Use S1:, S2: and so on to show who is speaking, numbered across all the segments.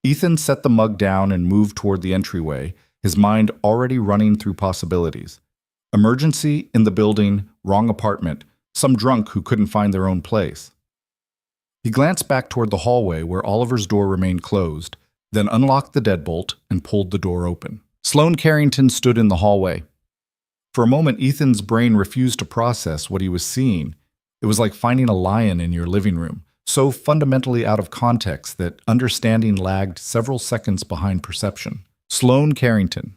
S1: Ethan set the mug down and moved toward the entryway, his mind already running through possibilities. Emergency in the building, wrong apartment, some drunk who couldn't find their own place. He glanced back toward the hallway where Oliver's door remained closed, then unlocked the deadbolt and pulled the door open. Sloane Carrington stood in the hallway. For a moment, Ethan's brain refused to process what he was seeing. It was like finding a lion in your living room, so fundamentally out of context that understanding lagged several seconds behind perception. Sloane Carrington,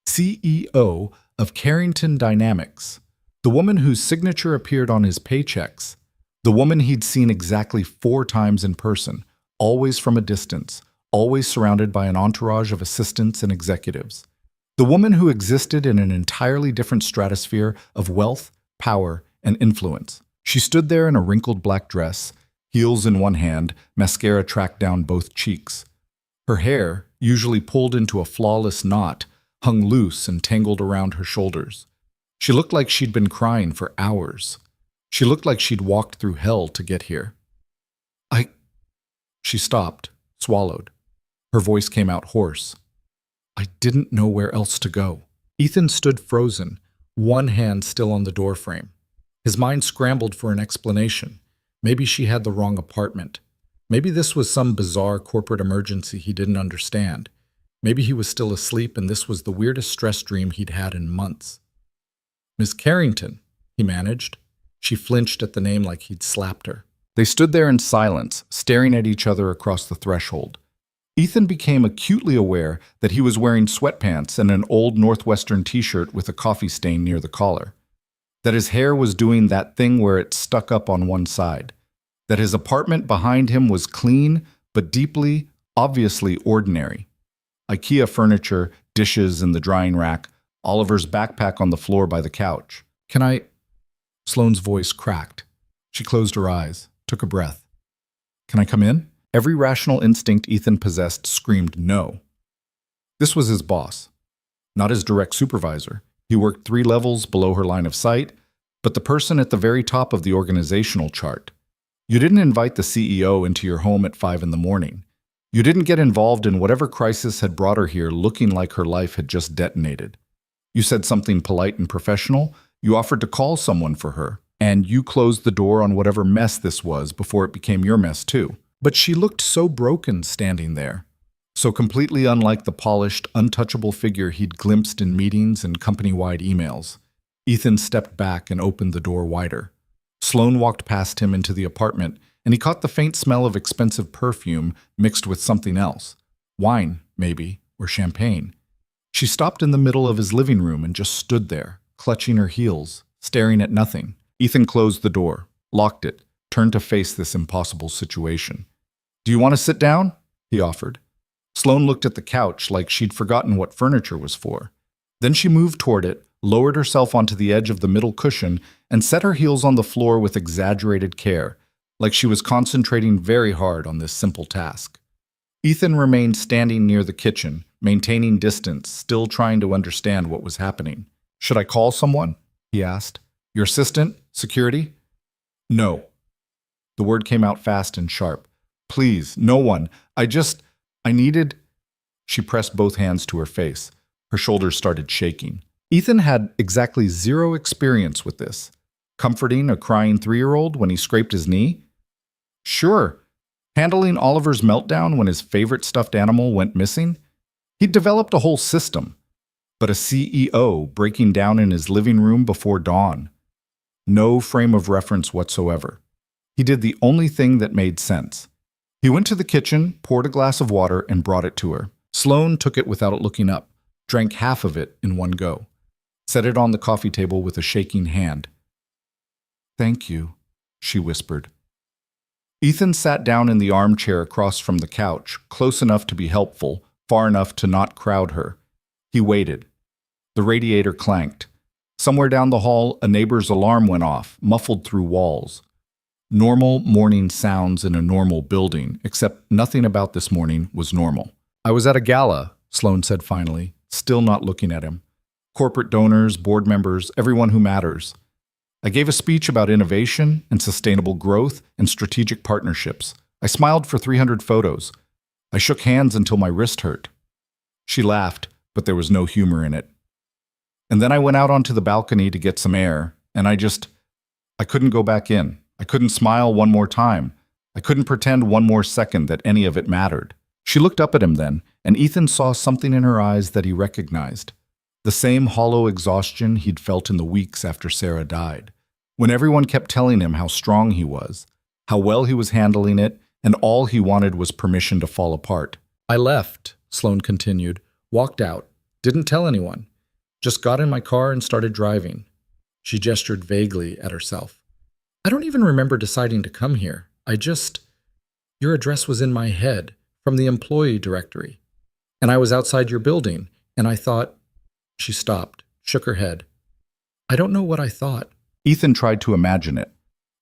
S1: CEO of Carrington Dynamics, the woman whose signature appeared on his paychecks, the woman he'd seen exactly 4 times in person, always from a distance, always surrounded by an entourage of assistants and executives. The woman who existed in an entirely different stratosphere of wealth, power, and influence. She stood there in a wrinkled black dress, heels in one hand, mascara tracked down both cheeks. Her hair, usually pulled into a flawless knot, hung loose and tangled around her shoulders. She looked like she'd been crying for hours. She looked like she'd walked through hell to get here. She stopped, swallowed. Her voice came out hoarse. I didn't know where else to go. Ethan stood frozen, one hand still on the doorframe. His mind scrambled for an explanation. Maybe she had the wrong apartment. Maybe this was some bizarre corporate emergency he didn't understand. Maybe he was still asleep and this was the weirdest stress dream he'd had in months. Miss Carrington, he managed. She flinched at the name like he'd slapped her. They stood there in silence, staring at each other across the threshold. Ethan became acutely aware that he was wearing sweatpants and an old Northwestern t-shirt with a coffee stain near the collar. That his hair was doing that thing where it stuck up on one side. That his apartment behind him was clean, but deeply, obviously ordinary. IKEA furniture, dishes in the drying rack, Oliver's backpack on the floor by the couch. Can I? Sloane's voice cracked. She closed her eyes, took a breath. Can I come in? Every rational instinct Ethan possessed screamed no. This was his boss, not his direct supervisor. He worked 3 levels below her line of sight, but the person at the very top of the organizational chart. You didn't invite the CEO into your home at 5 in the morning. You didn't get involved in whatever crisis had brought her here looking like her life had just detonated. You said something polite and professional, you offered to call someone for her, and you closed the door on whatever mess this was before it became your mess too. But she looked so broken standing there, so completely unlike the polished, untouchable figure he'd glimpsed in meetings and company-wide emails. Ethan stepped back and opened the door wider. Sloane walked past him into the apartment, and he caught the faint smell of expensive perfume mixed with something else. Wine, maybe, or champagne. She stopped in the middle of his living room and just stood there, clutching her heels, staring at nothing. Ethan closed the door, locked it, turned to face this impossible situation. Do you want to sit down? He offered. Sloane looked at the couch like she'd forgotten what furniture was for. Then she moved toward it, lowered herself onto the edge of the middle cushion, and set her heels on the floor with exaggerated care, like she was concentrating very hard on this simple task. Ethan remained standing near the kitchen, maintaining distance, still trying to understand what was happening. Should I call someone? He asked. Your assistant? Security? No. The word came out fast and sharp. Please, no one. I needed... She pressed both hands to her face. Her shoulders started shaking. Ethan had exactly 0 experience with this. Comforting a crying 3-year-old when he scraped his knee? Sure. Handling Oliver's meltdown when his favorite stuffed animal went missing? He'd developed a whole system. But a CEO breaking down in his living room before dawn? No frame of reference whatsoever. He did the only thing that made sense. He went to the kitchen, poured a glass of water, and brought it to her. Sloane took it without looking up, drank half of it in one go, set it on the coffee table with a shaking hand. Thank you, she whispered. Ethan sat down in the armchair across from the couch, close enough to be helpful, far enough to not crowd her. He waited. The radiator clanked. Somewhere down the hall, a neighbor's alarm went off, muffled through walls. Normal morning sounds in a normal building, except nothing about this morning was normal. I was at a gala, Sloane said finally, still not looking at him. Corporate donors, board members, everyone who matters. I gave a speech about innovation and sustainable growth and strategic partnerships. I smiled for 300 photos. I shook hands until my wrist hurt. She laughed, but there was no humor in it. And then I went out onto the balcony to get some air, and I couldn't go back in. I couldn't smile one more time. I couldn't pretend one more second that any of it mattered. She looked up at him then, and Ethan saw something in her eyes that he recognized. The same hollow exhaustion he'd felt in the weeks after Sarah died, when everyone kept telling him how strong he was, how well he was handling it, and all he wanted was permission to fall apart. I left, Sloane continued, walked out, didn't tell anyone, just got in my car and started driving. She gestured vaguely at herself. I don't even remember deciding to come here. Your address was in my head, from the employee directory. And I was outside your building, and I thought. She stopped, shook her head. I don't know what I thought. Ethan tried to imagine it.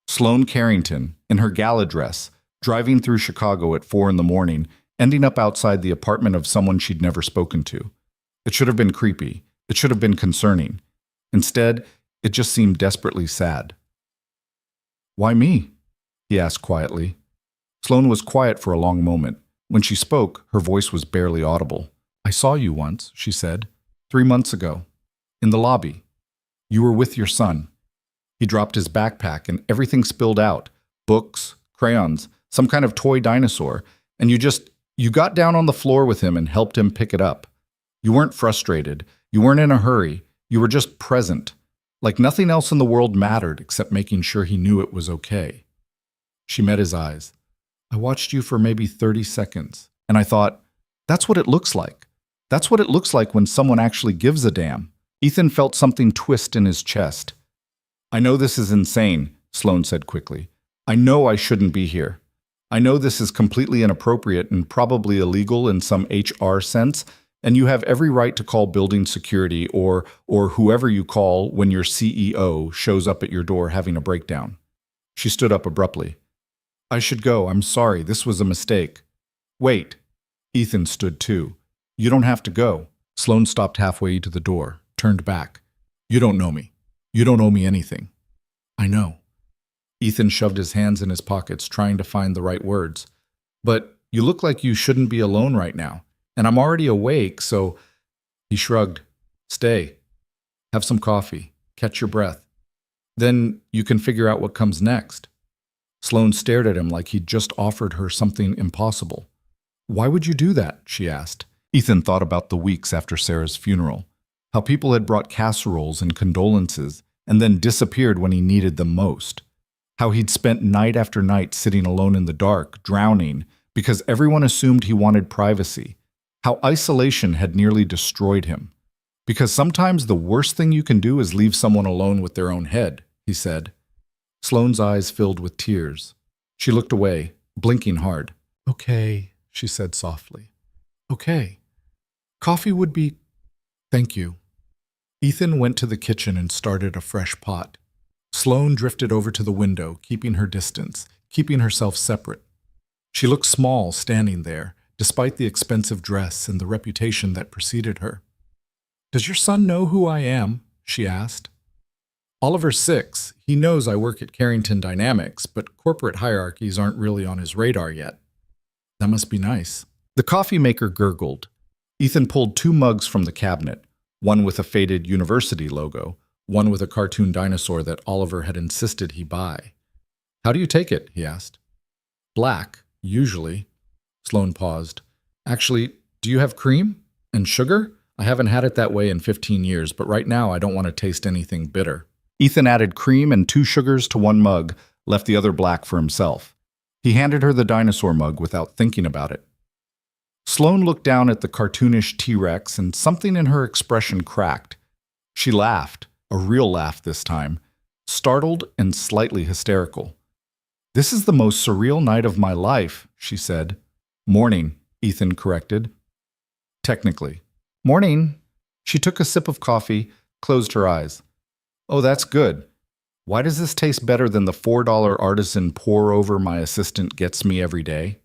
S1: Sloane Carrington, in her gala dress, driving through Chicago at 4 a.m, ending up outside the apartment of someone she'd never spoken to. It should have been creepy. It should have been concerning. Instead, it just seemed desperately sad. Why me? He asked quietly. Sloane was quiet for a long moment. When she spoke, her voice was barely audible. I saw you once, she said, 3 months ago, in the lobby. You were with your son. He dropped his backpack and everything spilled out. Books, crayons, some kind of toy dinosaur. And you got down on the floor with him and helped him pick it up. You weren't frustrated. You weren't in a hurry. You were just present. Like nothing else in the world mattered except making sure he knew it was okay. She met his eyes. I watched you for maybe 30 seconds, and I thought, that's what it looks like. That's what it looks like when someone actually gives a damn. Ethan felt something twist in his chest. I know this is insane, Sloane said quickly. I know I shouldn't be here. I know this is completely inappropriate and probably illegal in some HR sense, and you have every right to call building security or whoever you call when your CEO shows up at your door having a breakdown. She stood up abruptly. I should go. I'm sorry. This was a mistake. Wait. Ethan stood too. You don't have to go. Sloane stopped halfway to the door, turned back. You don't know me. You don't owe me anything. I know. Ethan shoved his hands in his pockets, trying to find the right words. But you look like you shouldn't be alone right now. And I'm already awake, so. He shrugged. Stay. Have some coffee. Catch your breath. Then you can figure out what comes next. Sloane stared at him like he'd just offered her something impossible. Why would you do that? She asked. Ethan thought about the weeks after Sarah's funeral, how people had brought casseroles and condolences and then disappeared when he needed them most, how he'd spent night after night sitting alone in the dark, drowning, because everyone assumed he wanted privacy, how isolation had nearly destroyed him. Because sometimes the worst thing you can do is leave someone alone with their own head, he said. Sloane's eyes filled with tears. She looked away, blinking hard. Okay, she said softly. Okay. Coffee would be. Thank you. Ethan went to the kitchen and started a fresh pot. Sloane drifted over to the window, keeping her distance, keeping herself separate. She looked small standing there, despite the expensive dress and the reputation that preceded her. Does your son know who I am? She asked. Oliver's 6. He knows I work at Carrington Dynamics, but corporate hierarchies aren't really on his radar yet. That must be nice. The coffee maker gurgled. Ethan pulled 2 mugs from the cabinet, one with a faded university logo, one with a cartoon dinosaur that Oliver had insisted he buy. How do you take it? He asked. Black, usually. Sloane paused. Actually, do you have cream? And sugar? I haven't had it that way in 15 years, but right now I don't want to taste anything bitter. Ethan added cream and 2 sugars to 1 mug, left the other black for himself. He handed her the dinosaur mug without thinking about it. Sloane looked down at the cartoonish T-Rex and something in her expression cracked. She laughed, a real laugh this time, startled and slightly hysterical. This is the most surreal night of my life, she said. Morning, Ethan corrected. Technically. Morning. She took a sip of coffee, closed her eyes. Oh, that's good. Why does this taste better than the $4 artisan pour-over my assistant gets me every day?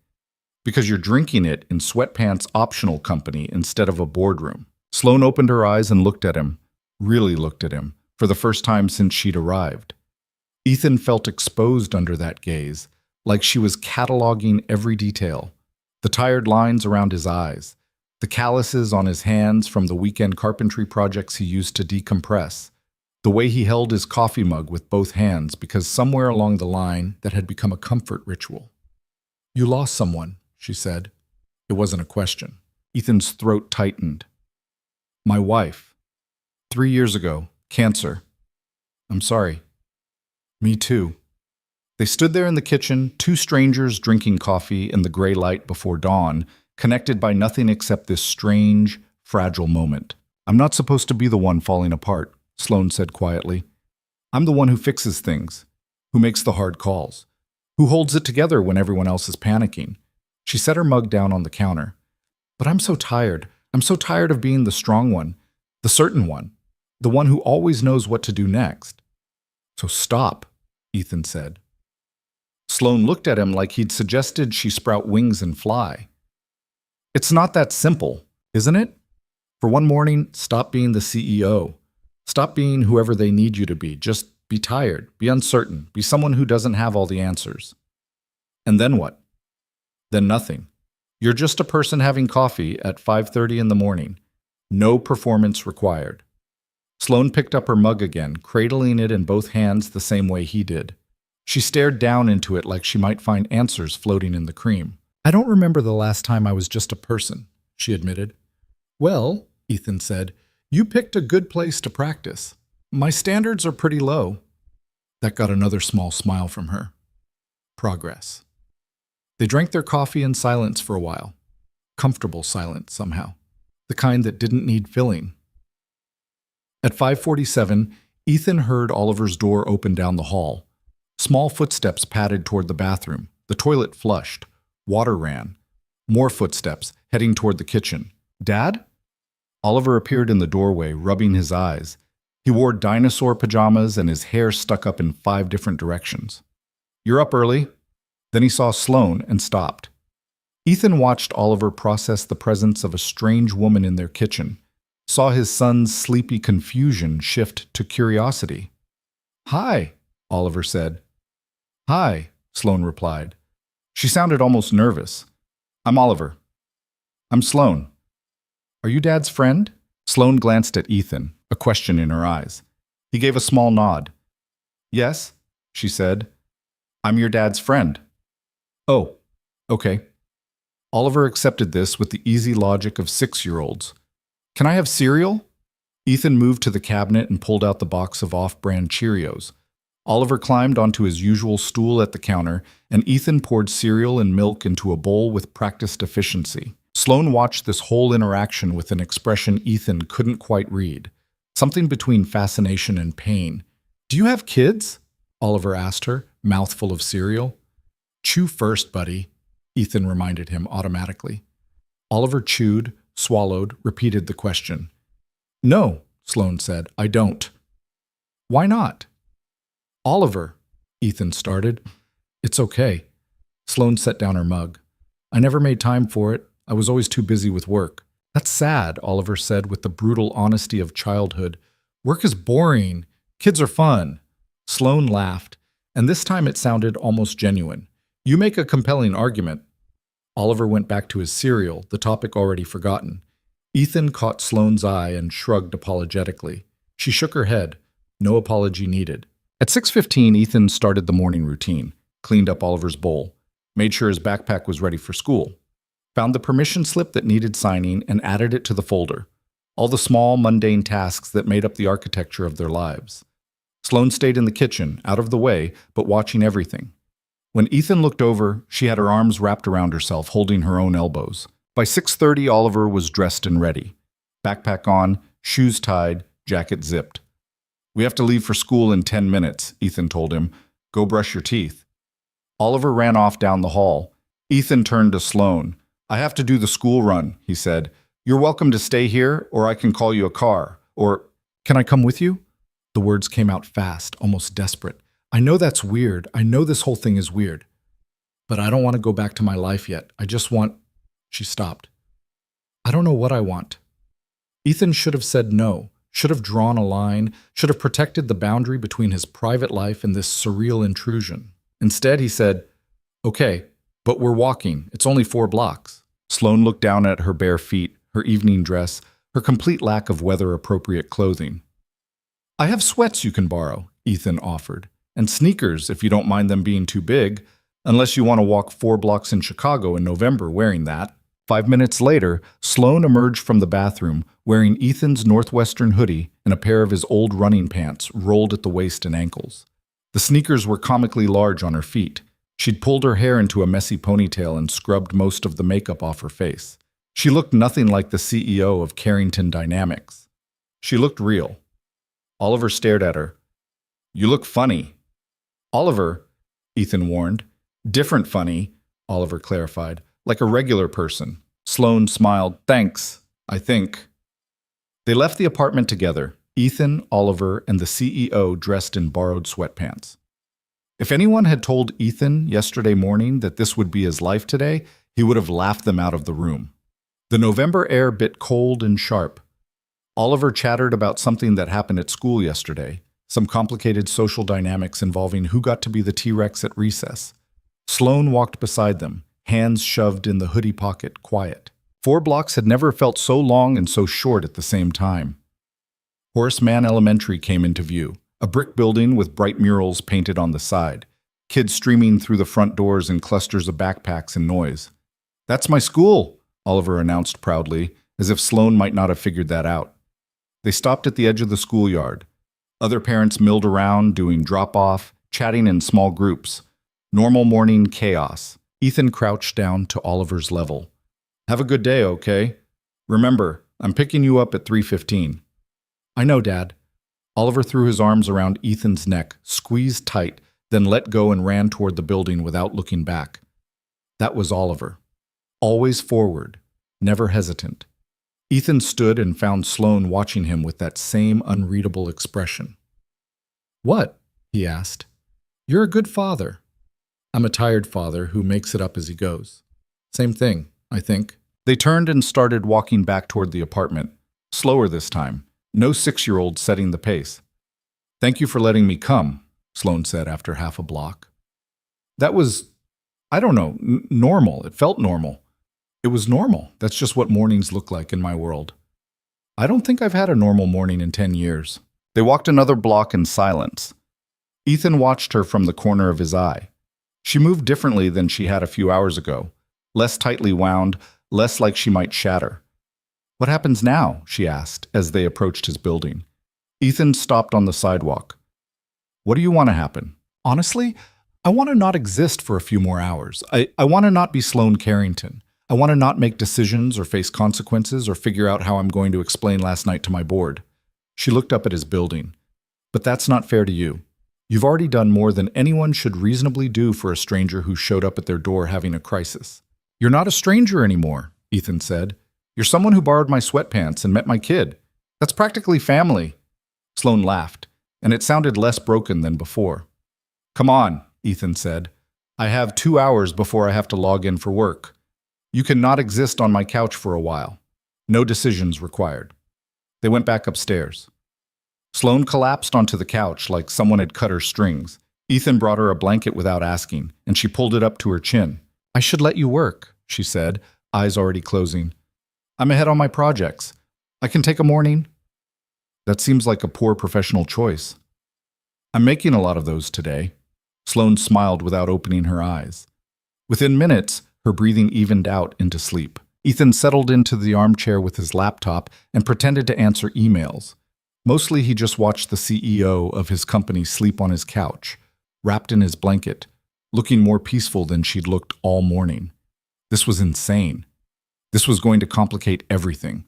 S1: Because you're drinking it in Sweatpants Optional Company instead of a boardroom. Sloane opened her eyes and looked at him, really looked at him, for the first time since she'd arrived. Ethan felt exposed under that gaze, like she was cataloging every detail. The tired lines around his eyes, the calluses on his hands from the weekend carpentry projects he used to decompress, the way he held his coffee mug with both hands because somewhere along the line that had become a comfort ritual. "You lost someone," she said. It wasn't a question. Ethan's throat tightened. "My wife. 3 years ago. Cancer. I'm sorry." "Me too." They stood there in the kitchen, two strangers drinking coffee in the gray light before dawn, connected by nothing except this strange, fragile moment. "I'm not supposed to be the one falling apart," Sloane said quietly. "I'm the one who fixes things, who makes the hard calls, who holds it together when everyone else is panicking." She set her mug down on the counter. "But I'm so tired. I'm so tired of being the strong one, the certain one, the one who always knows what to do next." "So stop," Ethan said. Sloane looked at him like he'd suggested she sprout wings and fly. "It's not that simple, isn't it? For one morning, stop being the CEO. Stop being whoever they need you to be. Just be tired, be uncertain, be someone who doesn't have all the answers. And then what? Then nothing. You're just a person having coffee at 5:30 in the morning. No performance required." Sloane picked up her mug again, cradling it in both hands the same way he did. She stared down into it like she might find answers floating in the cream. "I don't remember the last time I was just a person," she admitted. "Well," Ethan said, "you picked a good place to practice. My standards are pretty low." That got another small smile from her. Progress. They drank their coffee in silence for a while. Comfortable silence, somehow. The kind that didn't need filling. At 5:47, Ethan heard Oliver's door open down the hall. Small footsteps padded toward the bathroom. The toilet flushed. Water ran. More footsteps, heading toward the kitchen. "Dad?" Oliver appeared in the doorway, rubbing his eyes. He wore dinosaur pajamas and his hair stuck up in 5 different directions. "You're up early?" Then he saw Sloane and stopped. Ethan watched Oliver process the presence of a strange woman in their kitchen, saw his son's sleepy confusion shift to curiosity. "Hi," Oliver said. "Hi," Sloane replied. She sounded almost nervous. "I'm Oliver." "I'm Sloane." "Are you Dad's friend?" Sloane glanced at Ethan, a question in her eyes. He gave a small nod. "Yes," she said. "I'm your dad's friend." "Oh, okay." Oliver accepted this with the easy logic of 6-year-olds. "Can I have cereal?" Ethan moved to the cabinet and pulled out the box of off-brand Cheerios. Oliver climbed onto his usual stool at the counter, and Ethan poured cereal and milk into a bowl with practiced efficiency. Sloane watched this whole interaction with an expression Ethan couldn't quite read, something between fascination and pain. "Do you have kids?" Oliver asked her, mouthful of cereal. "Chew first, buddy," Ethan reminded him automatically. Oliver chewed, swallowed, repeated the question. "No," Sloane said, "I don't." "Why not?" "Oliver," Ethan started. "It's okay." Sloane set down her mug. "I never made time for it. I was always too busy with work." "That's sad," Oliver said with the brutal honesty of childhood. "Work is boring. Kids are fun." Sloane laughed, and this time it sounded almost genuine. "You make a compelling argument." Oliver went back to his cereal, the topic already forgotten. Ethan caught Sloane's eye and shrugged apologetically. She shook her head. No apology needed. At 6:15, Ethan started the morning routine, cleaned up Oliver's bowl, made sure his backpack was ready for school, found the permission slip that needed signing and added it to the folder, all the small, mundane tasks that made up the architecture of their lives. Sloane stayed in the kitchen, out of the way, but watching everything. When Ethan looked over, she had her arms wrapped around herself, holding her own elbows. By 6:30, Oliver was dressed and ready. Backpack on, shoes tied, jacket zipped. "We have to leave for school in 10 minutes, Ethan told him. "Go brush your teeth." Oliver ran off down the hall. Ethan turned to Sloane. "I have to do the school run," he said. "You're welcome to stay here, or I can call you a car. Or, can I come with you?" The words came out fast, almost desperate. "I know that's weird. I know this whole thing is weird. But I don't want to go back to my life yet. I just want—" She stopped. "I don't know what I want." Ethan should have said no, should have drawn a line, should have protected the boundary between his private life and this surreal intrusion. Instead, he said, "Okay, But we're walking. It's only 4 blocks. Sloane looked down at her bare feet, her evening dress, her complete lack of weather-appropriate clothing. I have sweats you can borrow, Ethan offered, and sneakers if you don't mind them being too big, unless you want to walk 4 blocks in Chicago in November wearing that. 5 minutes later, Sloane emerged from the bathroom wearing Ethan's Northwestern hoodie and a pair of his old running pants rolled at the waist and ankles. The sneakers were comically large on her feet. She'd pulled her hair into a messy ponytail and scrubbed most of the makeup off her face. She looked nothing like the CEO of Carrington Dynamics. She looked real. Oliver stared at her. You look funny. Oliver, Ethan warned. Different funny, Oliver clarified, like a regular person. Sloane smiled. Thanks, I think. They left the apartment together, Ethan, Oliver, and the CEO dressed in borrowed sweatpants. If anyone had told Ethan yesterday morning that this would be his life today, he would have laughed them out of the room. The November air bit cold and sharp. Oliver chattered about something that happened at school yesterday, some complicated social dynamics involving who got to be the T-Rex at recess. Sloane walked beside them, hands shoved in the hoodie pocket, quiet. 4 blocks had never felt so long and so short at the same time. Horace Mann Elementary came into view, a brick building with bright murals painted on the side, kids streaming through the front doors in clusters of backpacks and noise. That's my school, Oliver announced proudly, as if Sloane might not have figured that out. They stopped at the edge of the schoolyard. Other parents milled around, doing drop-off, chatting in small groups. Normal morning chaos. Ethan crouched down to Oliver's level. Have a good day, okay? Remember, I'm picking you up at 3:15. I know, Dad. Oliver threw his arms around Ethan's neck, squeezed tight, then let go and ran toward the building without looking back. That was Oliver. Always forward, never hesitant. Ethan stood and found Sloane watching him with that same unreadable expression. What? He asked. You're a good father. I'm a tired father who makes it up as he goes. Same thing, I think. They turned and started walking back toward the apartment. Slower this time. No 6-year-old setting the pace. Thank you for letting me come, Sloane said after half a block. That was, I don't know, normal. It felt normal. It was normal. That's just what mornings look like in my world. I don't think I've had a normal morning in 10 years. They walked another block in silence. Ethan watched her from the corner of his eye. She moved differently than she had a few hours ago, less tightly wound, less like she might shatter. What happens now? She asked as they approached his building. Ethan stopped on the sidewalk. What do you want to happen? Honestly, I want to not exist for a few more hours. I want to not be Sloane Carrington. I want to not make decisions or face consequences or figure out how I'm going to explain last night to my board. She looked up at his building. But that's not fair to you. You've already done more than anyone should reasonably do for a stranger who showed up at their door having a crisis. You're not a stranger anymore, Ethan said. You're someone who borrowed my sweatpants and met my kid. That's practically family. Sloane laughed, and it sounded less broken than before. Come on, Ethan said. I have 2 hours before I have to log in for work. You cannot exist on my couch for a while. No decisions required. They went back upstairs. Sloane collapsed onto the couch like someone had cut her strings. Ethan brought her a blanket without asking, and she pulled it up to her chin. I should let you work, she said, eyes already closing. I'm ahead on my projects. I can take a morning. That seems like a poor professional choice. I'm making a lot of those today. Sloane smiled without opening her eyes. Within minutes, her breathing evened out into sleep. Ethan settled into the armchair with his laptop and pretended to answer emails. Mostly he just watched the CEO of his company sleep on his couch, wrapped in his blanket, looking more peaceful than she'd looked all morning. This was insane. This was going to complicate everything.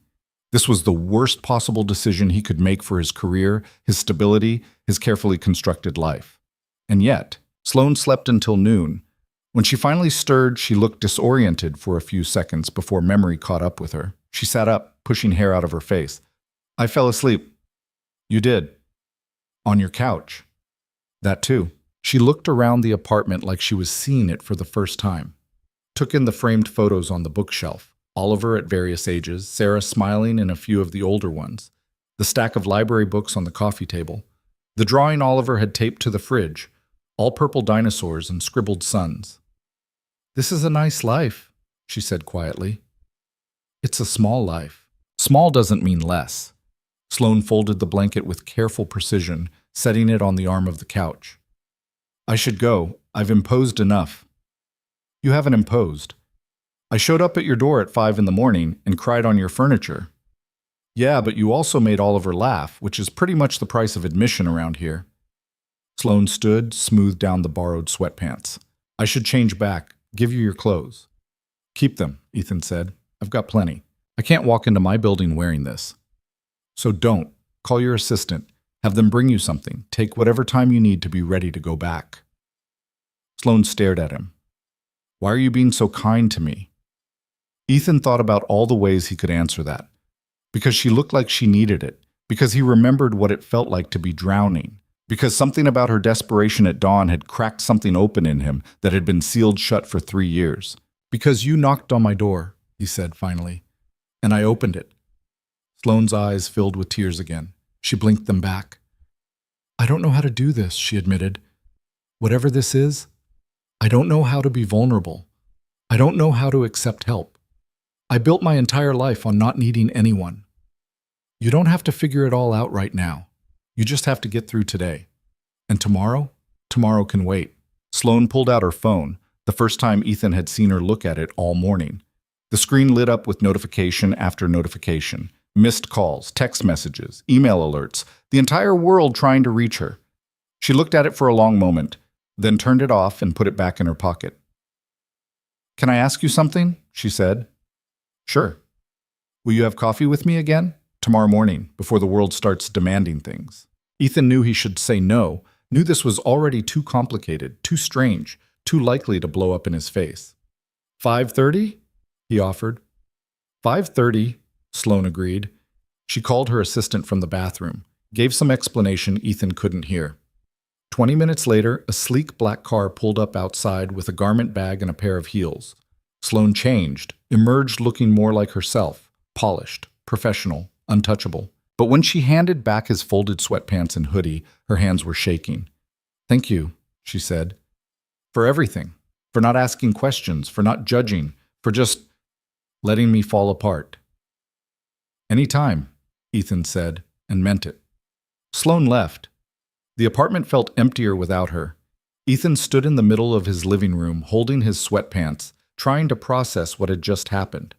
S1: This was the worst possible decision he could make for his career, his stability, his carefully constructed life. And yet, Sloane slept until noon. When she finally stirred, she looked disoriented for a few seconds before memory caught up with her. She sat up, pushing hair out of her face. I fell asleep. You did. On your couch. That too. She looked around the apartment like she was seeing it for the first time. Took in the framed photos on the bookshelf. Oliver at various ages, Sarah smiling and a few of the older ones. The stack of library books on the coffee table. The drawing Oliver had taped to the fridge. All purple dinosaurs and scribbled suns. This is a nice life, she said quietly. It's a small life. Small doesn't mean less. Sloane folded the blanket with careful precision, setting it on the arm of the couch. I should go. I've imposed enough. You haven't imposed. I showed up at your door at 5 in the morning and cried on your furniture. Yeah, but you also made Oliver laugh, which is pretty much the price of admission around here. Sloane stood, smoothed down the borrowed sweatpants. I should change back. Give you your clothes. Keep them, Ethan said. I've got plenty. I can't walk into my building wearing this. So don't. Call your assistant. Have them bring you something. Take whatever time you need to be ready to go back. Sloane stared at him. Why are you being so kind to me? Ethan thought about all the ways he could answer that. Because she looked like she needed it. Because he remembered what it felt like to be drowning. Because something about her desperation at dawn had cracked something open in him that had been sealed shut for 3 years. Because you knocked on my door, he said finally, and I opened it. Sloane's eyes filled with tears again. She blinked them back. I don't know how to do this, she admitted. Whatever this is, I don't know how to be vulnerable. I don't know how to accept help. I built my entire life on not needing anyone. You don't have to figure it all out right now. You just have to get through today. And tomorrow? Tomorrow can wait. Sloane pulled out her phone, the first time Ethan had seen her look at it all morning. The screen lit up with notification after notification. Missed calls, text messages, email alerts, the entire world trying to reach her. She looked at it for a long moment, then turned it off and put it back in her pocket. Can I ask you something? She said. Sure. Will you have coffee with me again? Tomorrow morning, before the world starts demanding things. Ethan knew he should say no, knew this was already too complicated, too strange, too likely to blow up in his face. 5:30? He offered. 5:30, Sloane agreed. She called her assistant from the bathroom, gave some explanation Ethan couldn't hear. 20 minutes later, a sleek black car pulled up outside with a garment bag and a pair of heels. Sloane changed, emerged looking more like herself, polished, professional, untouchable. But when she handed back his folded sweatpants and hoodie, her hands were shaking. Thank you, she said. For everything. For not asking questions, for not judging, for just letting me fall apart. Anytime, Ethan said, and meant it. Sloane left. The apartment felt emptier without her. Ethan stood in the middle of his living room, holding his sweatpants, trying to process what had just happened.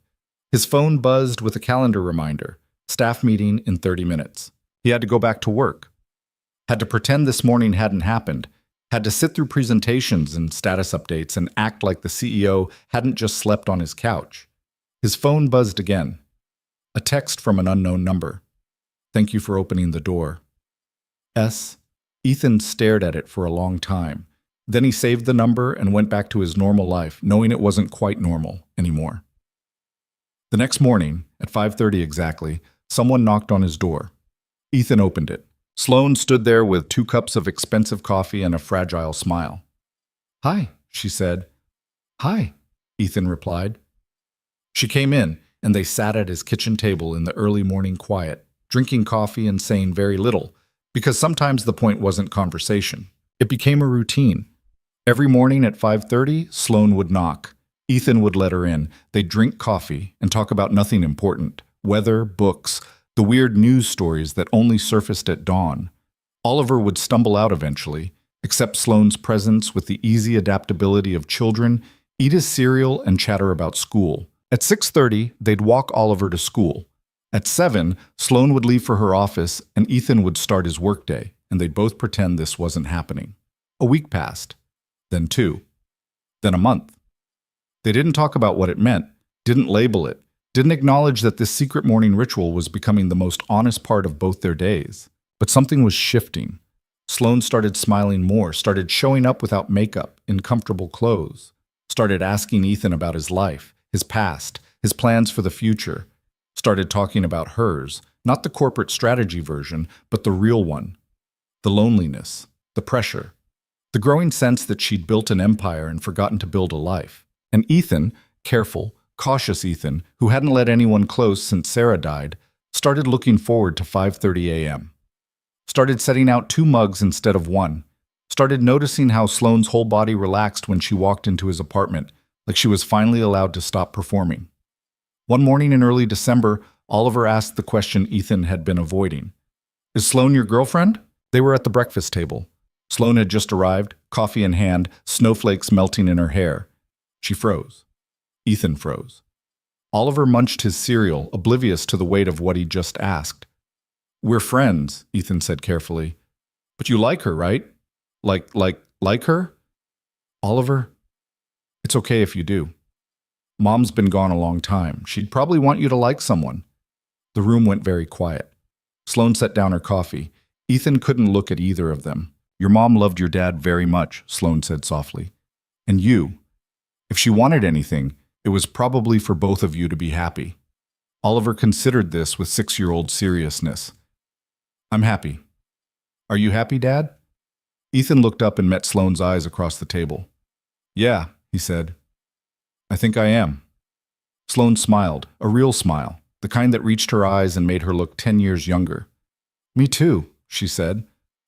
S1: His phone buzzed with a calendar reminder. Staff meeting in 30 minutes. He had to go back to work. Had to pretend this morning hadn't happened. Had to sit through presentations and status updates and act like the CEO hadn't just slept on his couch. His phone buzzed again. A text from an unknown number. Thank you for opening the door. Ethan stared at it for a long time. Then he saved the number and went back to his normal life, knowing it wasn't quite normal anymore. The next morning, at 5:30 exactly, someone knocked on his door. Ethan opened it. Sloane stood there with 2 cups of expensive coffee and a fragile smile. Hi, she said. Hi, Ethan replied. She came in, and they sat at his kitchen table in the early morning quiet, drinking coffee and saying very little, because sometimes the point wasn't conversation. It became a routine. Every morning at 5:30, Sloane would knock. Ethan would let her in. They'd drink coffee and talk about nothing important. Weather, books, the weird news stories that only surfaced at dawn. Oliver would stumble out eventually, accept Sloane's presence with the easy adaptability of children, eat his cereal, and chatter about school. At 6:30, they'd walk Oliver to school. At 7, Sloane would leave for her office, and Ethan would start his workday, and they'd both pretend this wasn't happening. A week passed, then 2, then a month. They didn't talk about what it meant, didn't label it, didn't acknowledge that this secret morning ritual was becoming the most honest part of both their days. But something was shifting. Sloane started smiling more, started showing up without makeup, in comfortable clothes, started asking Ethan about his life, his past, his plans for the future, started talking about hers, not the corporate strategy version, but the real one. The loneliness, the pressure, the growing sense that she'd built an empire and forgotten to build a life. And Ethan, careful, cautious Ethan, who hadn't let anyone close since Sarah died, started looking forward to 5:30 a.m. Started setting out 2 mugs instead of 1. Started noticing how Sloane's whole body relaxed when she walked into his apartment, like she was finally allowed to stop performing. One morning in early December, Oliver asked the question Ethan had been avoiding. "Is Sloane your girlfriend?" They were at the breakfast table. Sloane had just arrived, coffee in hand, snowflakes melting in her hair. She froze. Ethan froze. Oliver munched his cereal, oblivious to the weight of what he'd just asked. "We're friends," Ethan said carefully. "But you like her, right? Like her?" "Oliver, it's okay if you do. Mom's been gone a long time. She'd probably want you to like someone." The room went very quiet. Sloane set down her coffee. Ethan couldn't look at either of them. "Your mom loved your dad very much," Sloane said softly. "And you. If she wanted anything, it was probably for both of you to be happy." Oliver considered this with 6-year-old seriousness. "I'm happy. Are you happy, Dad?" Ethan looked up and met Sloane's eyes across the table. "Yeah," he said. "I think I am." Sloane smiled, a real smile, the kind that reached her eyes and made her look 10 years younger. "Me too," she said.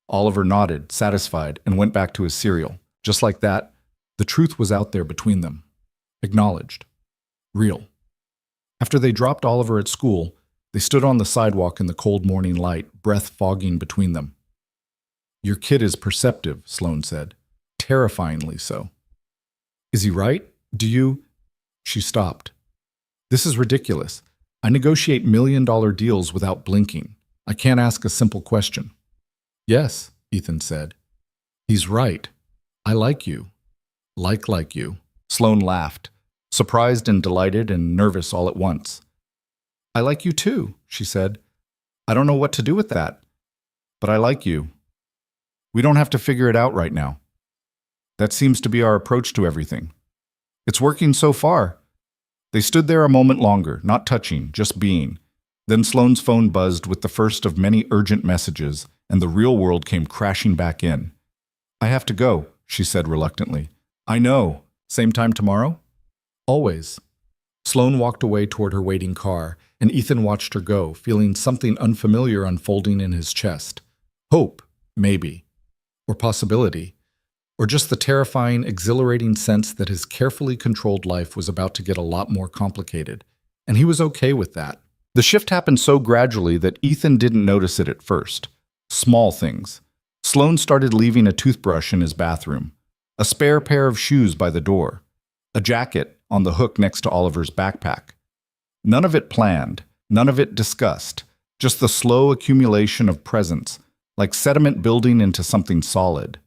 S1: Oliver nodded, satisfied, and went back to his cereal. Just like that, the truth was out there between them. Acknowledged. Real. After they dropped Oliver at school, they stood on the sidewalk in the cold morning light, breath fogging between them. "Your kid is perceptive," Sloane said. "Terrifyingly so." "Is he right? Do you—" She stopped. "This is ridiculous. I negotiate million-dollar deals without blinking. I can't ask a simple question." "Yes," Ethan said. "He's right. I like you. Like you." Sloane laughed, surprised and delighted and nervous all at once. "I like you too," she said. "I don't know what to do with that, but I like you. We don't have to figure it out right now. That seems to be our approach to everything. It's working so far." They stood there a moment longer, not touching, just being. Then Sloane's phone buzzed with the first of many urgent messages, and the real world came crashing back in. "I have to go," she said reluctantly. "I know. Same time tomorrow?" "Always." Sloane walked away toward her waiting car, and Ethan watched her go, feeling something unfamiliar unfolding in his chest. Hope, maybe. Or possibility. Or just the terrifying, exhilarating sense that his carefully controlled life was about to get a lot more complicated. And he was okay with that. The shift happened so gradually that Ethan didn't notice it at first. Small things. Sloane started leaving a toothbrush in his bathroom, a spare pair of shoes by the door, a jacket on the hook next to Oliver's backpack. None of it planned, none of it discussed, just the slow accumulation of presence, like sediment building into something solid.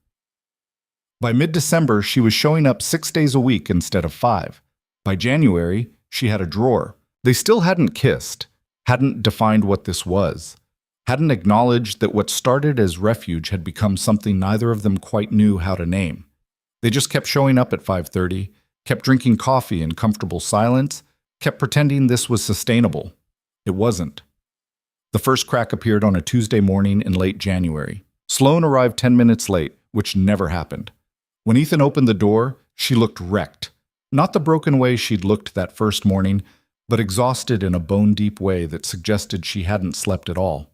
S1: By mid-December, she was showing up 6 days a week instead of 5. By January, she had a drawer. They still hadn't kissed, hadn't defined what this was, hadn't acknowledged that what started as refuge had become something neither of them quite knew how to name. They just kept showing up at 5:30, kept drinking coffee in comfortable silence, kept pretending this was sustainable. It wasn't. The first crack appeared on a Tuesday morning in late January. Sloane arrived 10 minutes late, which never happened. When Ethan opened the door, she looked wrecked. Not the broken way she'd looked that first morning, but exhausted in a bone-deep way that suggested she hadn't slept at all.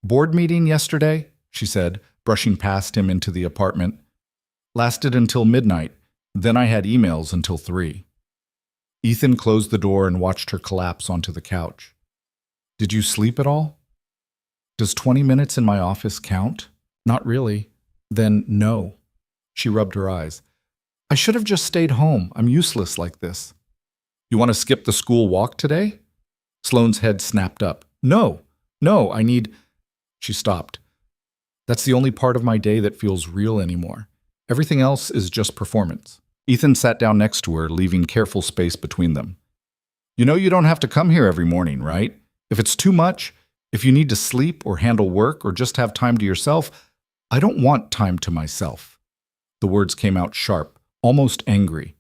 S1: "Board meeting yesterday?" she said, brushing past him into the apartment. "Lasted until midnight. Then I had emails until 3. Ethan closed the door and watched her collapse onto the couch. "Did you sleep at all?" "Does 20 minutes in my office count?" "Not really." "Then no." She rubbed her eyes. "I should have just stayed home. I'm useless like this." "You want to skip the school walk today?" Sloane's head snapped up. No, I need—" She stopped. "That's the only part of my day that feels real anymore. Everything else is just performance." Ethan sat down next to her, leaving careful space between them. "You know you don't have to come here every morning, right? If it's too much, if you need to sleep or handle work or just have time to yourself, I don't want time to myself." The words came out sharp, almost angry.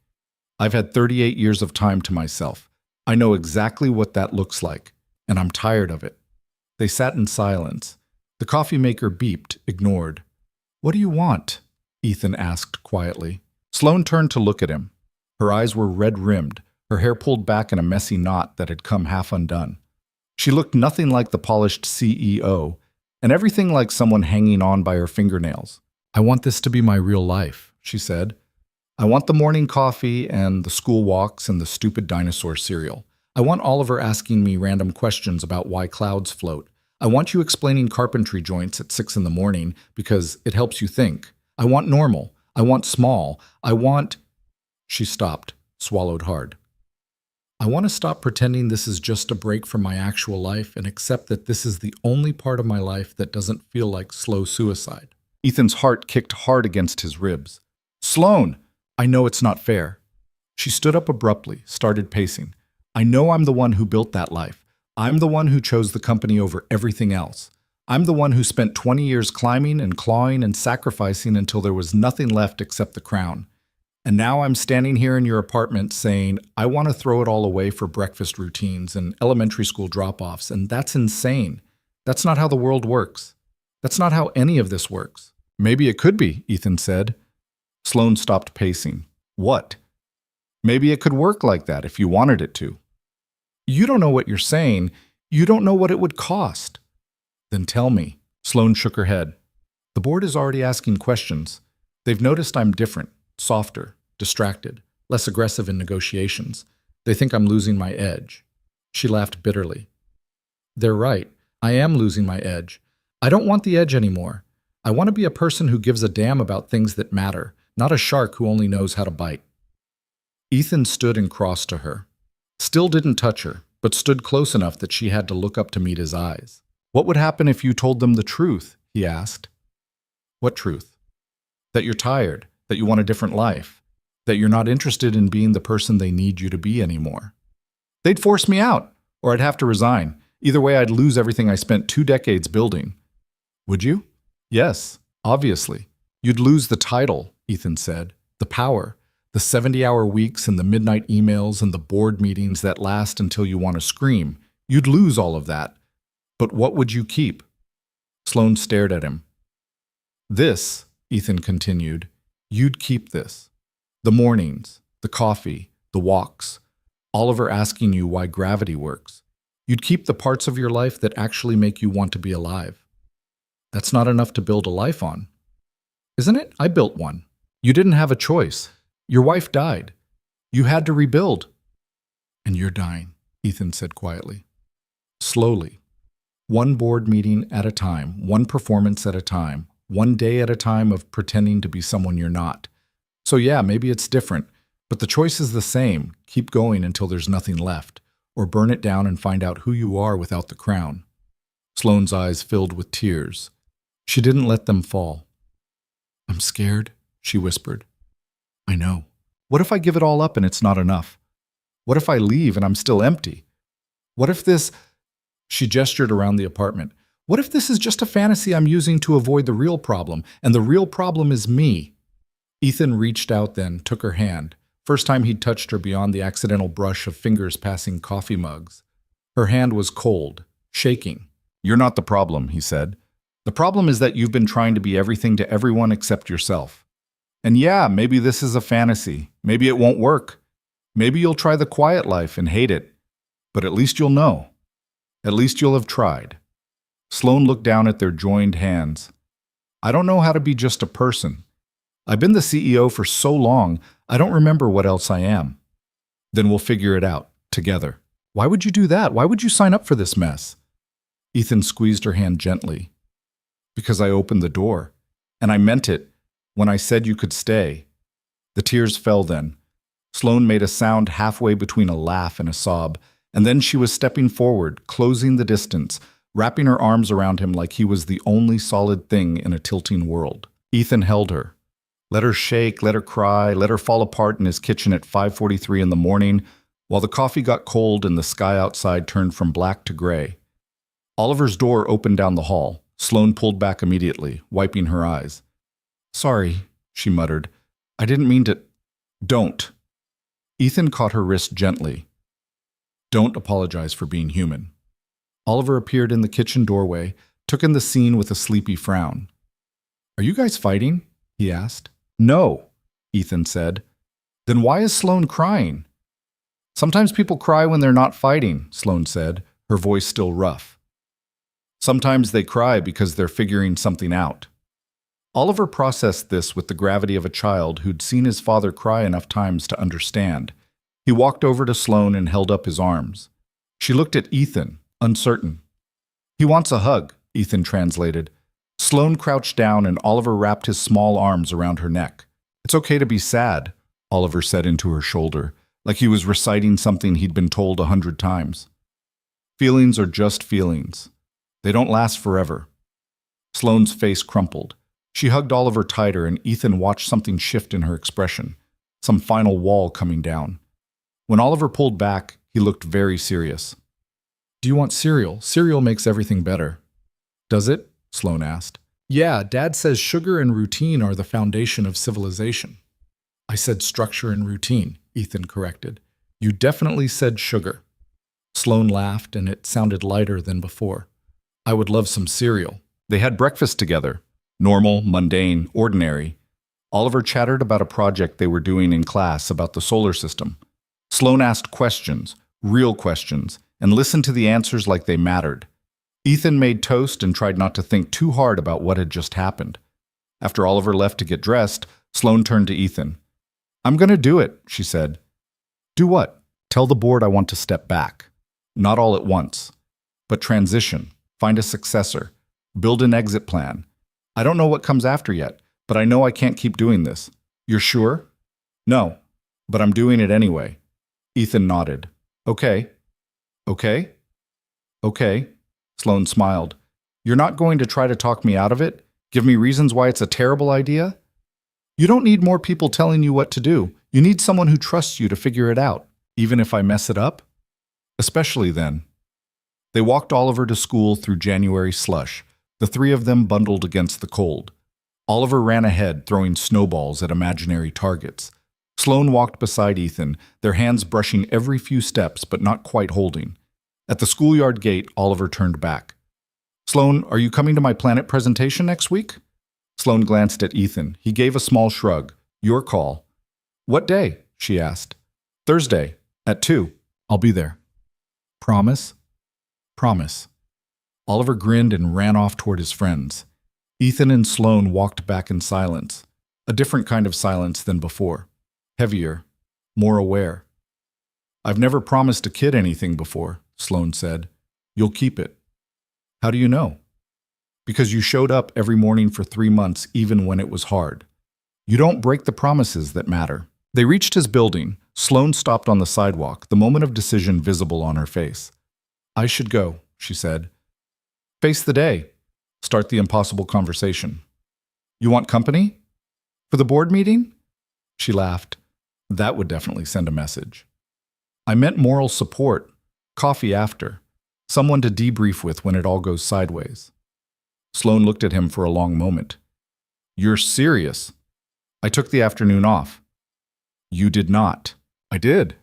S1: "I've had 38 years of time to myself. I know exactly what that looks like, and I'm tired of it." They sat in silence. The coffee maker beeped, ignored. "What do you want?" Ethan asked quietly. Sloane turned to look at him. Her eyes were red-rimmed, her hair pulled back in a messy knot that had come half undone. She looked nothing like the polished CEO, and everything like someone hanging on by her fingernails. "I want this to be my real life," she said. I want the morning coffee and the school walks and the stupid dinosaur cereal. I want Oliver asking me random questions about why clouds float. I want you explaining carpentry joints at 6 in the morning because it helps you think. I want normal. I want small. I want... She stopped, swallowed hard. I want to stop pretending this is just a break from my actual life and accept that this is the only part of my life that doesn't feel like slow suicide. Ethan's heart kicked hard against his ribs. Sloane! I know it's not fair. She stood up abruptly, started pacing. I know I'm the one who built that life. I'm the one who chose the company over everything else. I'm the one who spent 20 years climbing and clawing and sacrificing until there was nothing left except the crown. And now I'm standing here in your apartment saying, I want to throw it all away for breakfast routines and elementary school drop-offs, and that's insane. That's not how the world works. That's not how any of this works. Maybe it could be, Ethan said. Sloane stopped pacing. What? Maybe it could work like that if you wanted it to. You don't know what you're saying. You don't know what it would cost. Then tell me. Sloane shook her head. The board is already asking questions. They've noticed I'm different, softer, distracted, less aggressive in negotiations. They think I'm losing my edge. She laughed bitterly. They're right. I am losing my edge. I don't want the edge anymore. I want to be a person who gives a damn about things that matter, not a shark who only knows how to bite. Ethan stood and crossed to her. Still didn't touch her, but stood close enough that she had to look up to meet his eyes. What would happen if you told them the truth? He asked. What truth? That you're tired, that you want a different life, that you're not interested in being the person they need you to be anymore. They'd force me out, or I'd have to resign. Either way, I'd lose everything I spent 2 decades building. Would you? Yes, obviously. You'd lose the title, Ethan said, the power, the 70-hour weeks and the midnight emails and the board meetings that last until you want to scream. You'd lose all of that. But what would you keep? Sloane stared at him. This, Ethan continued, you'd keep this. The mornings, the coffee, the walks, Oliver asking you why gravity works. You'd keep the parts of your life that actually make you want to be alive. That's not enough to build a life on. Isn't it? I built one. You didn't have a choice. Your wife died. You had to rebuild. And you're dying, Ethan said quietly. Slowly. One board meeting at a time, one performance at a time, one day at a time of pretending to be someone you're not. So yeah, maybe it's different, but the choice is the same. Keep going until there's nothing left, or burn it down and find out who you are without the crown. Sloane's eyes filled with tears. She didn't let them fall. I'm scared, she whispered. I know. What if I give it all up and it's not enough? What if I leave and I'm still empty? What if this... She gestured around the apartment. What if this is just a fantasy I'm using to avoid the real problem, and the real problem is me? Ethan reached out then, took her hand. First time he'd touched her beyond the accidental brush of fingers passing coffee mugs. Her hand was cold, shaking. You're not the problem, he said. The problem is that you've been trying to be everything to everyone except yourself. And yeah, maybe this is a fantasy. Maybe it won't work. Maybe you'll try the quiet life and hate it. But at least you'll know. At least you'll have tried. Sloane looked down at their joined hands. I don't know how to be just a person. I've been the CEO for so long, I don't remember what else I am. Then we'll figure it out, together. Why would you do that? Why would you sign up for this mess? Ethan squeezed her hand gently. Because I opened the door. And I meant it, when I said you could stay. The tears fell then. Sloane made a sound halfway between a laugh and a sob, and then she was stepping forward, closing the distance, wrapping her arms around him like he was the only solid thing in a tilting world. Ethan held her. Let her shake, let her cry, let her fall apart in his kitchen at 5:43 in the morning, while the coffee got cold and the sky outside turned from black to gray. Oliver's door opened down the hall. Sloane pulled back immediately, wiping her eyes. Sorry, she muttered. I didn't mean to... Don't. Ethan caught her wrist gently. Don't apologize for being human. Oliver appeared in the kitchen doorway, took in the scene with a sleepy frown. Are you guys fighting? He asked. No, Ethan said. Then why is Sloane crying? Sometimes people cry when they're not fighting, Sloane said, her voice still rough. Sometimes they cry because they're figuring something out. Oliver processed this with the gravity of a child who'd seen his father cry enough times to understand. He walked over to Sloane and held up his arms. She looked at Ethan, uncertain. "He wants a hug," Ethan translated. Sloane crouched down and Oliver wrapped his small arms around her neck. "It's okay to be sad," Oliver said into her shoulder, like he was reciting something he'd been told 100 times. "Feelings are just feelings. They don't last forever." Sloane's face crumpled. She hugged Oliver tighter and Ethan watched something shift in her expression, some final wall coming down. When Oliver pulled back, he looked very serious. "Do you want cereal? Cereal makes everything better." "Does it?" Sloane asked. "Yeah, Dad says sugar and routine are the foundation of civilization." "I said structure and routine," Ethan corrected. "You definitely said sugar." Sloane laughed, and it sounded lighter than before. "I would love some cereal." They had breakfast together. Normal, mundane, ordinary. Oliver chattered about a project they were doing in class about the solar system. Sloane asked questions, real questions, and listened to the answers like they mattered. Ethan made toast and tried not to think too hard about what had just happened. After Oliver left to get dressed, Sloane turned to Ethan. "I'm going to do it," she said. "Do what?" "Tell the board I want to step back. Not all at once. But transition. Find a successor. Build an exit plan. I don't know what comes after yet, but I know I can't keep doing this." "You're sure?" "No, but I'm doing it anyway." Ethan nodded. "Okay. Okay? Okay." Sloane smiled. "You're not going to try to talk me out of it? Give me reasons why it's a terrible idea?" "You don't need more people telling you what to do. You need someone who trusts you to figure it out, even if I mess it up?" "Especially then." They walked Oliver to school through January slush, the three of them bundled against the cold. Oliver ran ahead, throwing snowballs at imaginary targets. Sloane walked beside Ethan, their hands brushing every few steps but not quite holding. At the schoolyard gate, Oliver turned back. "Sloane, are you coming to my planet presentation next week?" Sloane glanced at Ethan. He gave a small shrug. "Your call." "What day?" she asked. "Thursday, at 2. I'll be there." "Promise?" "Promise." Oliver grinned and ran off toward his friends. Ethan and Sloane walked back in silence, a different kind of silence than before. Heavier, more aware. "I've never promised a kid anything before," Sloane said. "You'll keep it." "How do you know?" "Because you showed up every morning for 3 months even when it was hard. You don't break the promises that matter." They reached his building. Sloane stopped on the sidewalk, the moment of decision visible on her face. "I should go," she said. "Face the day. Start the impossible conversation." "You want company? For the board meeting?" She laughed. That would definitely send a message. "I meant moral support. Coffee after. Someone to debrief with when it all goes sideways." Sloane looked at him for a long moment. "You're serious?" "I took the afternoon off." "You did not." "I did.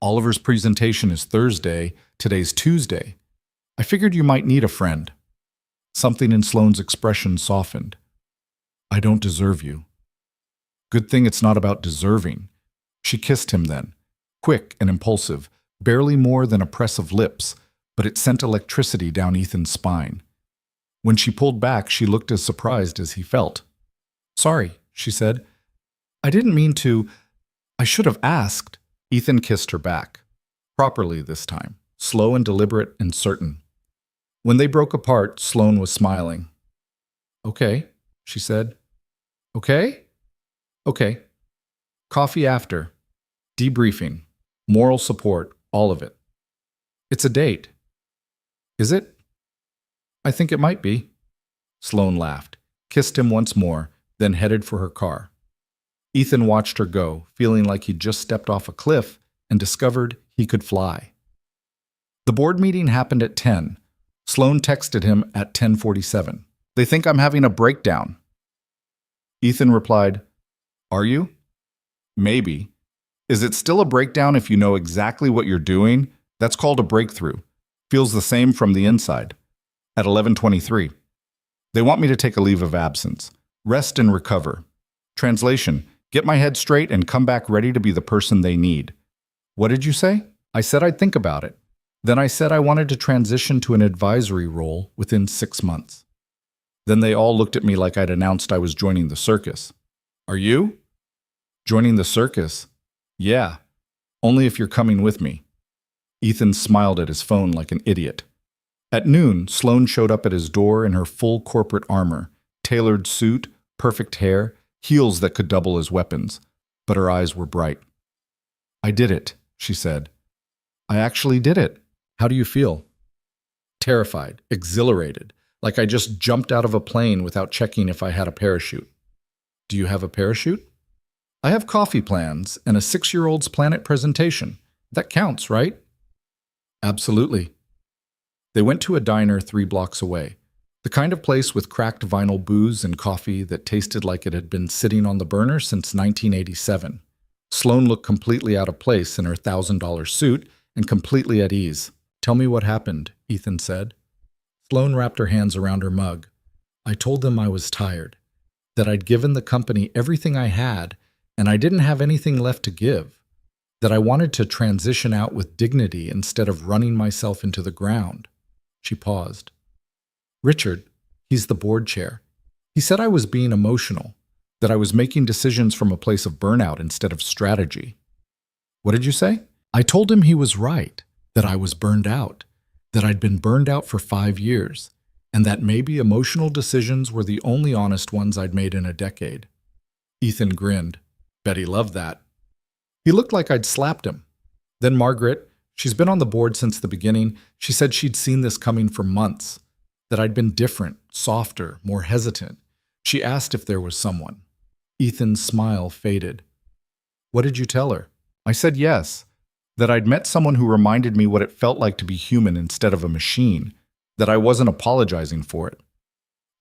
S1: Oliver's presentation is Thursday. Today's Tuesday. I figured you might need a friend." Something in Sloane's expression softened. "I don't deserve you." "Good thing it's not about deserving." She kissed him then, quick and impulsive, barely more than a press of lips, but it sent electricity down Ethan's spine. When she pulled back, she looked as surprised as he felt. "Sorry," she said. "I didn't mean to. I should have asked." Ethan kissed her back. Properly this time, slow and deliberate and certain. When they broke apart, Sloane was smiling. "Okay," she said. "Okay?" "Okay. Coffee after. Debriefing. Moral support. All of it." "It's a date." "Is it?" "I think it might be." Sloane laughed, kissed him once more, then headed for her car. Ethan watched her go, feeling like he'd just stepped off a cliff and discovered he could fly. The board meeting happened at 10. Sloane texted him at 10:47. "They think I'm having a breakdown." Ethan replied, "Are you?" "Maybe. Is it still a breakdown if you know exactly what you're doing? That's called a breakthrough. Feels the same from the inside." At 11:23. "They want me to take a leave of absence. Rest and recover. Translation, get my head straight and come back ready to be the person they need." "What did you say?" "I said I'd think about it. Then I said I wanted to transition to an advisory role within 6 months." Then they all looked at me like I'd announced I was joining the circus. Are you? Joining the circus? Yeah, only if you're coming with me. Ethan smiled at his phone like an idiot. At noon, Sloane showed up at his door in her full corporate armor, tailored suit, perfect hair, heels that could double as weapons, but her eyes were bright. I did it, she said. I actually did it. How do you feel? Terrified, exhilarated, like I just jumped out of a plane without checking if I had a parachute. Do you have a parachute? I have coffee plans and a 6-year-old's planet presentation. That counts, right? Absolutely. They went to a diner 3 blocks away, the kind of place with cracked vinyl booze and coffee that tasted like it had been sitting on the burner since 1987. Sloane looked completely out of place in her $1,000 suit and completely at ease. Tell me what happened, Ethan said. Sloane wrapped her hands around her mug. I told them I was tired, that I'd given the company everything I had, and I didn't have anything left to give, that I wanted to transition out with dignity instead of running myself into the ground. She paused. Richard, he's the board chair. He said I was being emotional, that I was making decisions from a place of burnout instead of strategy. What did you say? I told him he was right, that I was burned out, that I'd been burned out for 5 years, and that maybe emotional decisions were the only honest ones I'd made in a decade. Ethan grinned. Bet he loved that. He looked like I'd slapped him. Then Margaret, she's been on the board since the beginning, she said she'd seen this coming for months, that I'd been different, softer, more hesitant. She asked if there was someone. Ethan's smile faded. What did you tell her? I said yes, that I'd met someone who reminded me what it felt like to be human instead of a machine, that I wasn't apologizing for it.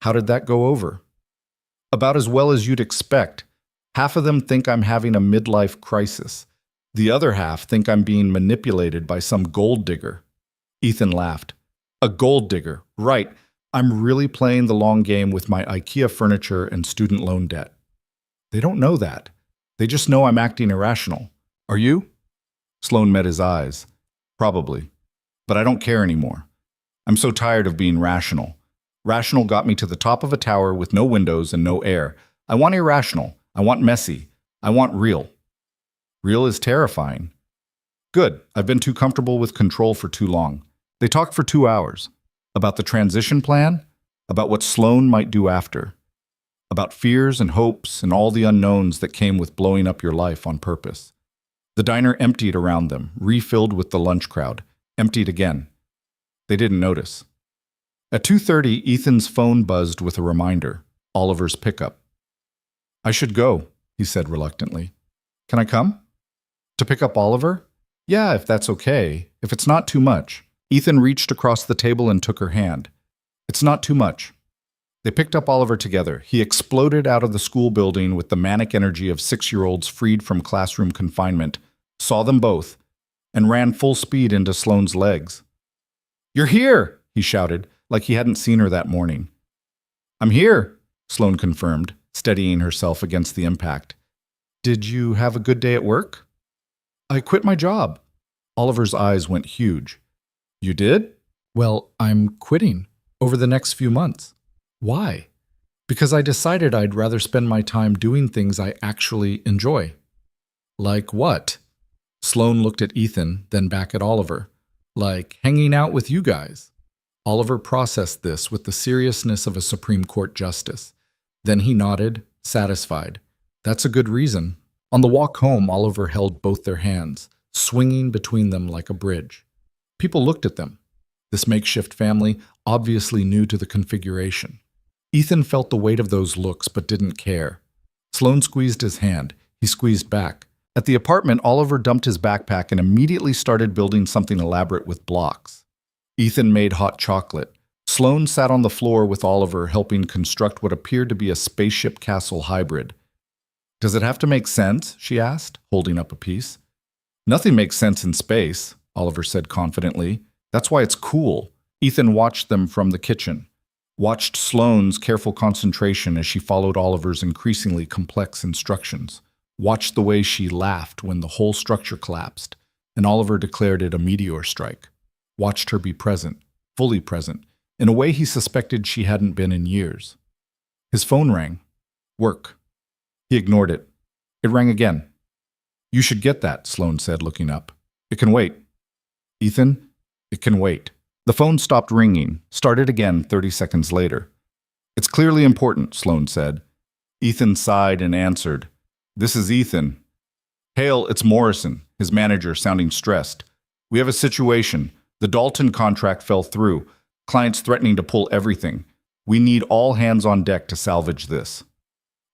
S1: How did that go over? About as well as you'd expect. Half of them think I'm having a midlife crisis. The other half think I'm being manipulated by some gold digger. Ethan laughed. A gold digger, right. I'm really playing the long game with my IKEA furniture and student loan debt. They don't know that. They just know I'm acting irrational. Are you? Sloane met his eyes. Probably. But I don't care anymore. I'm so tired of being rational. Rational got me to the top of a tower with no windows and no air. I want irrational. I want messy. I want real. Real is terrifying. Good. I've been too comfortable with control for too long. They talked for 2 hours. About the transition plan, about what Sloane might do after, about fears and hopes and all the unknowns that came with blowing up your life on purpose. The diner emptied around them, refilled with the lunch crowd, emptied again. They didn't notice. At 2:30, Ethan's phone buzzed with a reminder, Oliver's pickup. I should go, he said reluctantly. Can I come? To pick up Oliver? Yeah, if that's okay, if it's not too much. Ethan reached across the table and took her hand. It's not too much. They picked up Oliver together. He exploded out of the school building with the manic energy of 6-year-olds freed from classroom confinement, saw them both, and ran full speed into Sloane's legs. You're here, he shouted, like he hadn't seen her that morning. I'm here, Sloane confirmed, steadying herself against the impact. Did you have a good day at work? I quit my job. Oliver's eyes went huge. You did? Well, I'm quitting over the next few months. Why? Because I decided I'd rather spend my time doing things I actually enjoy. Like what? Sloane looked at Ethan, then back at Oliver. Like hanging out with you guys. Oliver processed this with the seriousness of a Supreme Court justice. Then he nodded, satisfied. That's a good reason. On the walk home, Oliver held both their hands, swinging between them like a bridge. People looked at them. This makeshift family, obviously new to the configuration. Ethan felt the weight of those looks but didn't care. Sloane squeezed his hand. He squeezed back. At the apartment, Oliver dumped his backpack and immediately started building something elaborate with blocks. Ethan made hot chocolate. Sloane sat on the floor with Oliver, helping construct what appeared to be a spaceship castle hybrid. Does it have to make sense? She asked, holding up a piece. Nothing makes sense in space, Oliver said confidently. That's why it's cool. Ethan watched them from the kitchen, watched Sloane's careful concentration as she followed Oliver's increasingly complex instructions, watched the way she laughed when the whole structure collapsed, and Oliver declared it a meteor strike, watched her be present, fully present, in a way he suspected she hadn't been in years. His phone rang. Work. He ignored it. It rang again. You should get that, Sloane said, looking up. It can wait. Ethan, it can wait. The phone stopped ringing, started again 30 seconds later. It's clearly important, Sloane said. Ethan sighed and answered. This is Ethan. Hale, it's Morrison, his manager, sounding stressed. We have a situation. The Dalton contract fell through. Clients threatening to pull everything. We need all hands on deck to salvage this.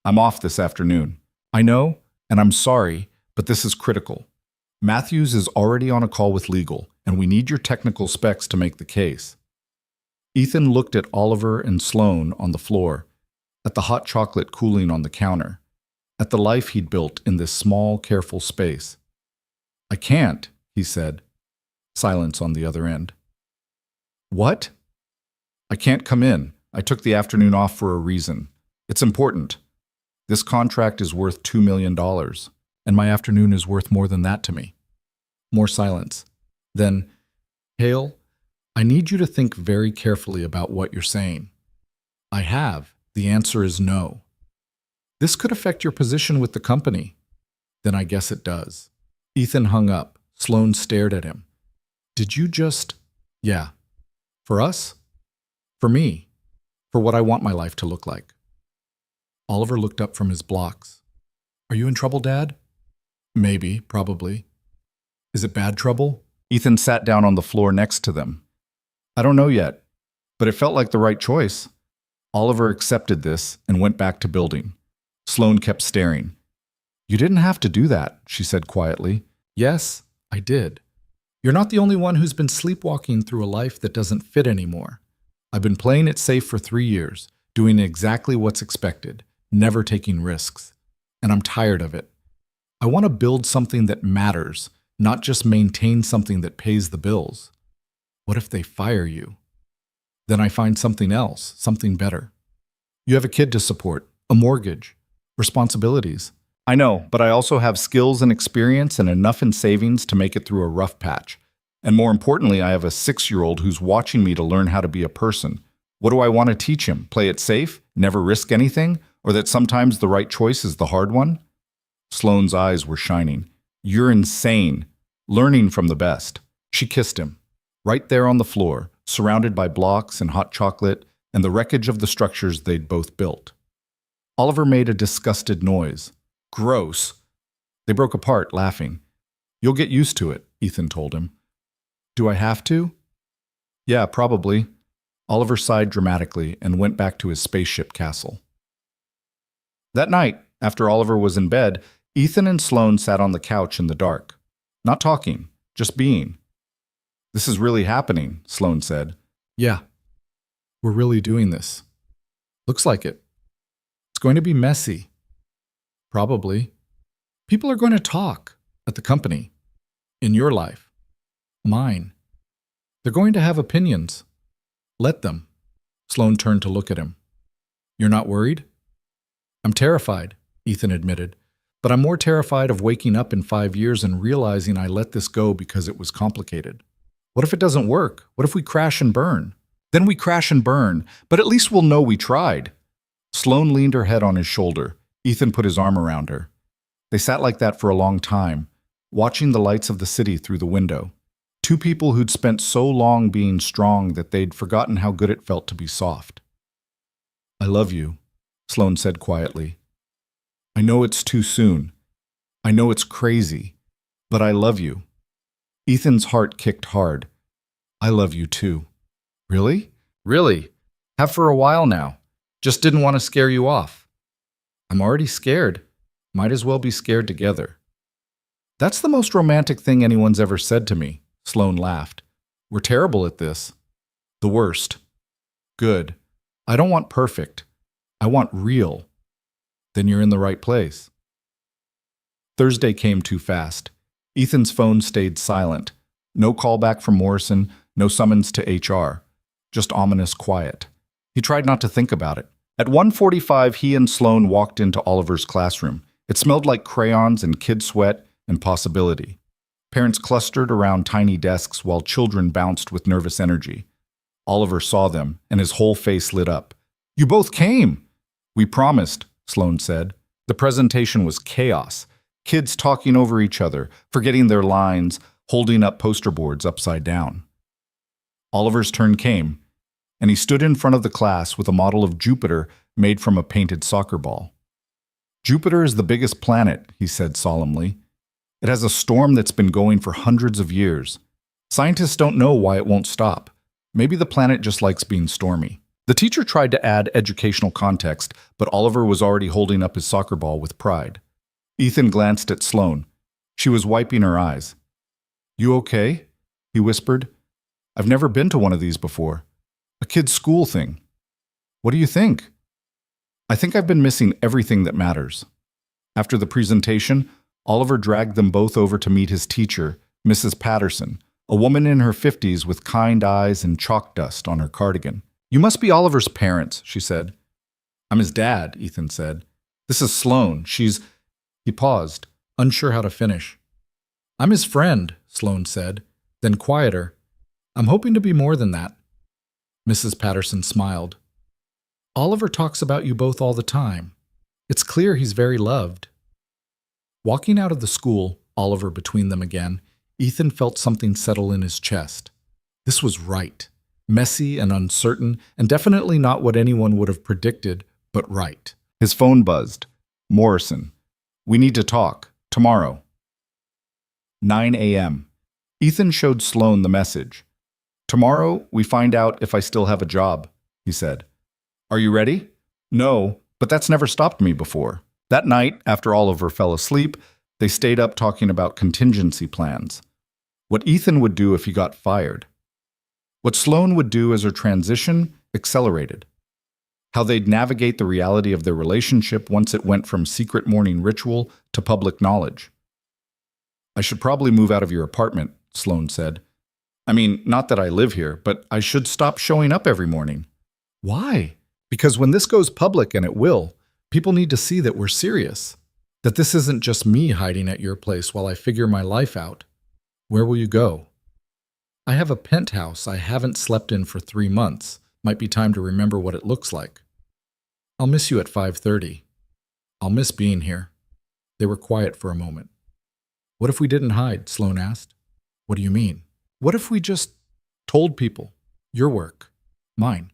S1: I'm off this afternoon. I know, and I'm sorry, but this is critical. Matthews is already on a call with legal, and we need your technical specs to make the case. Ethan looked at Oliver and Sloane on the floor, at the hot chocolate cooling on the counter, at the life he'd built in this small, careful space. I can't, he said. Silence on the other end. What? I can't come in. I took the afternoon off for a reason. It's important. This contract is worth $2 million, and my afternoon is worth more than that to me. More silence. Then, Hale, I need you to think very carefully about what you're saying. I have. The answer is no. This could affect your position with the company. Then I guess it does. Ethan hung up. Sloane stared at him. Did you just... Yeah. For us? For me. For what I want my life to look like. Oliver looked up from his blocks. Are you in trouble, Dad? Maybe, probably. Is it bad trouble? Ethan sat down on the floor next to them. I don't know yet, but it felt like the right choice. Oliver accepted this and went back to building. Sloane kept staring. You didn't have to do that, she said quietly. Yes, I did. You're not the only one who's been sleepwalking through a life that doesn't fit anymore. I've been playing it safe for 3 years, doing exactly what's expected, never taking risks. And I'm tired of it. I want to build something that matters, not just maintain something that pays the bills. What if they fire you? Then I find something else, something better. You have a kid to support, a mortgage, responsibilities. I know, but I also have skills and experience and enough in savings to make it through a rough patch. And more importantly, I have a 6-year-old who's watching me to learn how to be a person. What do I want to teach him? Play it safe? Never risk anything? Or that sometimes the right choice is the hard one? Sloane's eyes were shining. You're insane. Learning from the best. She kissed him. Right there on the floor, surrounded by blocks and hot chocolate and the wreckage of the structures they'd both built. Oliver made a disgusted noise. Gross. They broke apart, laughing. You'll get used to it, Ethan told him. Do I have to? Yeah, probably. Oliver sighed dramatically and went back to his spaceship castle. That night, after Oliver was in bed, Ethan and Sloane sat on the couch in the dark. Not talking, just being. This is really happening, Sloane said. Yeah, we're really doing this. Looks like it. It's going to be messy. Probably. People are going to talk at the company, in your life, mine. They're going to have opinions. Let them. Sloane turned to look at him. You're not worried? I'm terrified, Ethan admitted, but I'm more terrified of waking up in 5 years and realizing I let this go because it was complicated. What if it doesn't work? What if we crash and burn? Then we crash and burn, but at least we'll know we tried. Sloane leaned her head on his shoulder. Ethan put his arm around her. They sat like that for a long time, watching the lights of the city through the window. Two people who'd spent so long being strong that they'd forgotten how good it felt to be soft. I love you, Sloane said quietly. I know it's too soon. I know it's crazy, but I love you. Ethan's heart kicked hard. I love you too. Really? Really. Have for a while now. Just didn't want to scare you off. I'm already scared. Might as well be scared together. That's the most romantic thing anyone's ever said to me, Sloane laughed. We're terrible at this. The worst. Good. I don't want perfect. I want real. Then you're in the right place. Thursday came too fast. Ethan's phone stayed silent. No callback from Morrison, no summons to HR. Just ominous quiet. He tried not to think about it. At 1:45, he and Sloane walked into Oliver's classroom. It smelled like crayons and kid sweat and possibility. Parents clustered around tiny desks while children bounced with nervous energy. Oliver saw them, and his whole face lit up. "You both came!" "We promised," Sloane said. The presentation was chaos. Kids talking over each other, forgetting their lines, holding up poster boards upside down. Oliver's turn came, and he stood in front of the class with a model of Jupiter made from a painted soccer ball. "Jupiter is the biggest planet," he said solemnly. "It has a storm that's been going for hundreds of years. Scientists don't know why it won't stop. Maybe the planet just likes being stormy." The teacher tried to add educational context, but Oliver was already holding up his soccer ball with pride. Ethan glanced at Sloane. She was wiping her eyes. "You okay?" he whispered. "I've never been to one of these before. A kid's school thing. What do you think?" "I think I've been missing everything that matters." After the presentation, Oliver dragged them both over to meet his teacher, Mrs. Patterson, a woman in her 50s with kind eyes and chalk dust on her cardigan. "You must be Oliver's parents," she said. "I'm his dad," Ethan said. "This is Sloane. She's—" He paused, unsure how to finish. "I'm his friend," Sloane said, then quieter. "I'm hoping to be more than that." Mrs. Patterson smiled. "Oliver talks about you both all the time. It's clear he's very loved." Walking out of the school, Oliver between them again, Ethan felt something settle in his chest. This was right. Messy and uncertain, and definitely not what anyone would have predicted, but right. His phone buzzed. "Morrison. We need to talk. Tomorrow." 9 a.m. Ethan showed Sloane the message. "Tomorrow, we find out if I still have a job," he said. "Are you ready?" "No, but that's never stopped me before." That night, after Oliver fell asleep, they stayed up talking about contingency plans. What Ethan would do if he got fired. What Sloane would do as her transition accelerated. How they'd navigate the reality of their relationship once it went from secret morning ritual to public knowledge. "I should probably move out of your apartment," Sloane said. "I mean, not that I live here, but I should stop showing up every morning." "Why?" "Because when this goes public, and it will, people need to see that we're serious. That this isn't just me hiding at your place while I figure my life out. Where will you go?" "I have a penthouse I haven't slept in for 3 months. Might be time to remember what it looks like." "I'll miss you at 5:30. "I'll miss being here." They were quiet for a moment. "What if we didn't hide?" Sloane asked. "What do you mean?" "What if we just told people? Your work, mine.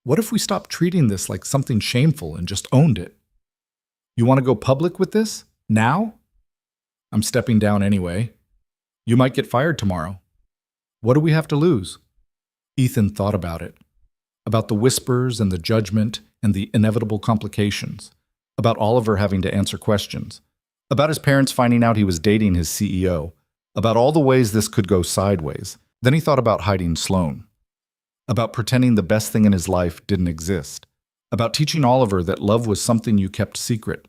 S1: What if we stopped treating this like something shameful and just owned it?" "You want to go public with this? Now?" "I'm stepping down anyway. You might get fired tomorrow. What do we have to lose?" Ethan thought about it. About the whispers and the judgment and the inevitable complications. About Oliver having to answer questions. About his parents finding out he was dating his CEO. About all the ways this could go sideways. Then he thought about hiding Sloane. About pretending the best thing in his life didn't exist. About teaching Oliver that love was something you kept secret.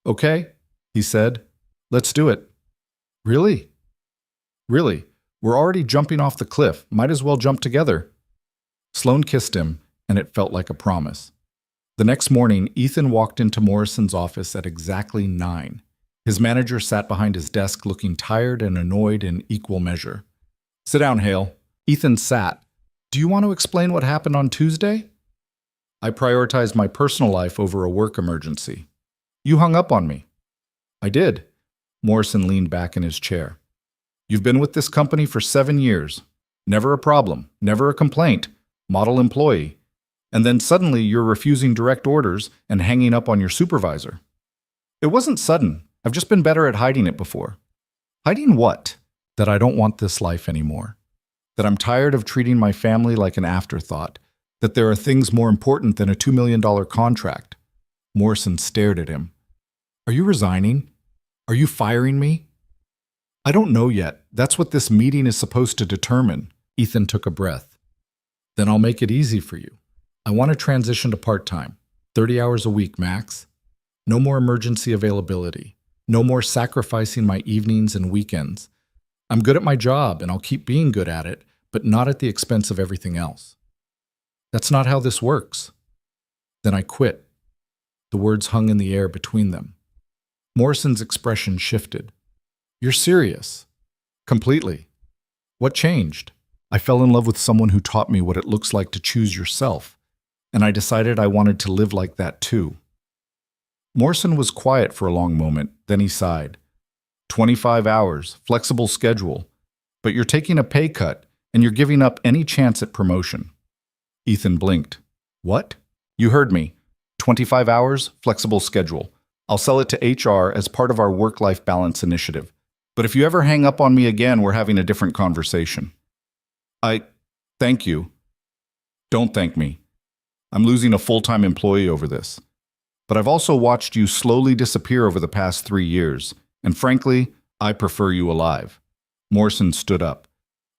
S1: "Okay," he said. "Let's do it." "Really?" "Really. We're already jumping off the cliff. Might as well jump together." Sloane kissed him, and it felt like a promise. The next morning, Ethan walked into Morrison's office at exactly 9. His manager sat behind his desk looking tired and annoyed in equal measure. "Sit down, Hale." Ethan sat. "Do you want to explain what happened on Tuesday?" "I prioritized my personal life over a work emergency." "You hung up on me." "I did." Morrison leaned back in his chair. "You've been with this company for 7 years. Never a problem, never a complaint, model employee. And then suddenly you're refusing direct orders and hanging up on your supervisor." "It wasn't sudden. I've just been better at hiding it before." "Hiding what?" "That I don't want this life anymore. That I'm tired of treating my family like an afterthought. That there are things more important than a $2 million contract." Morrison stared at him. "Are you resigning? Are you firing me?" "I don't know yet. That's what this meeting is supposed to determine." Ethan took a breath. "Then I'll make it easy for you. I want to transition to part-time, 30 hours a week max. No more emergency availability. No more sacrificing my evenings and weekends. I'm good at my job, and I'll keep being good at it, but not at the expense of everything else." "That's not how this works." "Then I quit." The words hung in the air between them. Morrison's expression shifted. "You're serious?" "Completely." "What changed?" I fell in love with someone who taught me what it looks like to choose yourself, and I decided I wanted to live like that too. Morrison was quiet for a long moment, then he sighed. 25 hours, flexible schedule, but you're taking a pay cut and you're giving up any chance at promotion. Ethan blinked. What? You heard me. 25 hours, flexible schedule. I'll sell it to HR as part of our work-life balance initiative. But if you ever hang up on me again, we're having a different conversation. Thank you. Don't thank me. I'm losing a full-time employee over this. But I've also watched you slowly disappear over the past 3 years, and frankly, I prefer you alive. Morrison stood up.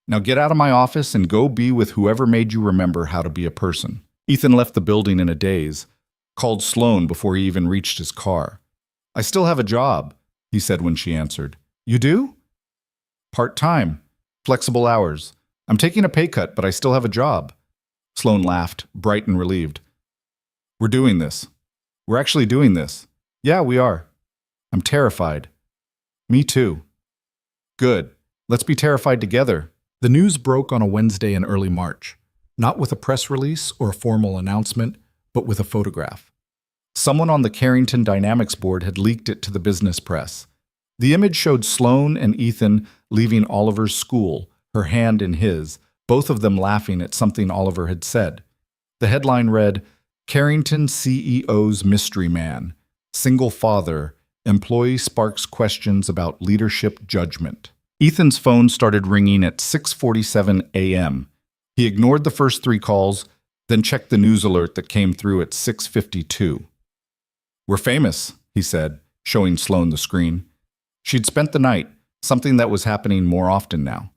S1: Now get out of my office and go be with whoever made you remember how to be a person. Ethan left the building in a daze, called Sloane before he even reached his car. I still have a job, he said when she answered. You do? Part-time, flexible hours. I'm taking a pay cut, but I still have a job. Sloane laughed, bright and relieved. We're doing this. We're actually doing this. Yeah, we are. I'm terrified. Me too. Good. Let's be terrified together. The news broke on a Wednesday in early March, not with a press release or a formal announcement, but with a photograph. Someone on the Carrington Dynamics board had leaked it to the business press. The image showed Sloane and Ethan leaving Oliver's school, her hand in his, both of them laughing at something Oliver had said. The headline read, Carrington CEO's Mystery Man, Single Father, Employee Sparks Questions About Leadership Judgment. Ethan's phone started ringing at 6:47 a.m. He ignored the first 3 calls, then checked the news alert that came through at 6:52. We're famous, he said, showing Sloane the screen. She'd spent the night, something that was happening more often now.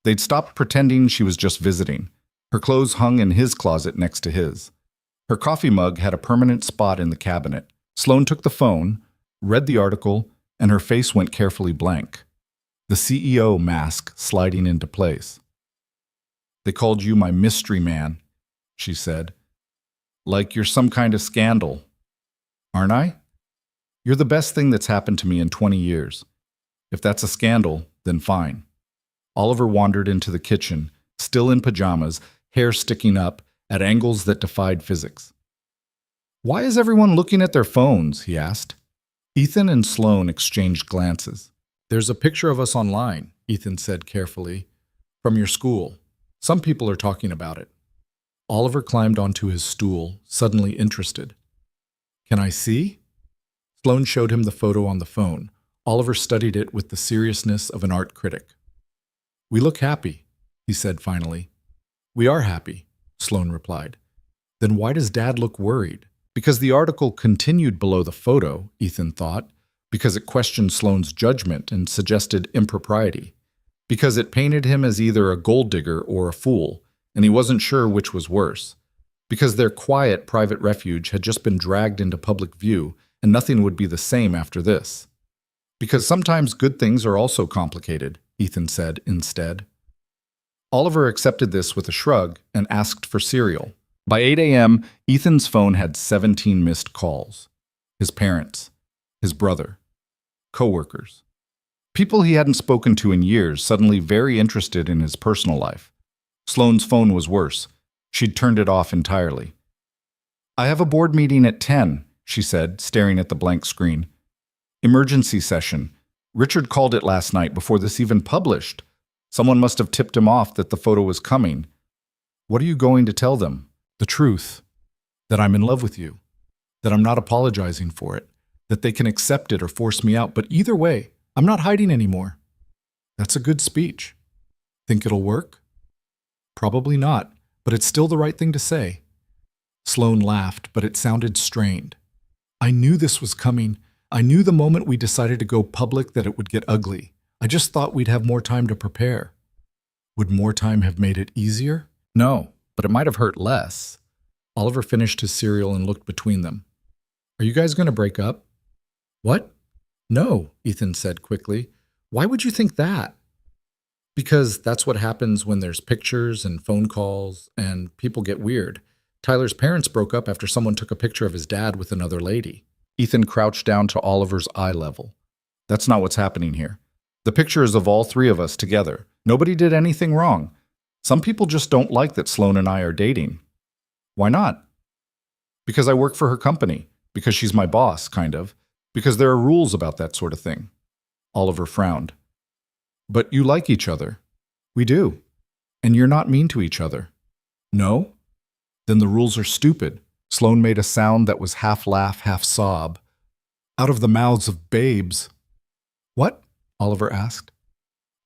S1: They'd stopped pretending she was just visiting. Her clothes hung in his closet next to his. Her coffee mug had a permanent spot in the cabinet. Sloane took the phone, read the article, and her face went carefully blank. The CEO mask sliding into place. They called you my mystery man, she said. Like you're some kind of scandal. Aren't I? You're the best thing that's happened to me in 20 years. If that's a scandal, then fine. Oliver wandered into the kitchen, still in pajamas, hair sticking up, at angles that defied physics. Why is everyone looking at their phones? He asked. Ethan and Sloane exchanged glances. There's a picture of us online, Ethan said carefully, from your school. Some people are talking about it. Oliver climbed onto his stool, suddenly interested. Can I see? Sloane showed him the photo on the phone. Oliver studied it with the seriousness of an art critic. We look happy, he said finally. We are happy, Sloane replied. Then why does Dad look worried? Because the article continued below the photo, Ethan thought, because it questioned Sloane's judgment and suggested impropriety, because it painted him as either a gold digger or a fool, and he wasn't sure which was worse, because their quiet private refuge had just been dragged into public view and nothing would be the same after this. Because sometimes good things are also complicated, Ethan said instead. Oliver accepted this with a shrug and asked for cereal. By 8 a.m., Ethan's phone had 17 missed calls. His parents, his brother, coworkers. People he hadn't spoken to in years, suddenly very interested in his personal life. Sloane's phone was worse. She'd turned it off entirely. I have a board meeting at 10, she said, staring at the blank screen. Emergency session. Richard called it last night before this even published. Someone must have tipped him off that the photo was coming. What are you going to tell them? The truth. That I'm in love with you. That I'm not apologizing for it. That they can accept it or force me out. But either way, I'm not hiding anymore. That's a good speech. Think it'll work? Probably not, but it's still the right thing to say. Sloane laughed, but it sounded strained. I knew this was coming. I knew the moment we decided to go public that it would get ugly. I just thought we'd have more time to prepare. Would more time have made it easier? No, but it might have hurt less. Oliver finished his cereal and looked between them. Are you guys going to break up? What? No, Ethan said quickly. Why would you think that? Because that's what happens when there's pictures and phone calls and people get weird. Tyler's parents broke up after someone took a picture of his dad with another lady. Ethan crouched down to Oliver's eye level. That's not what's happening here. The picture is of all 3 of us together. Nobody did anything wrong. Some people just don't like that Sloane and I are dating. Why not? Because I work for her company. Because she's my boss, kind of. Because there are rules about that sort of thing. Oliver frowned. But you like each other. We do. And you're not mean to each other. No? Then the rules are stupid. Sloane made a sound that was half laugh, half sob. Out of the mouths of babes. What? Oliver asked.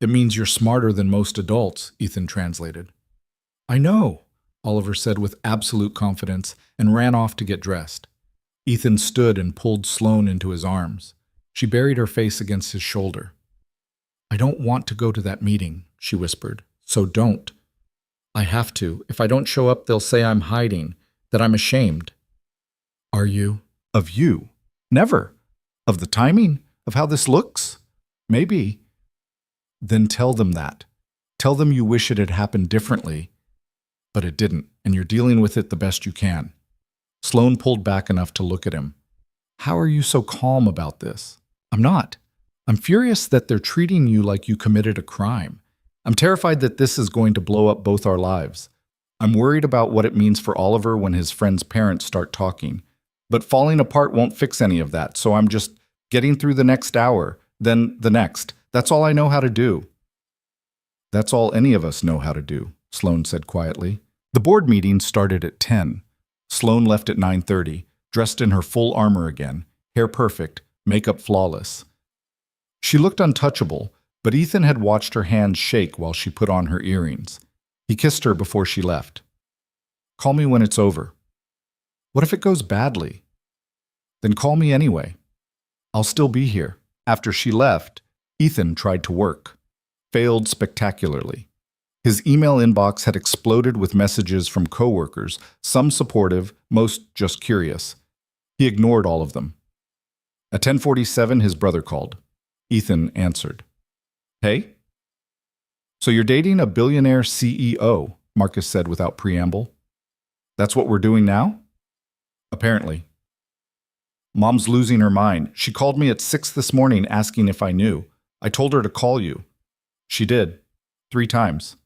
S1: It means you're smarter than most adults, Ethan translated. I know, Oliver said with absolute confidence and ran off to get dressed. Ethan stood and pulled Sloane into his arms. She buried her face against his shoulder. I don't want to go to that meeting, she whispered. So don't. I have to. If I don't show up, they'll say I'm hiding, that I'm ashamed. Are you? Of you? Never. Of the timing? Of how this looks? Maybe. Then tell them that. Tell them you wish it had happened differently, but it didn't, and you're dealing with it the best you can. Sloane pulled back enough to look at him. How are you so calm about this? I'm not. I'm furious that they're treating you like you committed a crime. I'm terrified that this is going to blow up both our lives. I'm worried about what it means for Oliver when his friend's parents start talking. But falling apart won't fix any of that, so I'm just getting through the next hour, then the next. That's all I know how to do. That's all any of us know how to do, Sloane said quietly. The board meeting started at 10. Sloane left at 9:30, dressed in her full armor again, hair perfect, makeup flawless. She looked untouchable, but Ethan had watched her hands shake while she put on her earrings. He kissed her before she left. Call me when it's over. What if it goes badly? Then call me anyway. I'll still be here. After she left, Ethan tried to work. Failed spectacularly. His email inbox had exploded with messages from coworkers, some supportive, most just curious. He ignored all of them. At 10:47, his brother called. Ethan answered. Hey? So you're dating a billionaire CEO, Marcus said without preamble. That's what we're doing now? Apparently. Mom's losing her mind. She called me at 6 this morning asking if I knew. I told her to call you. She did. 3 times.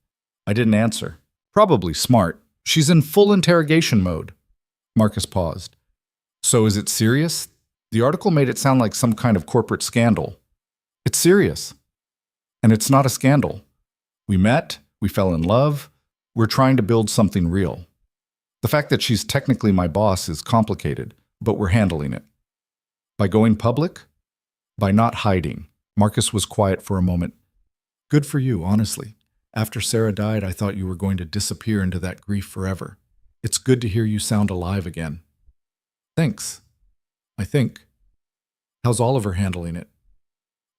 S1: I didn't answer. Probably smart. She's in full interrogation mode. Marcus paused. So is it serious? The article made it sound like some kind of corporate scandal. It's serious. And it's not a scandal. We met, we fell in love, we're trying to build something real. The fact that she's technically my boss is complicated, but we're handling it. By going public? By not hiding. Marcus was quiet for a moment. Good for you, honestly. After Sarah died, I thought you were going to disappear into that grief forever. It's good to hear you sound alive again. Thanks. I think. How's Oliver handling it?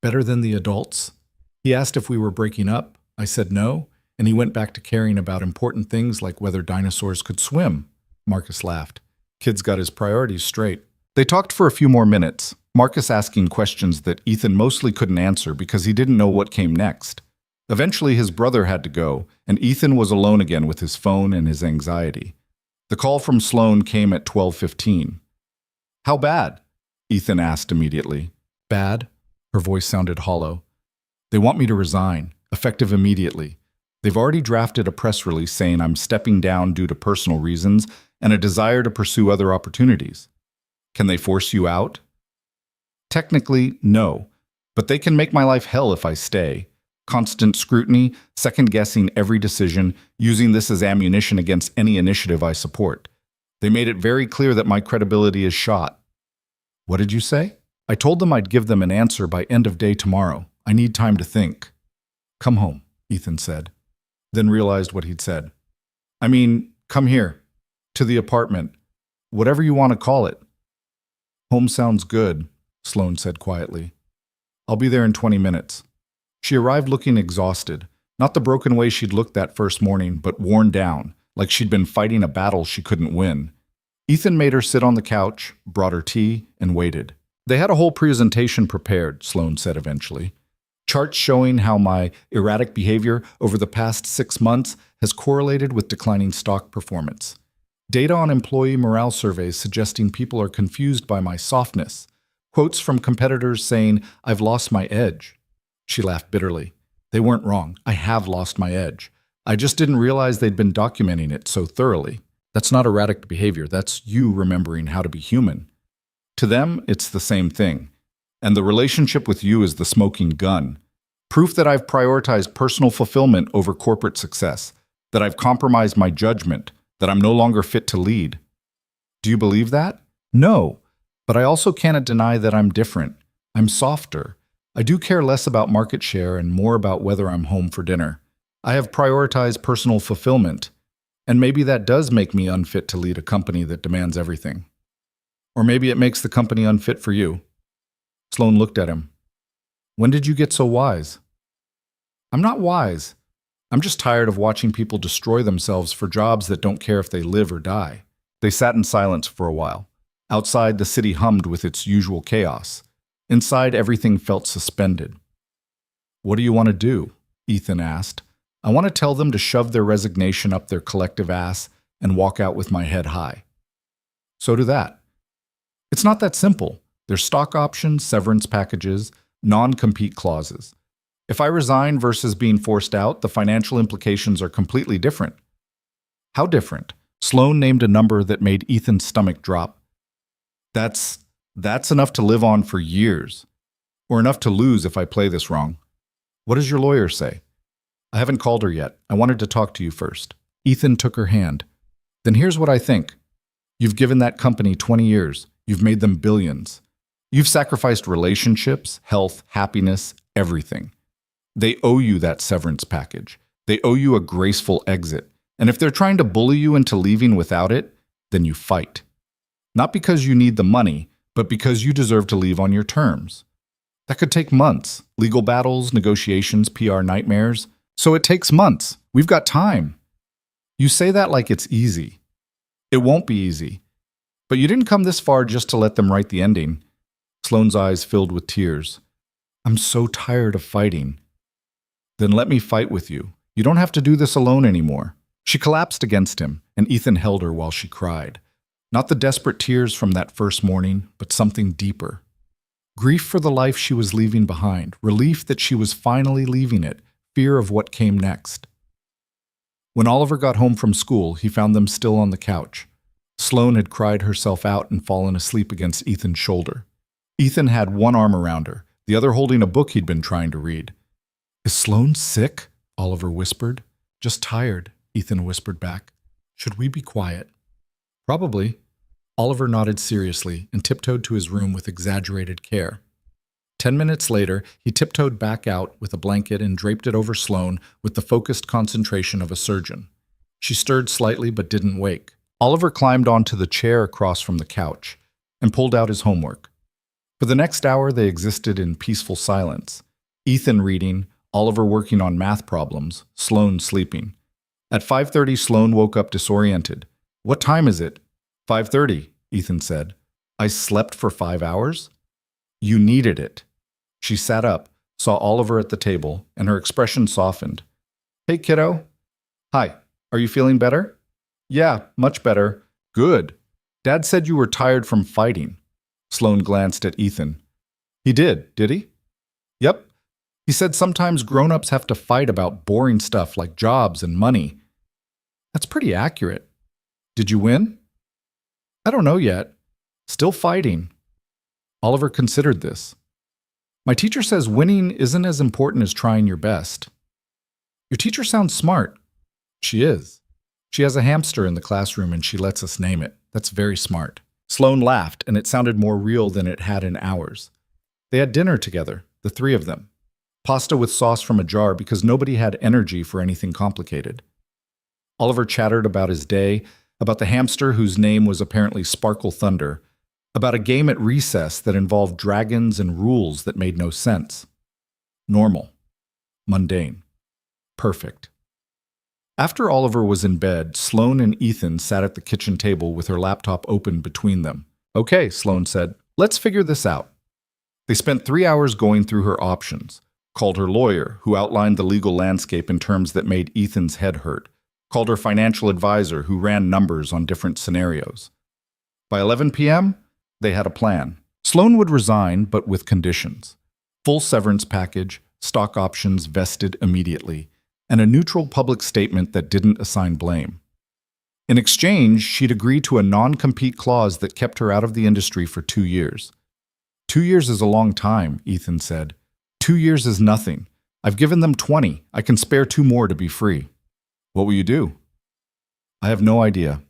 S1: Better than the adults? He asked if we were breaking up. I said no, and he went back to caring about important things like whether dinosaurs could swim. Marcus laughed. Kid's got his priorities straight. They talked for a few more minutes, Marcus asking questions that Ethan mostly couldn't answer because he didn't know what came next. Eventually, his brother had to go, and Ethan was alone again with his phone and his anxiety. The call from Sloane came at 12:15. How bad? Ethan asked immediately. Bad? Her voice sounded hollow. They want me to resign, effective immediately. They've already drafted a press release saying I'm stepping down due to personal reasons and a desire to pursue other opportunities. Can they force you out? Technically, no, but they can make my life hell if I stay. Constant scrutiny, second-guessing every decision, using this as ammunition against any initiative I support. They made it very clear that my credibility is shot. What did you say? I told them I'd give them an answer by end of day tomorrow. I need time to think. Come home, Ethan said, then realized what he'd said. I mean, come here, to the apartment, whatever you want to call it. Home sounds good, Sloane said quietly. I'll be there in 20 minutes. She arrived looking exhausted, not the broken way she'd looked that first morning, but worn down, like she'd been fighting a battle she couldn't win. Ethan made her sit on the couch, brought her tea, and waited. They had a whole presentation prepared, Sloane said eventually. Charts showing how my erratic behavior over the past 6 months has correlated with declining stock performance. Data on employee morale surveys suggesting people are confused by my softness. Quotes from competitors saying, I've lost my edge. She laughed bitterly. They weren't wrong. I have lost my edge. I just didn't realize they'd been documenting it so thoroughly. That's not erratic behavior. That's you remembering how to be human. To them, it's the same thing. And the relationship with you is the smoking gun. Proof that I've prioritized personal fulfillment over corporate success, that I've compromised my judgment, that I'm no longer fit to lead. Do you believe that? No. But I also cannot deny that I'm different. I'm softer. I do care less about market share and more about whether I'm home for dinner. I have prioritized personal fulfillment, and maybe that does make me unfit to lead a company that demands everything. Or maybe it makes the company unfit for you. Sloan looked at him. When did you get so wise? I'm not wise. I'm just tired of watching people destroy themselves for jobs that don't care if they live or die. They sat in silence for a while. Outside, the city hummed with its usual chaos. Inside, everything felt suspended. What do you want to do? Ethan asked. I want to tell them to shove their resignation up their collective ass and walk out with my head high. So do that. It's not that simple. There's stock options, severance packages, non-compete clauses. If I resign versus being forced out, the financial implications are completely different. How different? Sloan named a number that made Ethan's stomach drop. That's enough to live on for years. Or enough to lose if I play this wrong. What does your lawyer say? I haven't called her yet. I wanted to talk to you first. Ethan took her hand. Then here's what I think. You've given that company 20 years. You've made them billions. You've sacrificed relationships, health, happiness, everything. They owe you that severance package. They owe you a graceful exit. And if they're trying to bully you into leaving without it, then you fight. Not because you need the money, but because you deserve to leave on your terms. That could take months. Legal battles, negotiations, PR nightmares. So it takes months. We've got time. You say that like it's easy. It won't be easy. But you didn't come this far just to let them write the ending. Sloane's eyes filled with tears. I'm so tired of fighting. Then let me fight with you. You don't have to do this alone anymore. She collapsed against him, and Ethan held her while she cried. Not the desperate tears from that first morning, but something deeper. Grief for the life she was leaving behind, relief that she was finally leaving it, fear of what came next. When Oliver got home from school, he found them still on the couch. Sloane had cried herself out and fallen asleep against Ethan's shoulder. Ethan had one arm around her, the other holding a book he'd been trying to read. Is Sloane sick? Oliver whispered. Just tired, Ethan whispered back. Should we be quiet? Probably. Oliver nodded seriously and tiptoed to his room with exaggerated care. 10 minutes later, he tiptoed back out with a blanket and draped it over Sloane with the focused concentration of a surgeon. She stirred slightly but didn't wake. Oliver climbed onto the chair across from the couch and pulled out his homework. For the next hour, they existed in peaceful silence. Ethan reading, Oliver working on math problems, Sloane sleeping. At 5:30, Sloane woke up disoriented. What time is it? 5:30, Ethan said. I slept for 5 hours? You needed it. She sat up, saw Oliver at the table, and her expression softened. Hey, kiddo. Hi, are you feeling better? Yeah, much better. Good. Dad said you were tired from fighting. Sloane glanced at Ethan. He did he? Yep. He said sometimes grown-ups have to fight about boring stuff like jobs and money. That's pretty accurate. Did you win? I don't know yet. Still fighting. Oliver considered this. My teacher says winning isn't as important as trying your best. Your teacher sounds smart. She is. She has a hamster in the classroom and she lets us name it. That's very smart. Sloane laughed, and it sounded more real than it had in hours. They had dinner together, the three of them. Pasta with sauce from a jar because nobody had energy for anything complicated. Oliver chattered about his day, about the hamster whose name was apparently Sparkle Thunder, about a game at recess that involved dragons and rules that made no sense. Normal. Mundane. Perfect. After Oliver was in bed, Sloane and Ethan sat at the kitchen table with her laptop open between them. Okay, Sloane said, let's figure this out. They spent 3 hours going through her options, called her lawyer, who outlined the legal landscape in terms that made Ethan's head hurt, called her financial advisor, who ran numbers on different scenarios. By 11 p.m., they had a plan. Sloane would resign, but with conditions. Full severance package, stock options vested immediately, and a neutral public statement that didn't assign blame. In exchange, she'd agreed to a non-compete clause that kept her out of the industry for 2 years. 2 years is a long time, Ethan said. 2 years is nothing. I've given them 20. I can spare 2 more to be free. What will you do? I have no idea.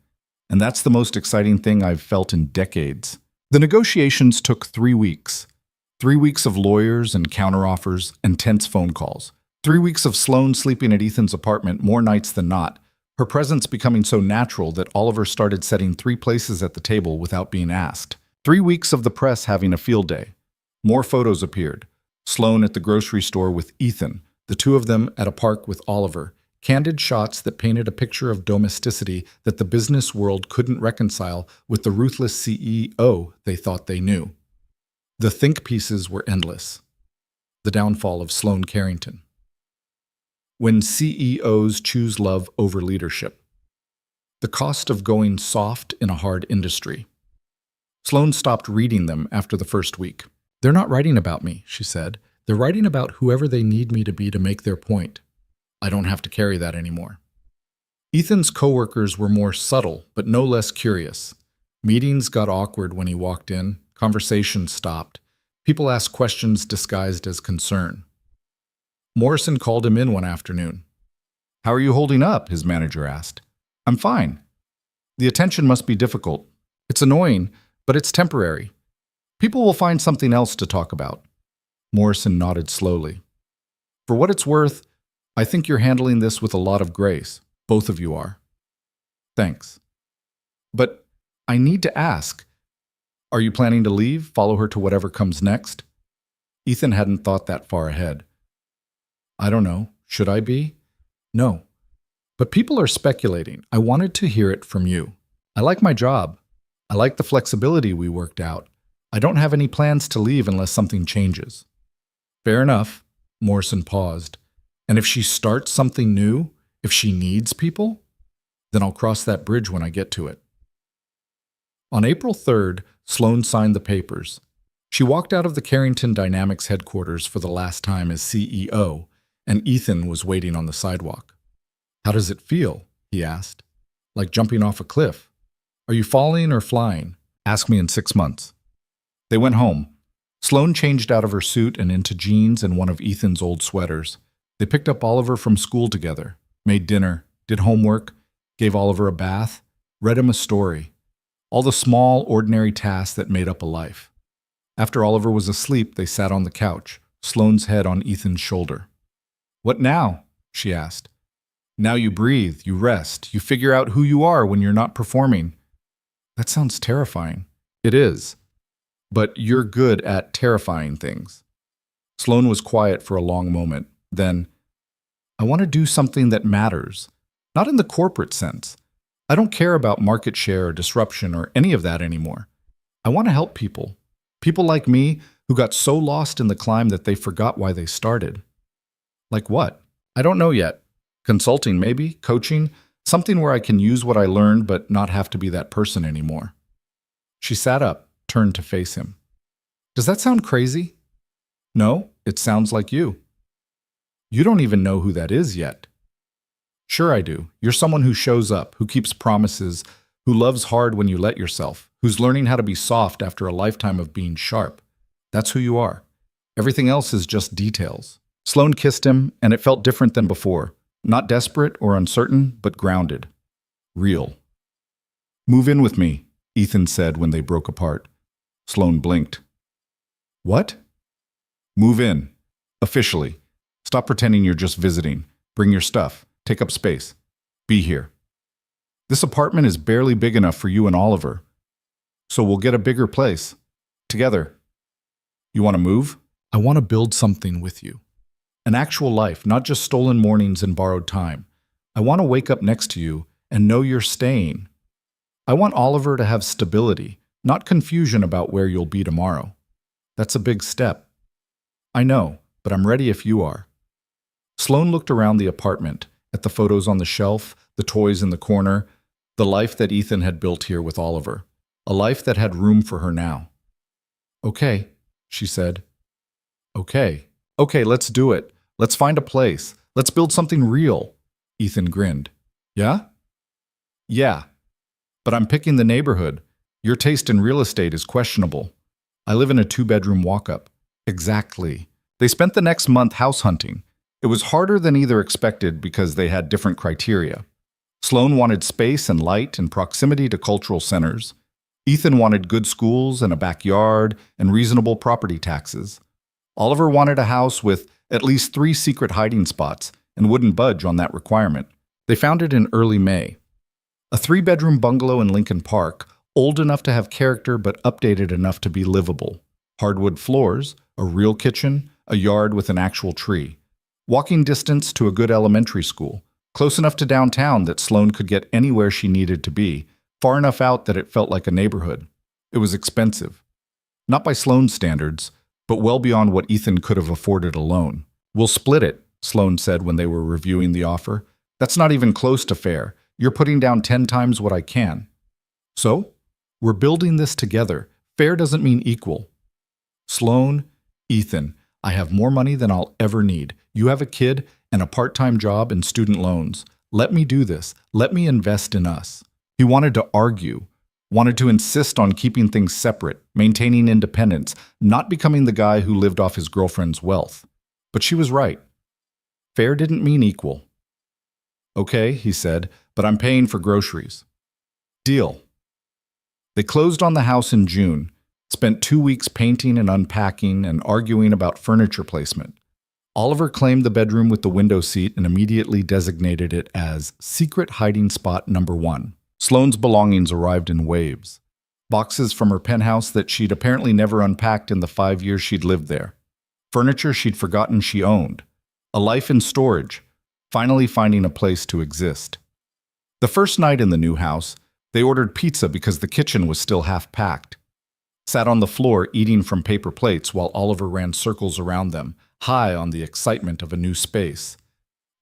S1: And that's the most exciting thing I've felt in decades. The negotiations took 3 weeks. 3 weeks of lawyers and counteroffers and tense phone calls. 3 weeks of Sloane sleeping at Ethan's apartment more nights than not, her presence becoming so natural that Oliver started setting 3 places at the table without being asked. 3 weeks of the press having a field day. More photos appeared. Sloane at the grocery store with Ethan, the 2 of them at a park with Oliver. Candid shots that painted a picture of domesticity that the business world couldn't reconcile with the ruthless CEO they thought they knew. The think pieces were endless. The downfall of Sloane Carrington. When CEOs choose love over leadership. The cost of going soft in a hard industry. Sloane stopped reading them after the first week. They're not writing about me, she said. They're writing about whoever they need me to be to make their point. I don't have to carry that anymore. Ethan's coworkers were more subtle, but no less curious. Meetings got awkward when he walked in. Conversations stopped. People asked questions disguised as concern. Morrison called him in one afternoon. How are you holding up? His manager asked. I'm fine. The attention must be difficult. It's annoying, but it's temporary. People will find something else to talk about. Morrison nodded slowly. For what it's worth, I think you're handling this with a lot of grace. Both of you are. Thanks. But I need to ask, are you planning to leave, follow her to whatever comes next? Ethan hadn't thought that far ahead. I don't know. Should I be? No. But people are speculating. I wanted to hear it from you. I like my job. I like the flexibility we worked out. I don't have any plans to leave unless something changes. Fair enough. Morrison paused. And if she starts something new, if she needs people, then I'll cross that bridge when I get to it. On April 3rd, Sloane signed the papers. She walked out of the Carrington Dynamics headquarters for the last time as CEO, and Ethan was waiting on the sidewalk. How does it feel? He asked. Like jumping off a cliff. Are you falling or flying? Ask me in 6 months. They went home. Sloane changed out of her suit and into jeans and one of Ethan's old sweaters. They picked up Oliver from school together, made dinner, did homework, gave Oliver a bath, read him a story. All the small, ordinary tasks that made up a life. After Oliver was asleep, they sat on the couch, Sloane's head on Ethan's shoulder. What now? She asked. Now you breathe, you rest, you figure out who you are when you're not performing. That sounds terrifying. It is. But you're good at terrifying things. Sloane was quiet for a long moment. Then, I want to do something that matters. Not in the corporate sense. I don't care about market share or disruption or any of that anymore. I want to help people. People like me who got so lost in the climb that they forgot why they started. Like what? I don't know yet. Consulting maybe, coaching, something where I can use what I learned but not have to be that person anymore. She sat up, turned to face him. Does that sound crazy? No, it sounds like you. You don't even know who that is yet. Sure I do. You're someone who shows up, who keeps promises, who loves hard when you let yourself, who's learning how to be soft after a lifetime of being sharp. That's who you are. Everything else is just details. Sloane kissed him, and it felt different than before. Not desperate or uncertain, but grounded. Real. Move in with me, Ethan said when they broke apart. Sloane blinked. What? Move in. Officially. Stop pretending you're just visiting. Bring your stuff. Take up space. Be here. This apartment is barely big enough for you and Oliver. So we'll get a bigger place. Together. You want to move? I want to build something with you. An actual life, not just stolen mornings and borrowed time. I want to wake up next to you and know you're staying. I want Oliver to have stability, not confusion about where you'll be tomorrow. That's a big step. I know, but I'm ready if you are. Sloane looked around the apartment, at the photos on the shelf, the toys in the corner, the life that Ethan had built here with Oliver, a life that had room for her now. Okay, she said. Okay, let's do it. Let's find a place. Let's build something real. Ethan grinned. Yeah? Yeah. But I'm picking the neighborhood. Your taste in real estate is questionable. I live in a two-bedroom walk-up. Exactly. They spent the next month house hunting. It was harder than either expected because they had different criteria. Sloan wanted space and light and proximity to cultural centers. Ethan wanted good schools and a backyard and reasonable property taxes. Oliver wanted a house with at least 3 secret hiding spots and wouldn't budge on that requirement. They found it in early May. A 3-bedroom bungalow in Lincoln Park, old enough to have character but updated enough to be livable. Hardwood floors, a real kitchen, a yard with an actual tree. Walking distance to a good elementary school, close enough to downtown that Sloan could get anywhere she needed to be, far enough out that it felt like a neighborhood. It was expensive. Not by Sloan's standards, but well beyond what Ethan could have afforded alone. We'll split it, Sloan said when they were reviewing the offer. That's not even close to fair. You're putting down 10 times what I can. So, we're building this together. Fair doesn't mean equal. Sloan, Ethan, I have more money than I'll ever need. You have a kid and a part-time job and student loans. Let me do this. Let me invest in us. He wanted to argue, wanted to insist on keeping things separate, maintaining independence, not becoming the guy who lived off his girlfriend's wealth. But she was right. Fair didn't mean equal. Okay, he said, but I'm paying for groceries. Deal. They closed on the house in June, spent 2 weeks painting and unpacking and arguing about furniture placement. Oliver claimed the bedroom with the window seat and immediately designated it as secret hiding spot number 1. Sloan's belongings arrived in waves. Boxes from her penthouse that she'd apparently never unpacked in the 5 years she'd lived there. Furniture she'd forgotten she owned. A life in storage, finally finding a place to exist. The first night in the new house, they ordered pizza because the kitchen was still half-packed. Sat on the floor eating from paper plates while Oliver ran circles around them, high on the excitement of a new space.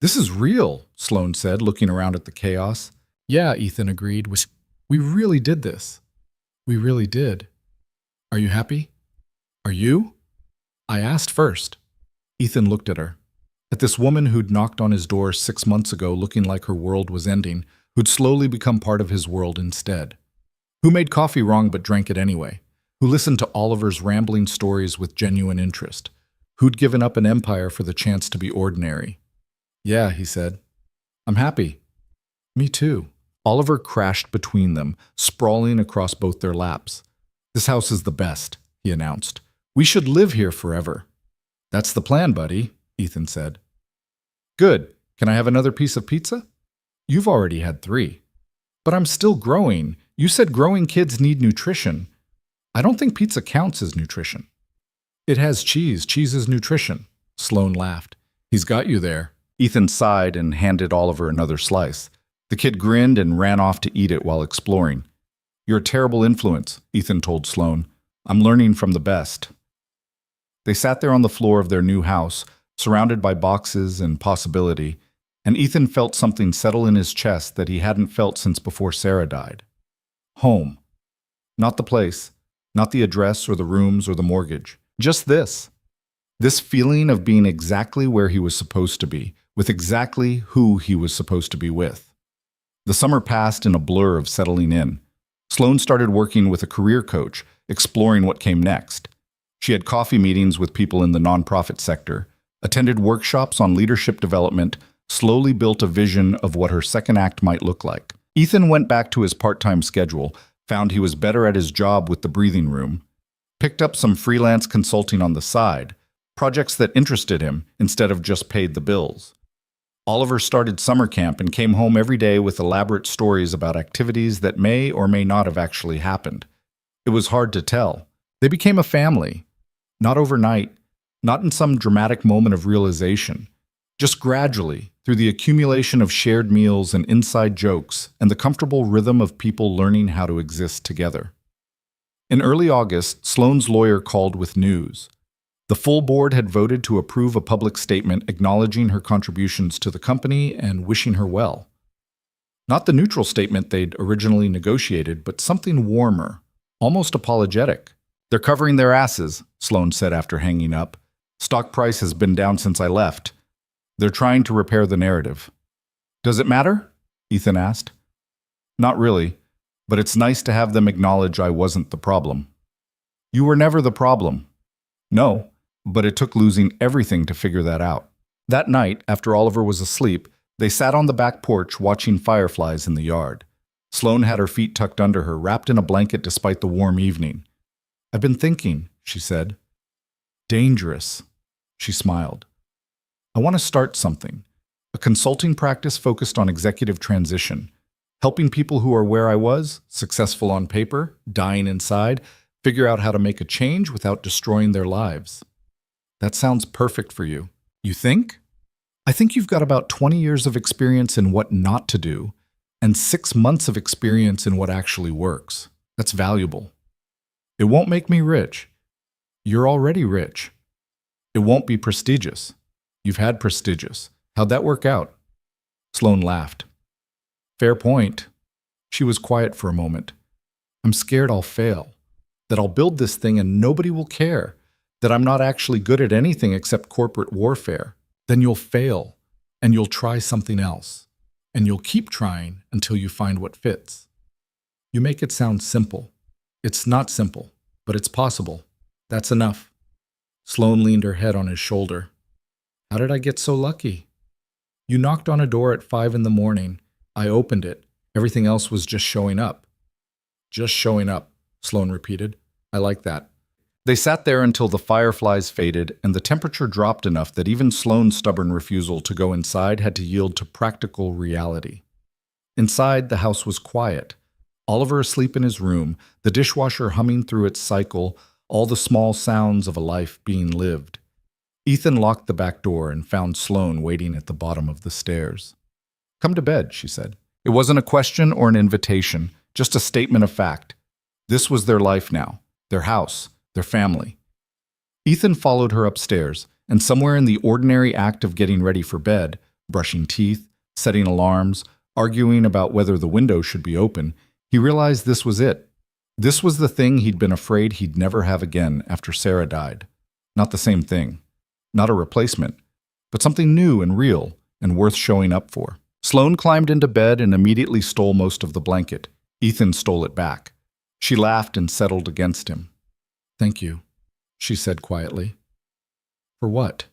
S1: This is real, Sloan said, looking around at the chaos. Yeah, Ethan agreed. We really did this. We really did. Are you happy? Are you? I asked first. Ethan looked at her. At this woman who'd knocked on his door 6 months ago looking like her world was ending, who'd slowly become part of his world instead. Who made coffee wrong but drank it anyway. Who listened to Oliver's rambling stories with genuine interest. Who'd given up an empire for the chance to be ordinary. Yeah, he said. I'm happy. Me too. Oliver crashed between them, sprawling across both their laps. This house is the best, he announced. We should live here forever. That's the plan, buddy, Ethan said. Good. Can I have another piece of pizza? You've already had 3. But I'm still growing. You said growing kids need nutrition. I don't think pizza counts as nutrition. It has cheese. Cheese is nutrition. Sloan laughed. He's got you there. Ethan sighed and handed Oliver another slice. The kid grinned and ran off to eat it while exploring. You're a terrible influence, Ethan told Sloan. I'm learning from the best. They sat there on the floor of their new house, surrounded by boxes and possibility, and Ethan felt something settle in his chest that he hadn't felt since before Sarah died. Home. Not the place, not the address or the rooms or the mortgage. Just this. This feeling of being exactly where he was supposed to be, with exactly who he was supposed to be with. The summer passed in a blur of settling in. Sloan started working with a career coach, exploring what came next. She had coffee meetings with people in the nonprofit sector, attended workshops on leadership development, slowly built a vision of what her second act might look like. Ethan went back to his part-time schedule, found he was better at his job with the breathing room, picked up some freelance consulting on the side, projects that interested him instead of just paid the bills. Oliver started summer camp and came home every day with elaborate stories about activities that may or may not have actually happened. It was hard to tell. They became a family. Not overnight, not in some dramatic moment of realization. Just gradually, through the accumulation of shared meals and inside jokes and the comfortable rhythm of people learning how to exist together. In early August, Sloan's lawyer called with news. The full board had voted to approve a public statement acknowledging her contributions to the company and wishing her well. Not the neutral statement they'd originally negotiated, but something warmer, almost apologetic. They're covering their asses, Sloan said after hanging up. Stock price has been down since I left. They're trying to repair the narrative. Does it matter? Ethan asked. Not really, but it's nice to have them acknowledge I wasn't the problem. You were never the problem. No, but it took losing everything to figure that out. That night, after Oliver was asleep, they sat on the back porch watching fireflies in the yard. Sloane had her feet tucked under her, wrapped in a blanket despite the warm evening. I've been thinking, she said. Dangerous. She smiled. I want to start something. A consulting practice focused on executive transition, helping people who are where I was, successful on paper, dying inside, figure out how to make a change without destroying their lives. That sounds perfect for you. You think? I think you've got about 20 years of experience in what not to do, and 6 months of experience in what actually works. That's valuable. It won't make me rich. You're already rich. It won't be prestigious. You've had prestigious. How'd that work out? Sloane laughed. Fair point. She was quiet for a moment. I'm scared I'll fail, that I'll build this thing and nobody will care, that I'm not actually good at anything except corporate warfare. Then you'll fail, and you'll try something else, and you'll keep trying until you find what fits. You make it sound simple. It's not simple, but it's possible. That's enough. Sloane leaned her head on his shoulder. How did I get so lucky? You knocked on a door at 5 in the morning. I opened it. Everything else was just showing up. Just showing up, Sloane repeated. I like that. They sat there until the fireflies faded and the temperature dropped enough that even Sloane's stubborn refusal to go inside had to yield to practical reality. Inside, the house was quiet. Oliver asleep in his room, the dishwasher humming through its cycle, all the small sounds of a life being lived. Ethan locked the back door and found Sloane waiting at the bottom of the stairs. Come to bed, she said. It wasn't a question or an invitation, just a statement of fact. This was their life now, their house, their family. Ethan followed her upstairs, and somewhere in the ordinary act of getting ready for bed, brushing teeth, setting alarms, arguing about whether the window should be open, he realized this was it. This was the thing he'd been afraid he'd never have again after Sarah died. Not the same thing. Not a replacement, but something new and real and worth showing up for. Sloane climbed into bed and immediately stole most of the blanket. Ethan stole it back. She laughed and settled against him. Thank you, she said quietly. For what?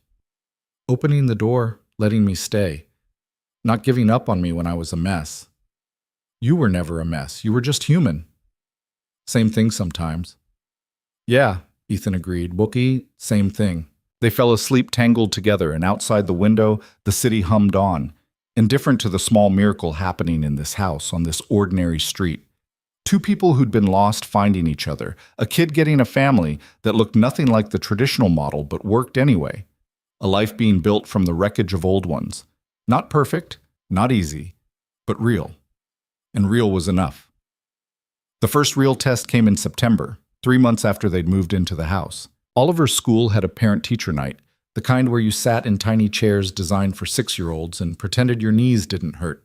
S1: Opening the door, letting me stay. Not giving up on me when I was a mess. You were never a mess. You were just human. Same thing sometimes. Yeah, Ethan agreed. Wookie, same thing. They fell asleep tangled together, and outside the window, the city hummed on, indifferent to the small miracle happening in this house on this ordinary street. Two people who'd been lost finding each other, a kid getting a family that looked nothing like the traditional model but worked anyway. A life being built from the wreckage of old ones. Not perfect, not easy, but real. And real was enough. The first real test came in September, 3 months after they'd moved into the house. Oliver's school had a parent-teacher night, the kind where you sat in tiny chairs designed for 6-year-olds and pretended your knees didn't hurt.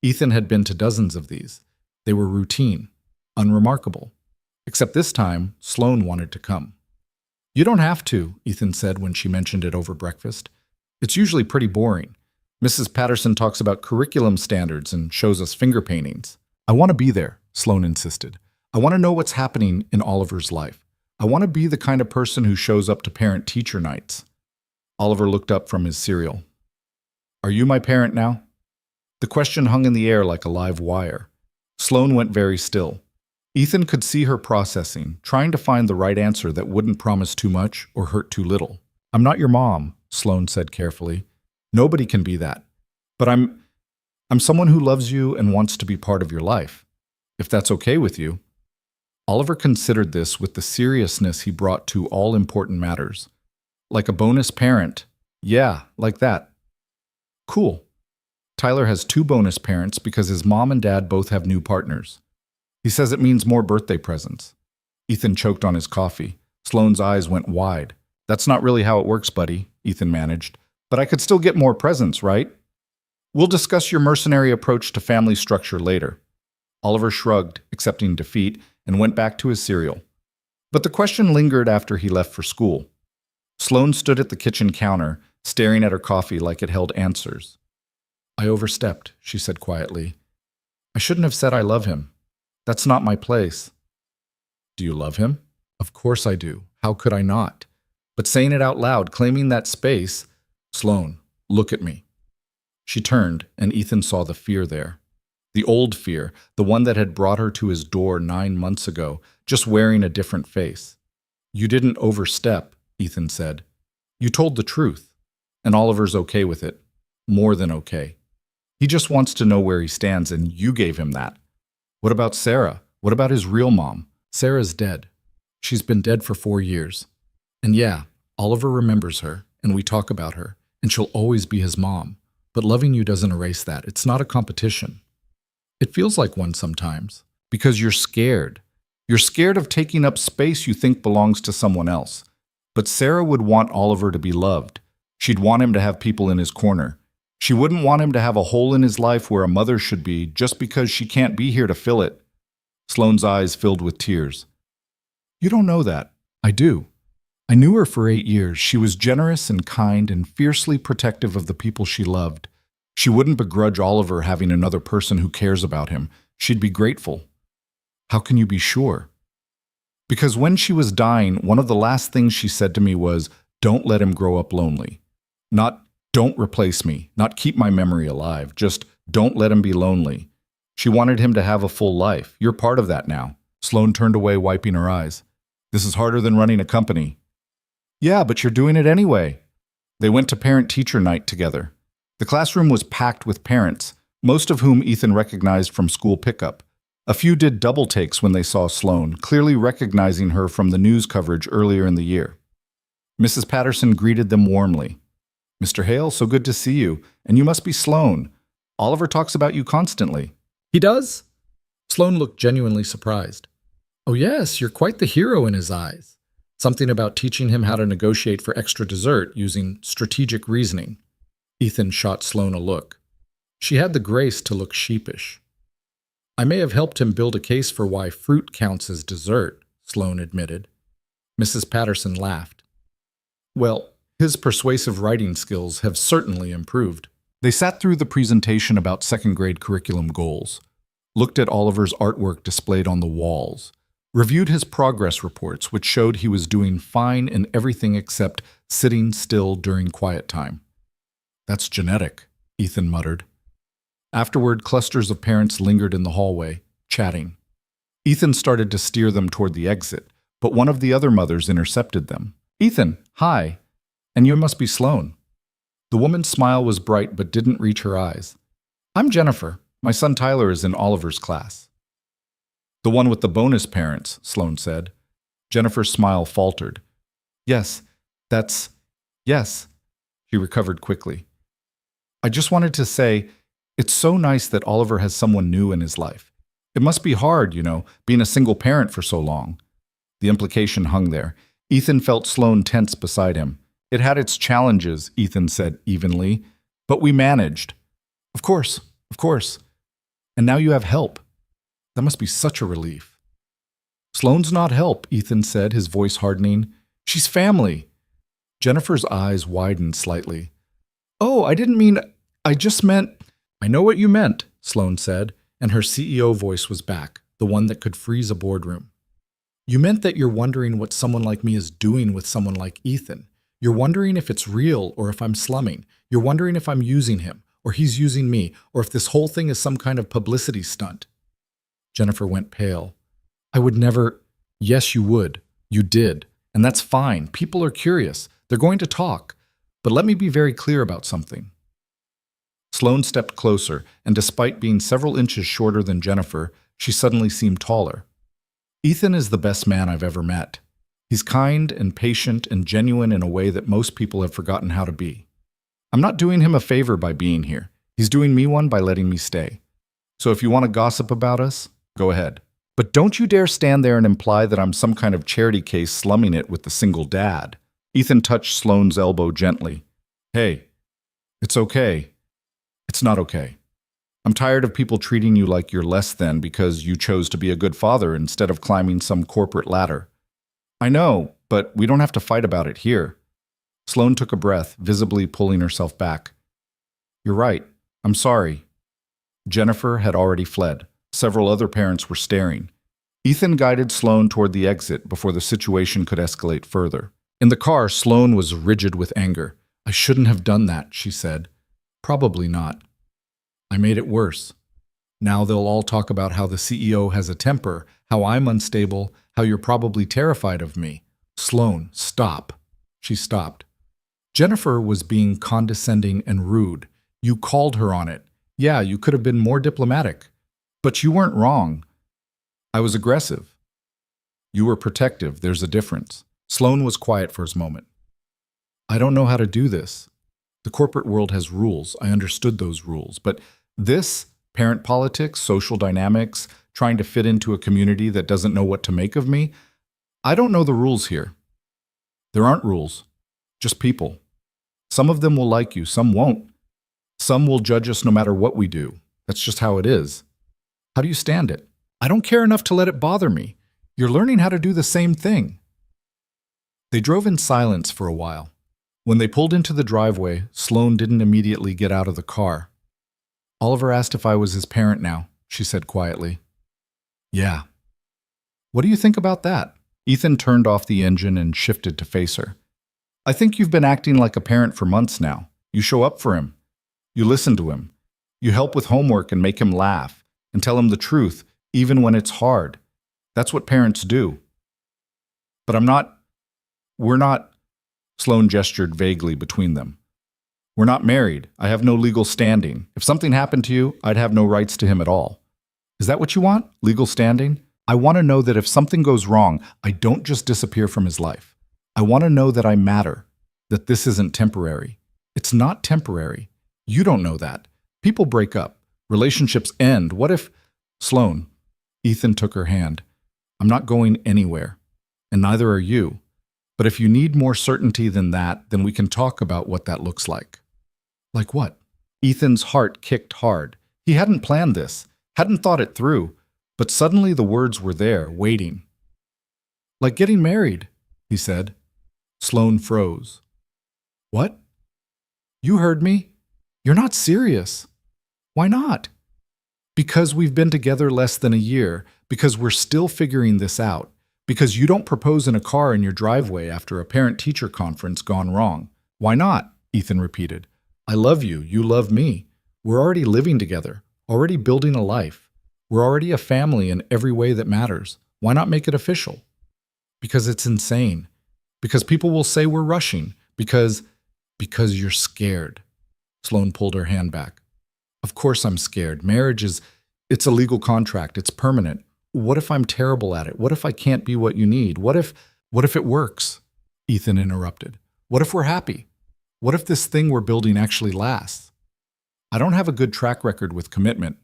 S1: Ethan had been to dozens of these. They were routine, unremarkable. Except this time, Sloane wanted to come. You don't have to, Ethan said when she mentioned it over breakfast. It's usually pretty boring. Mrs. Patterson talks about curriculum standards and shows us finger paintings. I want to be there, Sloane insisted. I want to know what's happening in Oliver's life. I want to be the kind of person who shows up to parent-teacher nights. Oliver looked up from his cereal. Are you my parent now? The question hung in the air like a live wire. Sloane went very still. Ethan could see her processing, trying to find the right answer that wouldn't promise too much or hurt too little. I'm not your mom, Sloane said carefully. Nobody can be that. But I'm someone who loves you and wants to be part of your life. If that's okay with you. Oliver considered this with the seriousness he brought to all important matters. Like a bonus parent. Yeah, like that. Cool. Tyler has 2 bonus parents because his mom and dad both have new partners. He says it means more birthday presents. Ethan choked on his coffee. Sloane's eyes went wide. That's not really how it works, buddy, Ethan managed. But I could still get more presents, right? We'll discuss your mercenary approach to family structure later. Oliver shrugged, accepting defeat, and went back to his cereal. But the question lingered after he left for school. Sloane stood at the kitchen counter, staring at her coffee like it held answers. I overstepped, she said quietly. I shouldn't have said I love him. That's not my place. Do you love him? Of course I do. How could I not? But saying it out loud, claiming that space, Sloane, look at me. She turned, and Ethan saw the fear there. The old fear, the one that had brought her to his door 9 months ago, just wearing a different face. You didn't overstep, Ethan said. You told the truth, and Oliver's okay with it. More than okay. He just wants to know where he stands, and you gave him that. What about Sarah? What about his real mom? Sarah's dead. She's been dead for 4 years. And yeah, Oliver remembers her, and we talk about her, and she'll always be his mom. But loving you doesn't erase that. It's not a competition. It feels like one sometimes, because you're scared. You're scared of taking up space you think belongs to someone else. But Sarah would want Oliver to be loved. She'd want him to have people in his corner. She wouldn't want him to have a hole in his life where a mother should be just because she can't be here to fill it. Sloane's eyes filled with tears. You don't know that. I do. I knew her for 8 years. She was generous and kind and fiercely protective of the people she loved. She wouldn't begrudge Oliver having another person who cares about him. She'd be grateful. How can you be sure? Because when she was dying, one of the last things she said to me was, don't let him grow up lonely. Not, don't replace me, not keep my memory alive, just don't let him be lonely. She wanted him to have a full life. You're part of that now. Sloane turned away, wiping her eyes. This is harder than running a company. Yeah, but you're doing it anyway. They went to parent-teacher night together. The classroom was packed with parents, most of whom Ethan recognized from school pickup. A few did double takes when they saw Sloane, clearly recognizing her from the news coverage earlier in the year. Mrs. Patterson greeted them warmly. Mr. Hale, so good to see you, and you must be Sloane. Oliver talks about you constantly. He does? Sloane looked genuinely surprised. Oh yes, you're quite the hero in his eyes. Something about teaching him how to negotiate for extra dessert using strategic reasoning. Ethan shot Sloane a look. She had the grace to look sheepish. I may have helped him build a case for why fruit counts as dessert, Sloane admitted. Mrs. Patterson laughed. Well, his persuasive writing skills have certainly improved. They sat through the presentation about second-grade curriculum goals, looked at Oliver's artwork displayed on the walls, reviewed his progress reports, which showed he was doing fine in everything except sitting still during quiet time. That's genetic, Ethan muttered. Afterward, clusters of parents lingered in the hallway, chatting. Ethan started to steer them toward the exit, but one of the other mothers intercepted them. Ethan, hi. And you must be Sloane. The woman's smile was bright but didn't reach her eyes. I'm Jennifer. My son Tyler is in Oliver's class. The one with the bonus parents, Sloane said. Jennifer's smile faltered. Yes. She recovered quickly. I just wanted to say, it's so nice that Oliver has someone new in his life. It must be hard, being a single parent for so long. The implication hung there. Ethan felt Sloane tense beside him. It had its challenges, Ethan said evenly, but we managed. Of course. And now you have help. That must be such a relief. Sloane's not help, Ethan said, his voice hardening. She's family. Jennifer's eyes widened slightly. Oh, I just meant... I know what you meant, Sloane said, and her CEO voice was back, the one that could freeze a boardroom. You meant that you're wondering what someone like me is doing with someone like Ethan. You're wondering if it's real or if I'm slumming. You're wondering if I'm using him, or he's using me, or if this whole thing is some kind of publicity stunt. Jennifer went pale. I would never... Yes, you would. You did. And that's fine. People are curious. They're going to talk. But let me be very clear about something. Sloane stepped closer, and despite being several inches shorter than Jennifer, she suddenly seemed taller. Ethan is the best man I've ever met. He's kind and patient and genuine in a way that most people have forgotten how to be. I'm not doing him a favor by being here. He's doing me one by letting me stay. So if you want to gossip about us, go ahead. But don't you dare stand there and imply that I'm some kind of charity case slumming it with the single dad. Ethan touched Sloane's elbow gently. Hey, it's okay. It's not okay. I'm tired of people treating you like you're less than because you chose to be a good father instead of climbing some corporate ladder. I know, but we don't have to fight about it here. Sloane took a breath, visibly pulling herself back. You're right. I'm sorry. Jennifer had already fled. Several other parents were staring. Ethan guided Sloane toward the exit before the situation could escalate further. In the car, Sloane was rigid with anger. I shouldn't have done that, she said. Probably not. I made it worse. Now they'll all talk about how the CEO has a temper, how I'm unstable, how you're probably terrified of me. Sloane, stop. She stopped. Jennifer was being condescending and rude. You called her on it. Yeah, you could have been more diplomatic. But you weren't wrong. I was aggressive. You were protective. There's a difference. Sloane was quiet for a moment. I don't know how to do this. The corporate world has rules. I understood those rules. But this, parent politics, social dynamics, trying to fit into a community that doesn't know what to make of me, I don't know the rules here. There aren't rules, just people. Some of them will like you, some won't. Some will judge us no matter what we do. That's just how it is. How do you stand it? I don't care enough to let it bother me. You're learning how to do the same thing. They drove in silence for a while. When they pulled into the driveway, Sloane didn't immediately get out of the car. Oliver asked if I was his parent now, she said quietly. Yeah. What do you think about that? Ethan turned off the engine and shifted to face her. I think you've been acting like a parent for months now. You show up for him. You listen to him. You help with homework and make him laugh and tell him the truth, even when it's hard. That's what parents do. But we're not, Sloane gestured vaguely between them. We're not married. I have no legal standing. If something happened to you, I'd have no rights to him at all. Is that what you want? Legal standing? I want to know that if something goes wrong, I don't just disappear from his life. I want to know that I matter, that this isn't temporary. It's not temporary. You don't know that. People break up. Relationships end. What if... Sloane. Ethan took her hand. I'm not going anywhere, and neither are you. But if you need more certainty than that, then we can talk about what that looks like. Like what? Ethan's heart kicked hard. He hadn't planned this, hadn't thought it through, but suddenly the words were there, waiting. Like getting married, he said. Sloane froze. What? You heard me? You're not serious. Why not? Because we've been together less than a year, because we're still figuring this out, because you don't propose in a car in your driveway after a parent-teacher conference gone wrong. Why not? Ethan repeated. I love you. You love me. We're already living together, already building a life. We're already a family in every way that matters. Why not make it official? Because it's insane. Because people will say we're rushing. Because you're scared. Sloane pulled her hand back. Of course I'm scared. Marriage it's a legal contract. It's permanent. What if I'm terrible at it? What if I can't be what you need? What if it works? Ethan interrupted. What if we're happy? What if this thing we're building actually lasts? I don't have a good track record with commitment.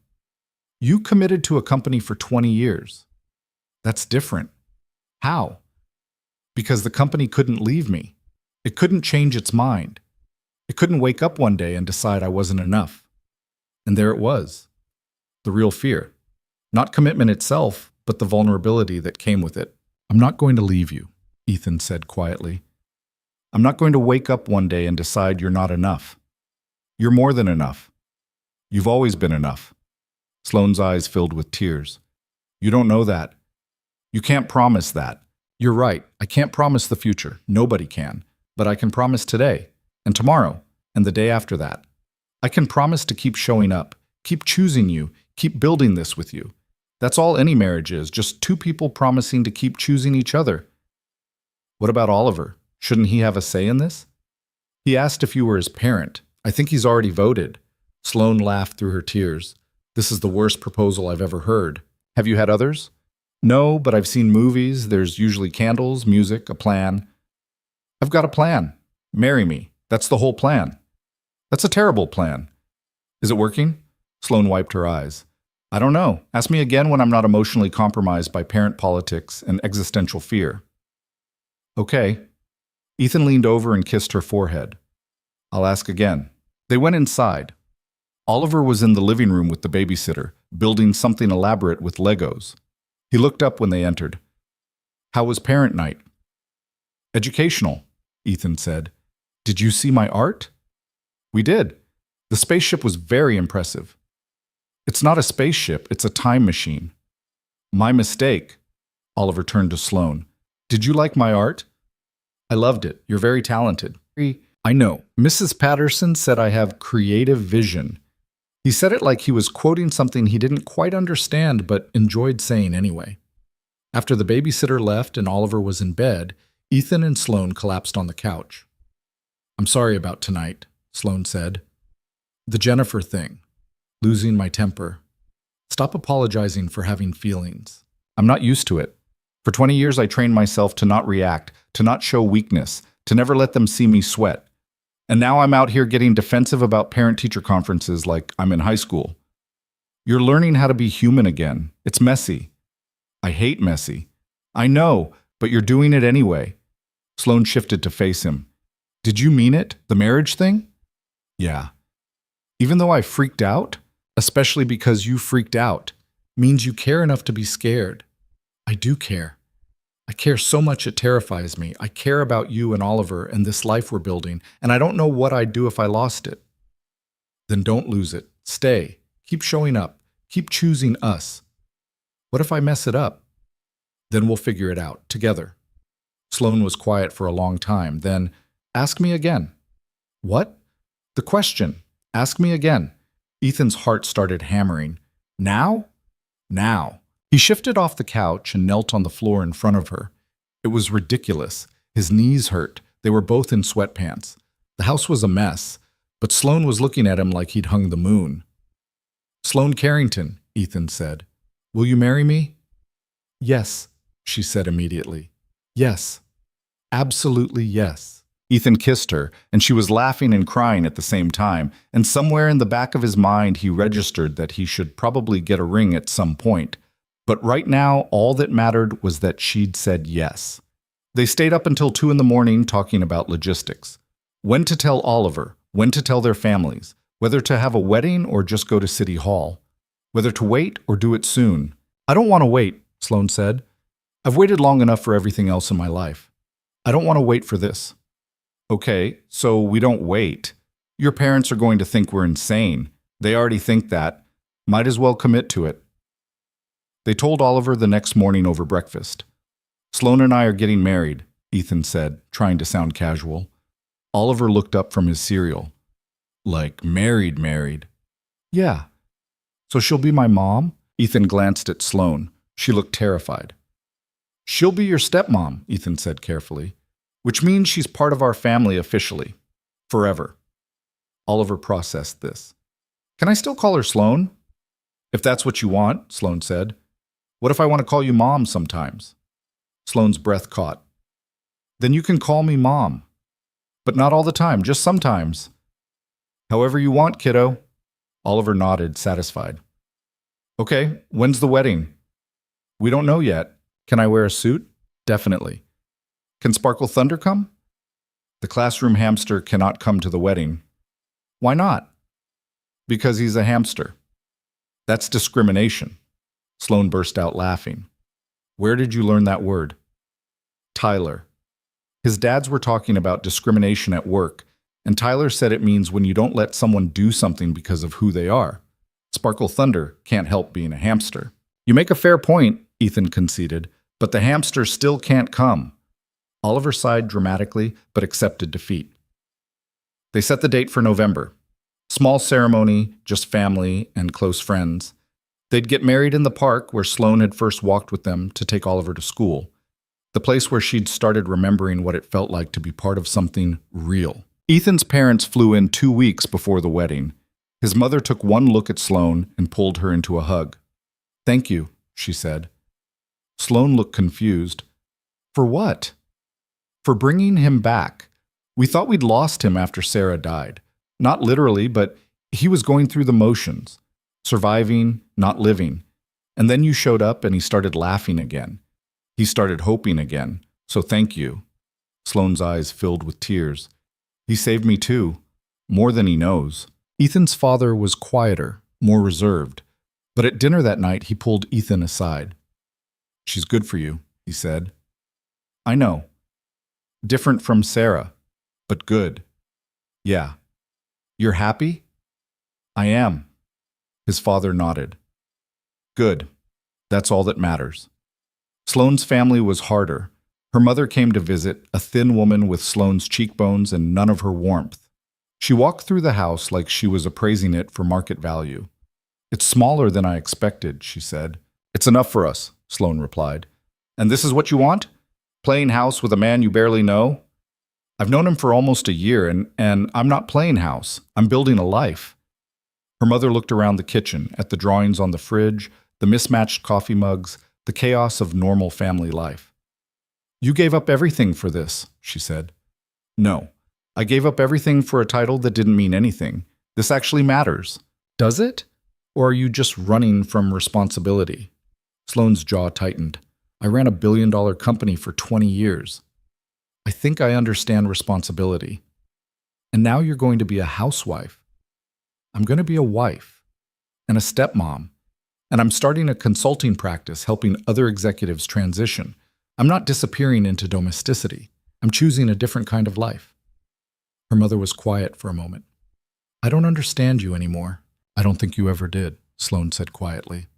S1: You committed to a company for 20 years. That's different. How? Because the company couldn't leave me. It couldn't change its mind. It couldn't wake up one day and decide I wasn't enough. And there it was. The real fear. Not commitment itself, but the vulnerability that came with it. I'm not going to leave you, Ethan said quietly. I'm not going to wake up one day and decide you're not enough. You're more than enough. You've always been enough. Sloane's eyes filled with tears. You don't know that. You can't promise that. You're right. I can't promise the future. Nobody can. But I can promise today, and tomorrow, and the day after that. I can promise to keep showing up, keep choosing you, keep building this with you. That's all any marriage is, just two people promising to keep choosing each other. What about Oliver? Shouldn't he have a say in this? He asked if you were his parent. I think he's already voted. Sloane laughed through her tears. This is the worst proposal I've ever heard. Have you had others? No, but I've seen movies. There's usually candles, music, a plan. I've got a plan. Marry me. That's the whole plan. That's a terrible plan. Is it working? Sloane wiped her eyes. I don't know. Ask me again when I'm not emotionally compromised by parent politics and existential fear. Okay. Ethan leaned over and kissed her forehead. I'll ask again. They went inside. Oliver was in the living room with the babysitter, building something elaborate with Legos. He looked up when they entered. How was parent night? Educational, Ethan said. Did you see my art? We did. The spaceship was very impressive. It's not a spaceship, it's a time machine. My mistake. Oliver turned to Sloane. Did you like my art? I loved it. You're very talented. I know. Mrs. Patterson said I have creative vision. He said it like he was quoting something he didn't quite understand but enjoyed saying anyway. After the babysitter left and Oliver was in bed, Ethan and Sloane collapsed on the couch. I'm sorry about tonight, Sloane said. The Jennifer thing. Losing my temper. Stop apologizing for having feelings. I'm not used to it. For 20 years I trained myself to not react, to not show weakness, to never let them see me sweat. And now I'm out here getting defensive about parent-teacher conferences like I'm in high school. You're learning how to be human again. It's messy. I hate messy. I know, but you're doing it anyway. Sloane shifted to face him. Did you mean it? The marriage thing? Yeah. Even though I freaked out, especially because you freaked out, means you care enough to be scared. I do care. I care so much it terrifies me. I care about you and Oliver and this life we're building, and I don't know what I'd do if I lost it. Then don't lose it. Stay. Keep showing up. Keep choosing us. What if I mess it up? Then we'll figure it out, together. Sloane was quiet for a long time. Then, ask me again. What? The question. Ask me again. Ethan's heart started hammering. Now? Now. He shifted off the couch and knelt on the floor in front of her. It was ridiculous. His knees hurt. They were both in sweatpants. The house was a mess, but Sloane was looking at him like he'd hung the moon. Sloane Carrington, Ethan said. Will you marry me? Yes, she said immediately. Yes. Absolutely yes. Ethan kissed her, and she was laughing and crying at the same time, and somewhere in the back of his mind he registered that he should probably get a ring at some point. But right now, all that mattered was that she'd said yes. They stayed up until 2 a.m. talking about logistics. When to tell Oliver, when to tell their families, whether to have a wedding or just go to City Hall, whether to wait or do it soon. I don't want to wait, Sloane said. I've waited long enough for everything else in my life. I don't want to wait for this. Okay, so we don't wait. Your parents are going to think we're insane. They already think that. Might as well commit to it. They told Oliver the next morning over breakfast. Sloane and I are getting married, Ethan said, trying to sound casual. Oliver looked up from his cereal. Like married? Yeah. So she'll be my mom? Ethan glanced at Sloane. She looked terrified. She'll be your stepmom, Ethan said carefully, which means she's part of our family officially. Forever. Oliver processed this. Can I still call her Sloane? If that's what you want, Sloane said. What if I want to call you Mom sometimes? Sloane's breath caught. Then you can call me Mom. But not all the time, just sometimes. However you want, kiddo. Oliver nodded, satisfied. Okay, when's the wedding? We don't know yet. Can I wear a suit? Definitely. Can Sparkle Thunder come? The classroom hamster cannot come to the wedding. Why not? Because he's a hamster. That's discrimination. Sloane burst out laughing. Where did you learn that word? Tyler. His dads were talking about discrimination at work, and Tyler said it means when you don't let someone do something because of who they are. Sparkle Thunder can't help being a hamster. You make a fair point, Ethan conceded, but the hamster still can't come. Oliver sighed dramatically, but accepted defeat. They set the date for November. Small ceremony, just family and close friends. They'd get married in the park where Sloane had first walked with them to take Oliver to school, the place where she'd started remembering what it felt like to be part of something real. Ethan's parents flew in 2 weeks before the wedding. His mother took one look at Sloane and pulled her into a hug. Thank you, she said. Sloane looked confused. For what? For bringing him back. We thought we'd lost him after Sarah died. Not literally, but he was going through the motions. Surviving, not living. And then you showed up and he started laughing again. He started hoping again. So thank you. Sloane's eyes filled with tears. He saved me too. More than he knows. Ethan's father was quieter, more reserved. But at dinner that night, he pulled Ethan aside. She's good for you, he said. I know. Different from Sarah, but good. Yeah. You're happy? I am. His father nodded. Good. That's all that matters. Sloane's family was harder. Her mother came to visit, a thin woman with Sloane's cheekbones and none of her warmth. She walked through the house like she was appraising it for market value. It's smaller than I expected, she said. It's enough for us, Sloane replied. And this is what you want? Playing house with a man you barely know? I've known him for almost a year, and I'm not playing house. I'm building a life. Her mother looked around the kitchen, at the drawings on the fridge, the mismatched coffee mugs, the chaos of normal family life. You gave up everything for this, she said. No, I gave up everything for a title that didn't mean anything. This actually matters. Does it? Or are you just running from responsibility? Sloane's jaw tightened. I ran $1 billion company for 20 years. I think I understand responsibility. And now you're going to be a housewife. I'm going to be a wife and a stepmom. And I'm starting a consulting practice helping other executives transition. I'm not disappearing into domesticity. I'm choosing a different kind of life. Her mother was quiet for a moment. I don't understand you anymore. I don't think you ever did, Sloane said quietly.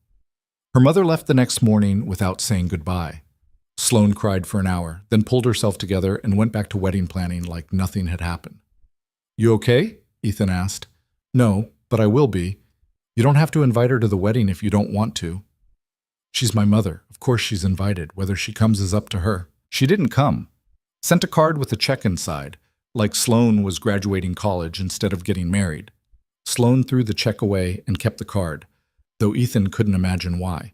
S1: Her mother left the next morning without saying goodbye. Sloane cried for an hour, then pulled herself together and went back to wedding planning like nothing had happened. You okay? Ethan asked. No, but I will be. You don't have to invite her to the wedding if you don't want to. She's my mother. Of course she's invited. Whether she comes is up to her. She didn't come. Sent a card with a check inside, like Sloane was graduating college instead of getting married. Sloane threw the check away and kept the card, though Ethan couldn't imagine why.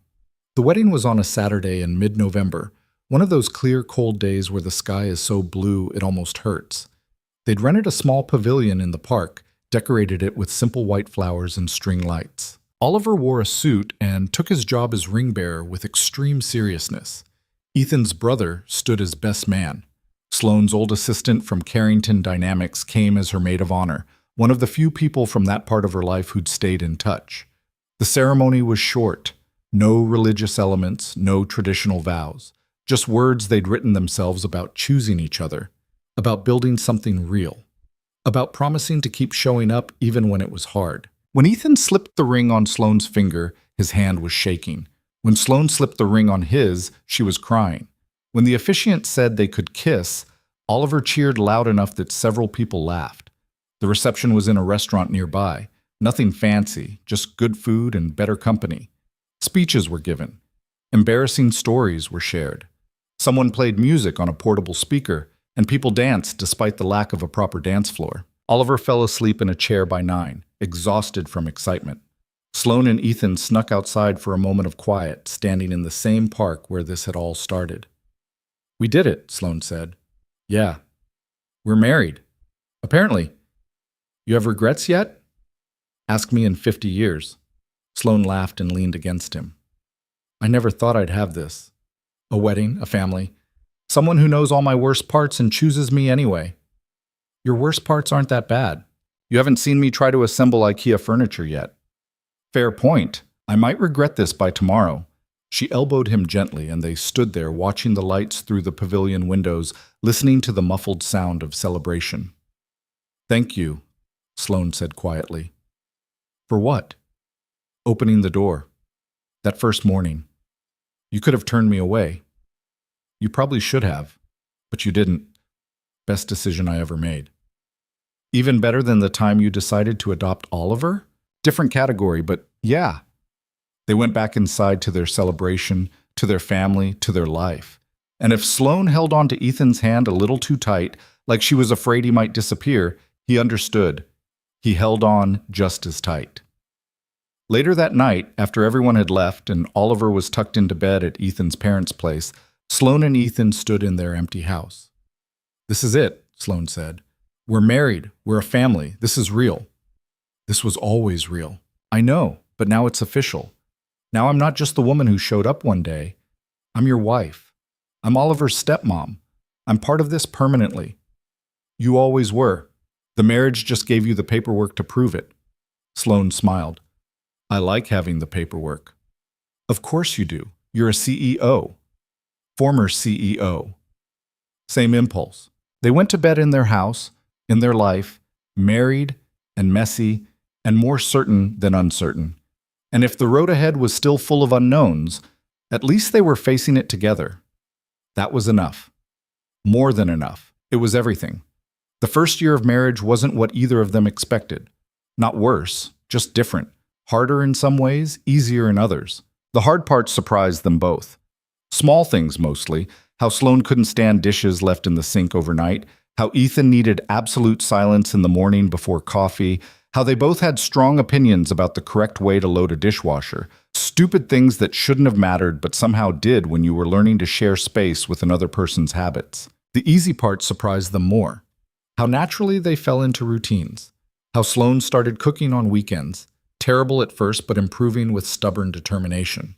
S1: The wedding was on a Saturday in mid-November, one of those clear, cold days where the sky is so blue it almost hurts. They'd rented a small pavilion in the park, decorated it with simple white flowers and string lights. Oliver wore a suit and took his job as ring bearer with extreme seriousness. Ethan's brother stood as best man. Sloane's old assistant from Carrington Dynamics came as her maid of honor, one of the few people from that part of her life who'd stayed in touch. The ceremony was short. No religious elements, no traditional vows. Just words they'd written themselves about choosing each other, about building something real, about promising to keep showing up even when it was hard. When Ethan slipped the ring on Sloane's finger, his hand was shaking. When Sloane slipped the ring on his, she was crying. When the officiant said they could kiss, Oliver cheered loud enough that several people laughed. The reception was in a restaurant nearby. Nothing fancy, just good food and better company. Speeches were given. Embarrassing stories were shared. Someone played music on a portable speaker, and people danced despite the lack of a proper dance floor. Oliver fell asleep in a chair by 9, exhausted from excitement. Sloane and Ethan snuck outside for a moment of quiet, standing in the same park where this had all started. We did it, Sloane said. Yeah. We're married. Apparently. You have regrets yet? Ask me in 50 years. Sloane laughed and leaned against him. I never thought I'd have this. A wedding, a family. Someone who knows all my worst parts and chooses me anyway. Your worst parts aren't that bad. You haven't seen me try to assemble IKEA furniture yet. Fair point. I might regret this by tomorrow. She elbowed him gently, and they stood there watching the lights through the pavilion windows, listening to the muffled sound of celebration. Thank you, Sloane said quietly. For what? Opening the door. That first morning. You could have turned me away. You probably should have, but you didn't. Best decision I ever made. Even better than the time you decided to adopt Oliver? Different category, but yeah. They went back inside to their celebration, to their family, to their life. And if Sloane held on to Ethan's hand a little too tight, like she was afraid he might disappear, he understood. He held on just as tight. Later that night, after everyone had left and Oliver was tucked into bed at Ethan's parents' place, Sloane and Ethan stood in their empty house. This is it, Sloane said. We're married. We're a family. This is real. This was always real. I know, but now it's official. Now I'm not just the woman who showed up one day. I'm your wife. I'm Oliver's stepmom. I'm part of this permanently. You always were. The marriage just gave you the paperwork to prove it. Sloane smiled. I like having the paperwork. Of course you do. You're a CEO. Former CEO. Same impulse. They went to bed in their house, in their life, married and messy and more certain than uncertain. And if the road ahead was still full of unknowns, at least they were facing it together. That was enough. More than enough. It was everything. The first year of marriage wasn't what either of them expected. Not worse, just different. Harder in some ways, easier in others. The hard parts surprised them both. Small things mostly, how Sloane couldn't stand dishes left in the sink overnight, how Ethan needed absolute silence in the morning before coffee, how they both had strong opinions about the correct way to load a dishwasher. Stupid things that shouldn't have mattered but somehow did when you were learning to share space with another person's habits. The easy part surprised them more. How naturally they fell into routines. How Sloane started cooking on weekends, terrible at first but improving with stubborn determination.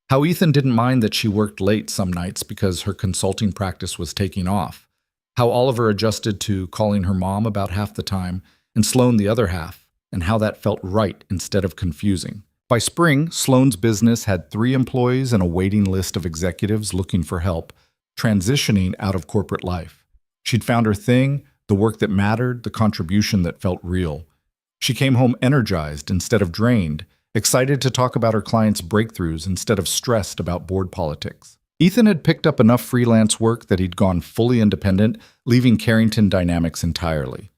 S1: How Ethan didn't mind that she worked late some nights because her consulting practice was taking off. How Oliver adjusted to calling her mom about half the time and Sloane the other half, and how that felt right instead of confusing. By spring, Sloane's business had 3 employees and a waiting list of executives looking for help, transitioning out of corporate life. She'd found her thing, the work that mattered, the contribution that felt real. She came home energized instead of drained, excited to talk about her clients' breakthroughs instead of stressed about board politics. Ethan had picked up enough freelance work that he'd gone fully independent, leaving Carrington Dynamics entirely.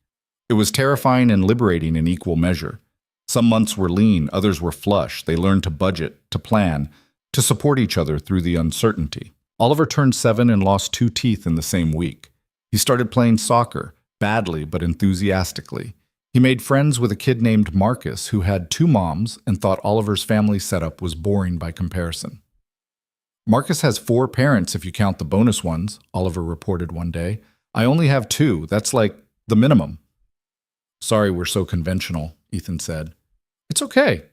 S1: It was terrifying and liberating in equal measure. Some months were lean, others were flush. They learned to budget, to plan, to support each other through the uncertainty. Oliver turned 7 and lost 2 teeth in the same week. He started playing soccer, badly but enthusiastically. He made friends with a kid named Marcus who had 2 moms and thought Oliver's family setup was boring by comparison. Marcus has 4 parents if you count the bonus ones, Oliver reported one day. I only have 2. That's like the minimum. Sorry we're so conventional, Ethan said. It's okay.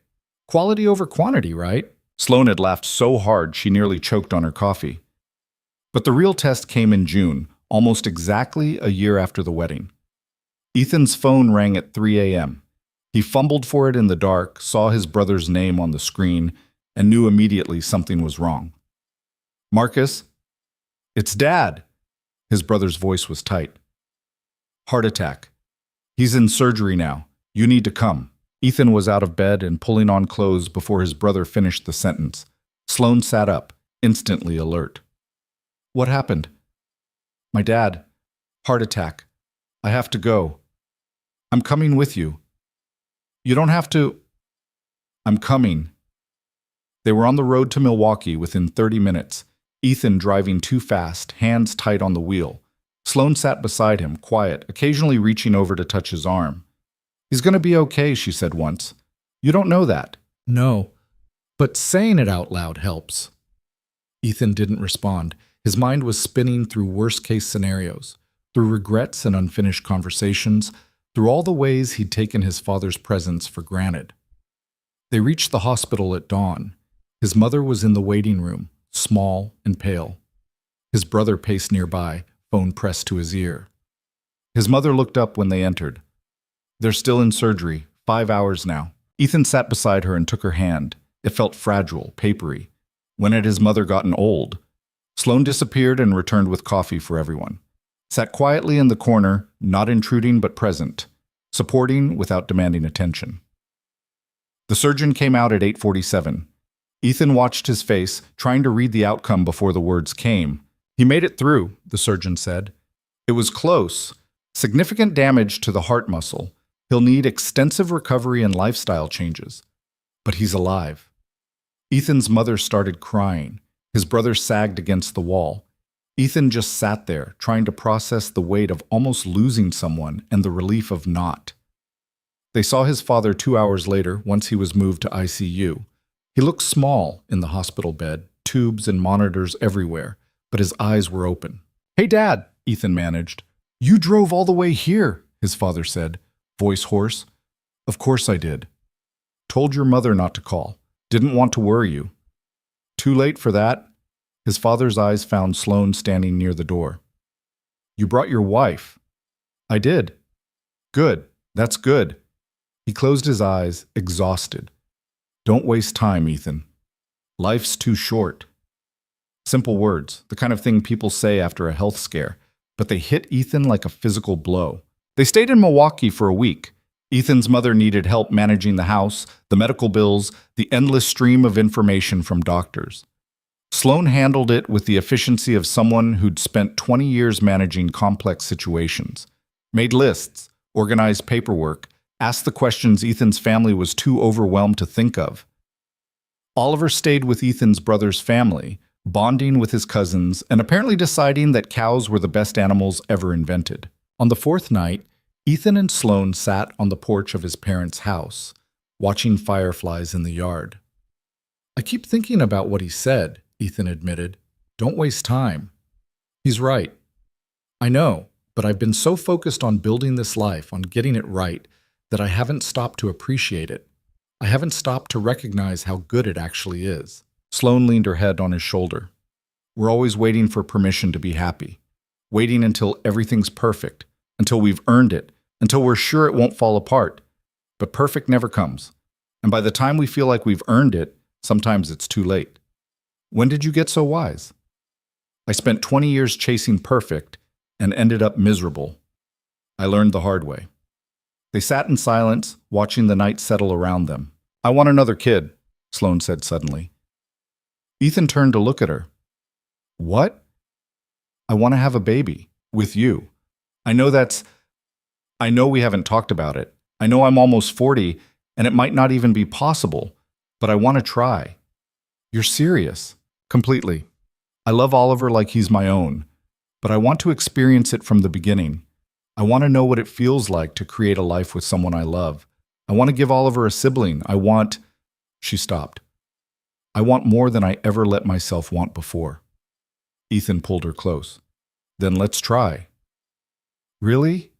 S1: Quality over quantity, right? Sloane had laughed so hard she nearly choked on her coffee. But the real test came in June, almost exactly a year after the wedding. Ethan's phone rang at 3 a.m. He fumbled for it in the dark, saw his brother's name on the screen, and knew immediately something was wrong. Marcus? It's Dad. His brother's voice was tight. Heart attack. He's in surgery now. You need to come. Ethan was out of bed and pulling on clothes before his brother finished the sentence. Sloane sat up, instantly alert. What happened? My dad. Heart attack. I have to go. I'm coming with you. You don't have to. I'm coming. They were on the road to Milwaukee within 30 minutes, Ethan driving too fast, hands tight on the wheel. Sloane sat beside him, quiet, occasionally reaching over to touch his arm. He's going to be okay, she said once. You don't know that. No, but saying it out loud helps. Ethan didn't respond. His mind was spinning through worst-case scenarios, through regrets and unfinished conversations, through all the ways he'd taken his father's presence for granted. They reached the hospital at dawn. His mother was in the waiting room, small and pale. His brother paced nearby, phone pressed to his ear. His mother looked up when they entered. They're still in surgery, 5 hours now. Ethan sat beside her and took her hand. It felt fragile, papery. When had his mother gotten old? Sloane disappeared and returned with coffee for everyone. Sat quietly in the corner, not intruding but present, supporting without demanding attention. The surgeon came out at 8:47. Ethan watched his face, trying to read the outcome before the words came. He made it through, the surgeon said. It was close. Significant damage to the heart muscle. He'll need extensive recovery and lifestyle changes. But he's alive. Ethan's mother started crying. His brother sagged against the wall. Ethan just sat there, trying to process the weight of almost losing someone and the relief of not. They saw his father 2 hours later, once he was moved to ICU. He looked small in the hospital bed, tubes and monitors everywhere, but his eyes were open. Hey, Dad, Ethan managed. You drove all the way here, his father said, voice hoarse. Of course I did. Told your mother not to call. Didn't want to worry you. Too late for that? His father's eyes found Sloane standing near the door. You brought your wife. I did. Good. That's good. He closed his eyes, exhausted. Don't waste time, Ethan. Life's too short. Simple words, the kind of thing people say after a health scare, but they hit Ethan like a physical blow. They stayed in Milwaukee for a week. Ethan's mother needed help managing the house, the medical bills, the endless stream of information from doctors. Sloan handled it with the efficiency of someone who'd spent 20 years managing complex situations, made lists, organized paperwork, asked the questions Ethan's family was too overwhelmed to think of. Oliver stayed with Ethan's brother's family, bonding with his cousins and apparently deciding that cows were the best animals ever invented. On the fourth night, Ethan and Sloan sat on the porch of his parents' house, watching fireflies in the yard. "I keep thinking about what he said," Ethan admitted. "Don't waste time." "He's right. I know, but I've been so focused on building this life, on getting it right, that I haven't stopped to appreciate it. I haven't stopped to recognize how good it actually is." Sloan leaned her head on his shoulder. "We're always waiting for permission to be happy, waiting until everything's perfect, until we've earned it, until we're sure it won't fall apart. But perfect never comes. And by the time we feel like we've earned it, sometimes it's too late." "When did you get so wise?" "I spent 20 years chasing perfect and ended up miserable. I learned the hard way." They sat in silence, watching the night settle around them. "I want another kid," Sloan said suddenly. Ethan turned to look at her. "What?" "I want to have a baby. With you. I know we haven't talked about it. I know I'm almost 40, and it might not even be possible, but I want to try." "You're serious?" "Completely. I love Oliver like he's my own, but I want to experience it from the beginning. I want to know what it feels like to create a life with someone I love. I want to give Oliver a sibling. She stopped. "I want more than I ever let myself want before." Ethan pulled her close. "Then let's try." "Really?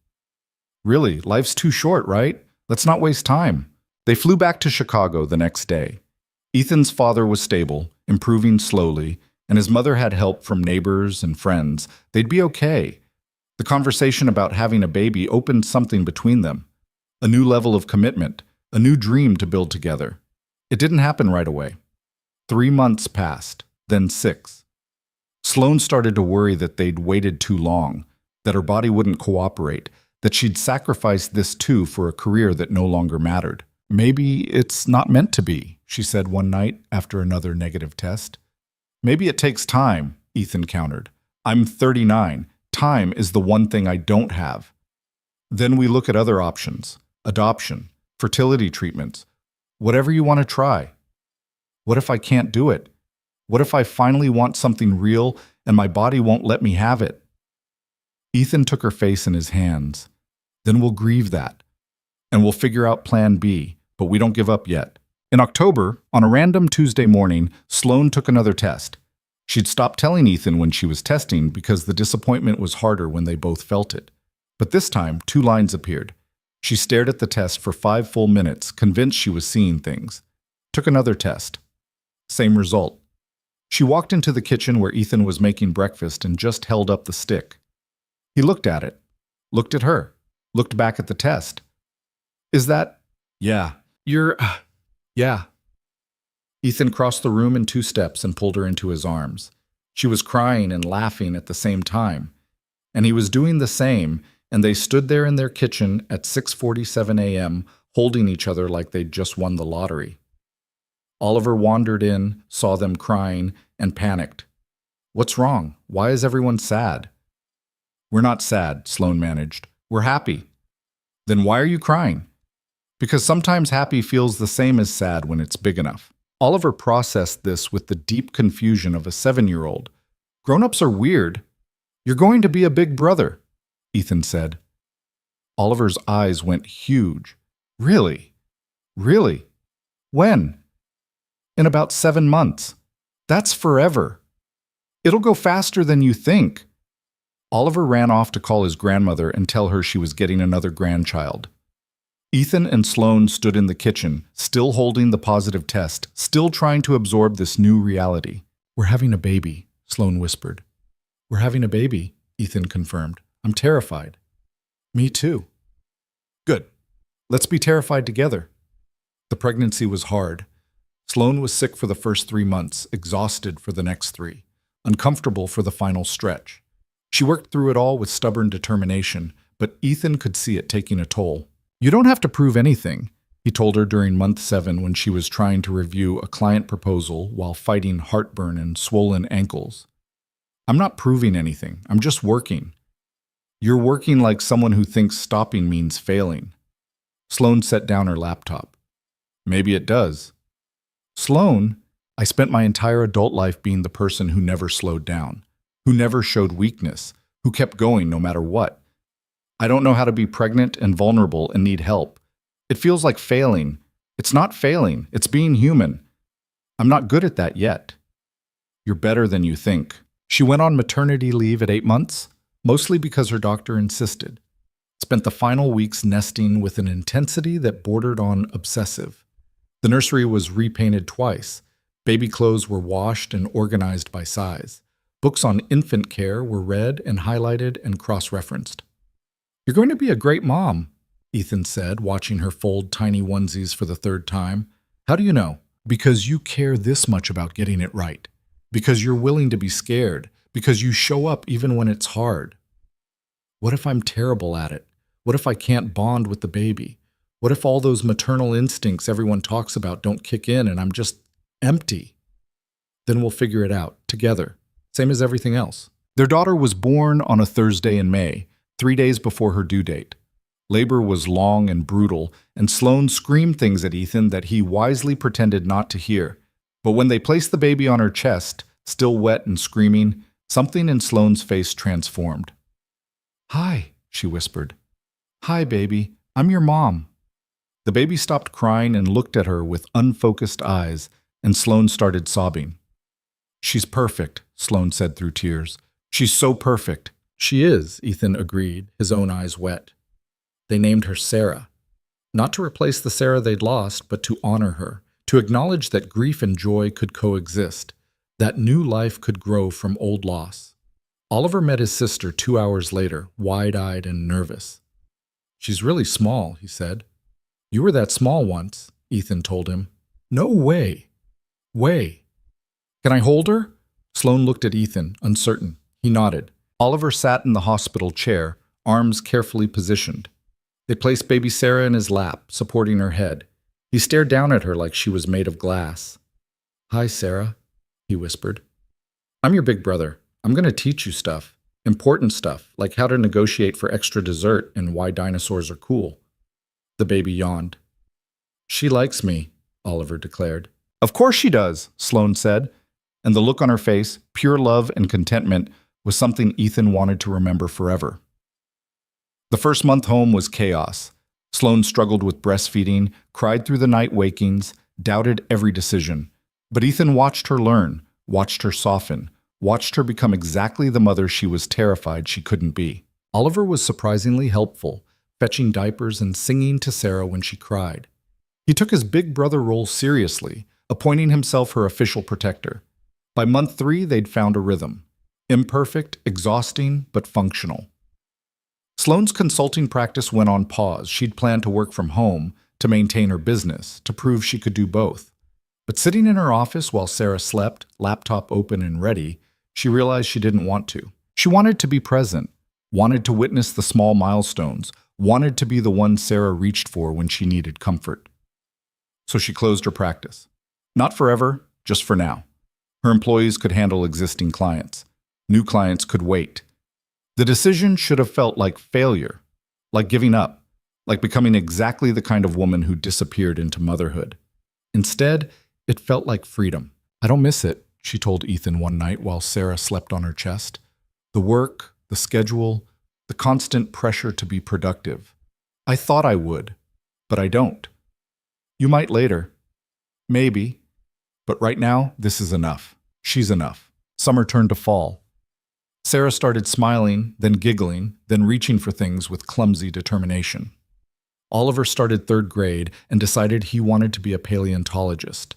S1: Really, life's too short, right? Let's not waste time." They flew back to Chicago the next day. Ethan's father was stable, improving slowly, and his mother had help from neighbors and friends. They'd be okay. The conversation about having a baby opened something between them. A new level of commitment, a new dream to build together. It didn't happen right away. 3 months passed, then 6. Sloan started to worry that they'd waited too long, that her body wouldn't cooperate, that she'd sacrificed this too for a career that no longer mattered. "Maybe it's not meant to be," she said one night after another negative test. "Maybe it takes time," Ethan countered. "I'm 39. Time is the one thing I don't have." Then we look at other options: adoption, fertility treatments, whatever you want to try. "What if I can't do it? What if I finally want something real and my body won't let me have it?" Ethan took her face in his hands. "Then we'll grieve that, and we'll figure out plan B, but we don't give up yet." In October, on a random Tuesday morning, Sloan took another test. She'd stopped telling Ethan when she was testing because the disappointment was harder when they both felt it. But this time, 2 lines appeared. She stared at the test for 5 full minutes, convinced she was seeing things. Took another test. Same result. She walked into the kitchen where Ethan was making breakfast and just held up the stick. He looked at it, looked at her, looked back at the test. "Is that—" "Yeah. Yeah." Ethan crossed the room in 2 steps and pulled her into his arms. She was crying and laughing at the same time, and he was doing the same, and they stood there in their kitchen at 6:47 a.m., holding each other like they'd just won the lottery. Oliver wandered in, saw them crying, and panicked. "What's wrong? Why is everyone sad?" "We're not sad," Sloan managed. "We're happy." "Then why are you crying?" "Because sometimes happy feels the same as sad when it's big enough." Oliver processed this with the deep confusion of a 7-year-old. "Grown-ups are weird. You're going to be a big brother," Ethan said. Oliver's eyes went huge. "Really? Really? When?" "In about 7 months. That's forever. It'll go faster than you think." Oliver ran off to call his grandmother and tell her she was getting another grandchild. Ethan and Sloan stood in the kitchen, still holding the positive test, still trying to absorb this new reality. "We're having a baby," Sloan whispered. "We're having a baby," Ethan confirmed. "I'm terrified." "Me too." "Good. Let's be terrified together." The pregnancy was hard. Sloan was sick for the first 3 months, exhausted for the next 3, uncomfortable for the final stretch. She worked through it all with stubborn determination, but Ethan could see it taking a toll. "You don't have to prove anything," he told her during month 7 when she was trying to review a client proposal while fighting heartburn and swollen ankles. "I'm not proving anything. I'm just working." "You're working like someone who thinks stopping means failing." Sloane set down her laptop. "Maybe it does." "Sloane, I spent my entire adult life being the person who never slowed down, who never showed weakness, who kept going no matter what. I don't know how to be pregnant and vulnerable and need help. It feels like failing. It's not failing, it's being human. I'm not good at that yet." "You're better than you think." She went on maternity leave at 8 months, mostly because her doctor insisted. Spent the final weeks nesting with an intensity that bordered on obsessive. The nursery was repainted twice. Baby clothes were washed and organized by size. Books on infant care were read and highlighted and cross-referenced. "You're going to be a great mom," Ethan said, watching her fold tiny onesies for the 3rd time. "How do you know?" "Because you care this much about getting it right. Because you're willing to be scared. Because you show up even when it's hard." "What if I'm terrible at it? What if I can't bond with the baby? What if all those maternal instincts everyone talks about don't kick in and I'm just empty?" "Then we'll figure it out, together, same as everything else." Their daughter was born on a Thursday in May, 3 days before her due date. Labor was long and brutal, and Sloane screamed things at Ethan that he wisely pretended not to hear. But when they placed the baby on her chest, still wet and screaming, something in Sloane's face transformed. "Hi," she whispered. "Hi, baby. I'm your mom." The baby stopped crying and looked at her with unfocused eyes, and Sloane started sobbing. "She's perfect," Sloane said through tears. "She's so perfect." "She is," Ethan agreed, his own eyes wet. They named her Sarah. Not to replace the Sarah they'd lost, but to honor her, to acknowledge that grief and joy could coexist, that new life could grow from old loss. Oliver met his sister 2 hours later, wide-eyed and nervous. "She's really small," he said. "You were that small once," Ethan told him. "No way." "Way." "Can I hold her?" Sloane looked at Ethan, uncertain. He nodded. Oliver sat in the hospital chair, arms carefully positioned. They placed baby Sarah in his lap, supporting her head. He stared down at her like she was made of glass. "Hi, Sarah," he whispered. "I'm your big brother. I'm going to teach you stuff. Important stuff, like how to negotiate for extra dessert and why dinosaurs are cool." The baby yawned. "She likes me," Oliver declared. "Of course she does," Sloane said, and the look on her face, pure love and contentment, was something Ethan wanted to remember forever. The first month home was chaos. Sloane struggled with breastfeeding, cried through the night wakings, doubted every decision. But Ethan watched her learn, watched her soften, watched her become exactly the mother she was terrified she couldn't be. Oliver was surprisingly helpful, fetching diapers and singing to Sarah when she cried. He took his big brother role seriously, appointing himself her official protector. By month 3, they'd found a rhythm. Imperfect, exhausting, but functional. Sloane's consulting practice went on pause. She'd planned to work from home, to maintain her business, to prove she could do both. But sitting in her office while Sarah slept, laptop open and ready, she realized she didn't want to. She wanted to be present, wanted to witness the small milestones, wanted to be the one Sarah reached for when she needed comfort. So she closed her practice. Not forever, just for now. Her employees could handle existing clients. New clients could wait. The decision should have felt like failure, like giving up, like becoming exactly the kind of woman who disappeared into motherhood. Instead, it felt like freedom. "I don't miss it," she told Ethan one night while Sarah slept on her chest. "The work, the schedule, the constant pressure to be productive. I thought I would, but I don't. You might later. Maybe. But right now, this is enough. She's enough." Summer turned to fall. Sarah started smiling, then giggling, then reaching for things with clumsy determination. Oliver started 3rd grade and decided he wanted to be a paleontologist.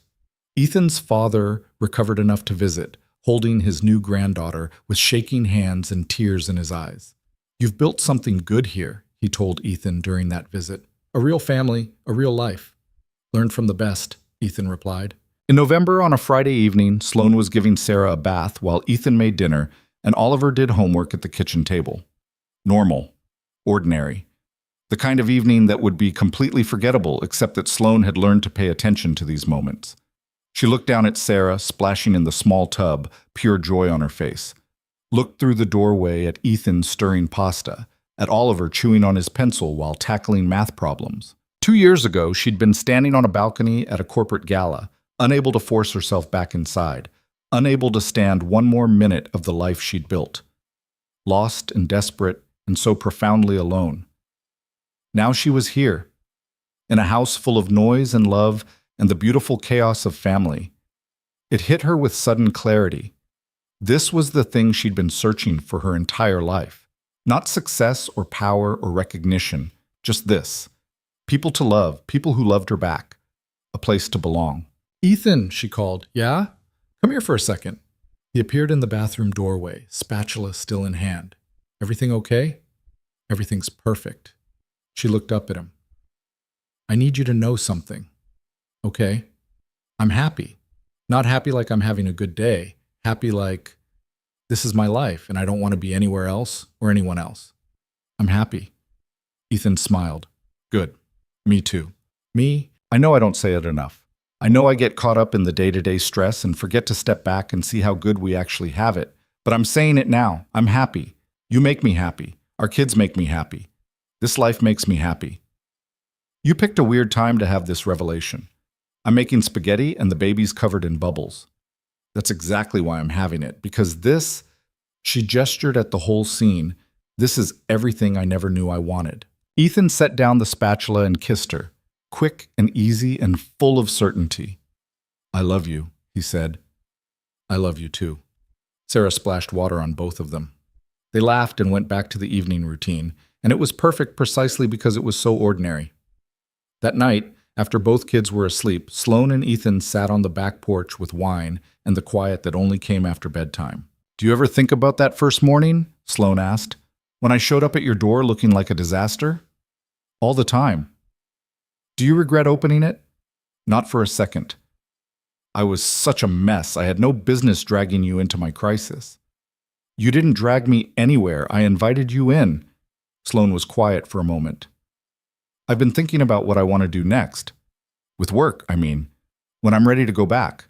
S1: Ethan's father recovered enough to visit, holding his new granddaughter with shaking hands and tears in his eyes. "You've built something good here," he told Ethan during that visit. "A real family, a real life." "Learn from the best," Ethan replied. In November, on a Friday evening, Sloane was giving Sarah a bath while Ethan made dinner, and Oliver did homework at the kitchen table. Normal. ordinary. The kind of evening that would be completely forgettable, except that Sloane had learned to pay attention to these moments. She looked down at Sarah, splashing in the small tub, pure joy on her face. Looked through the doorway at Ethan stirring pasta, at Oliver chewing on his pencil while tackling math problems. 2 years ago, she'd been standing on a balcony at a corporate gala, unable to force herself back inside, unable to stand one more minute of the life she'd built. Lost and desperate and so profoundly alone. Now she was here, in a house full of noise and love and the beautiful chaos of family. It hit her with sudden clarity. This was the thing she'd been searching for her entire life. Not success or power or recognition, just this. People to love, people who loved her back. A place to belong. "Ethan," she called. "Yeah? Come here for a second." He appeared in the bathroom doorway, spatula still in hand. "Everything okay?" "Everything's perfect." She looked up at him. "I need you to know something." "Okay." "I'm happy. Not happy like I'm having a good day. Happy like this is my life and I don't want to be anywhere else or anyone else. I'm happy." Ethan smiled. "Good. Me too." "Me? I know I don't say it enough. I know I get caught up in the day-to-day stress and forget to step back and see how good we actually have it. But I'm saying it now. I'm happy. You make me happy. Our kids make me happy. This life makes me happy." "You picked a weird time to have this revelation. I'm making spaghetti and the baby's covered in bubbles. That's exactly why I'm having it, because this," she gestured at the whole scene, "this is everything I never knew I wanted." Ethan set down the spatula and kissed her, quick and easy and full of certainty. "I love you," he said. "I love you too." Sarah splashed water on both of them. They laughed and went back to the evening routine, and it was perfect precisely because it was so ordinary. That night, after both kids were asleep, Sloane and Ethan sat on the back porch with wine and the quiet that only came after bedtime. "Do you ever think about that first morning?" Sloane asked. "When I showed up at your door looking like a disaster?" "All the time." "Do you regret opening it?" "Not for a second. I was such a mess. I had no business dragging you into my crisis." "You didn't drag me anywhere. I invited you in." Sloane was quiet for a moment. "I've been thinking about what I want to do next. With work, I mean, when I'm ready to go back.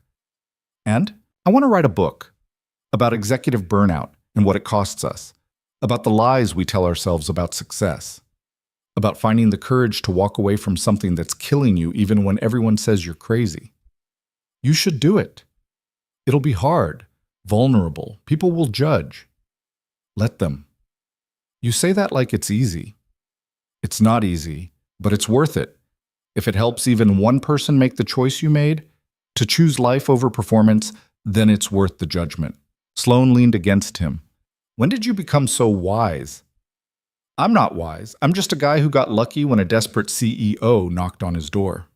S1: And I want to write a book about executive burnout and what it costs us, about the lies we tell ourselves about success, about finding the courage to walk away from something that's killing you even when everyone says you're crazy. You should do it. It'll be hard, vulnerable. People will judge. Let them. You say that like it's easy. It's not easy, but it's worth it. If it helps even one person make the choice you made, to choose life over performance, then it's worth the judgment." Sloane leaned against him. "When did you become so wise?" "I'm not wise. I'm just a guy who got lucky when a desperate CEO knocked on his door."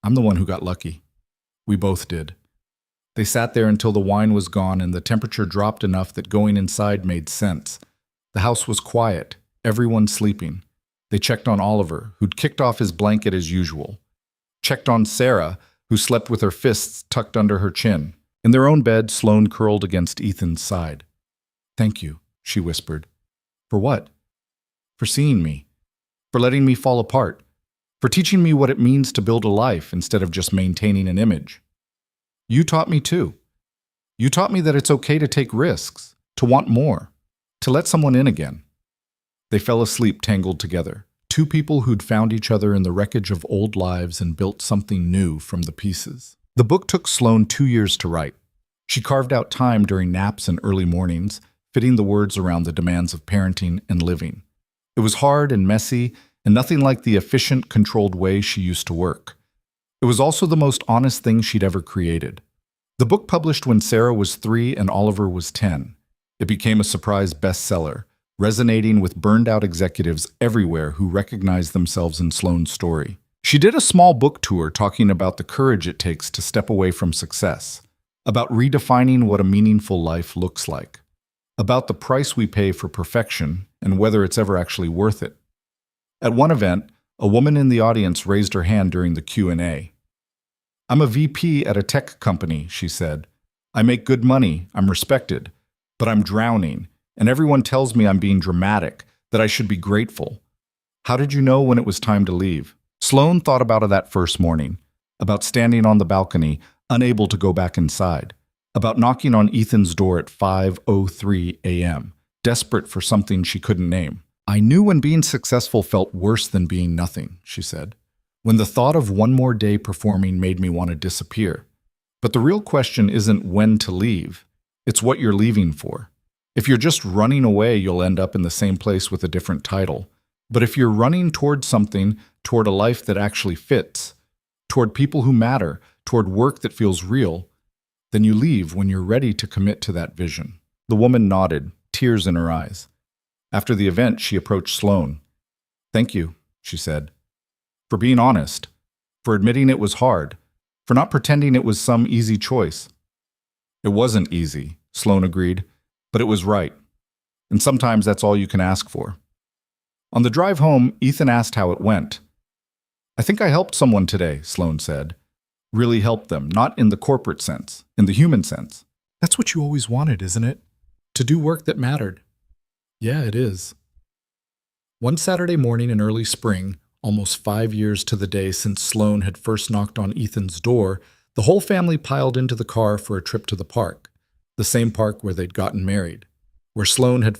S1: "I'm the one who got lucky." "We both did." They sat there until the wine was gone and the temperature dropped enough that going inside made sense. The house was quiet, everyone sleeping. They checked on Oliver, who'd kicked off his blanket as usual. Checked on Sarah, who slept with her fists tucked under her chin. In their own bed, Sloane curled against Ethan's side. "Thank you," she whispered. "For what?" "For seeing me. For letting me fall apart. For teaching me what it means to build a life instead of just maintaining an image. You taught me too. You taught me that it's okay to take risks, to want more, to let someone in again." They fell asleep tangled together, two people who'd found each other in the wreckage of old lives and built something new from the pieces. The book took Sloane 2 years to write. She carved out time during naps and early mornings, fitting the words around the demands of parenting and living. It was hard and messy, and nothing like the efficient, controlled way she used to work. It was also the most honest thing she'd ever created. The book published when Sarah was 3 and Oliver was 10. It became a surprise bestseller, resonating with burned-out executives everywhere who recognized themselves in Sloane's story. She did a small book tour talking about the courage it takes to step away from success, about redefining what a meaningful life looks like, about the price we pay for perfection and whether it's ever actually worth it. At one event, a woman in the audience raised her hand during the Q&A. "I'm a VP at a tech company," she said. "I make good money, I'm respected, but I'm drowning, and everyone tells me I'm being dramatic, that I should be grateful. How did you know when it was time to leave? Sloane thought about that first morning, about standing on the balcony, unable to go back inside, about knocking on Ethan's door at 5:03 a.m., desperate for something she couldn't name. I knew when being successful felt worse than being nothing, she said, when the thought of one more day performing made me want to disappear. But the real question isn't when to leave, it's what you're leaving for. If you're just running away, you'll end up in the same place with a different title. But if you're running toward something, toward a life that actually fits, toward people who matter, toward work that feels real, then you leave when you're ready to commit to that vision. The woman nodded, tears in her eyes. After the event, she approached Sloane. Thank you, she said, for being honest, for admitting it was hard, for not pretending it was some easy choice. It wasn't easy, Sloane agreed, but it was right. And sometimes that's all you can ask for. On the drive home, Ethan asked how it went. I think I helped someone today, Sloane said. Really helped them, not in the corporate sense, in the human sense. That's what you always wanted, isn't it? To do work that mattered. Yeah, it is. One Saturday morning in early spring, almost 5 years to the day since Sloane had first knocked on Ethan's door, the whole family piled into the car for a trip to the park, the same park where they'd gotten married, where Sloane had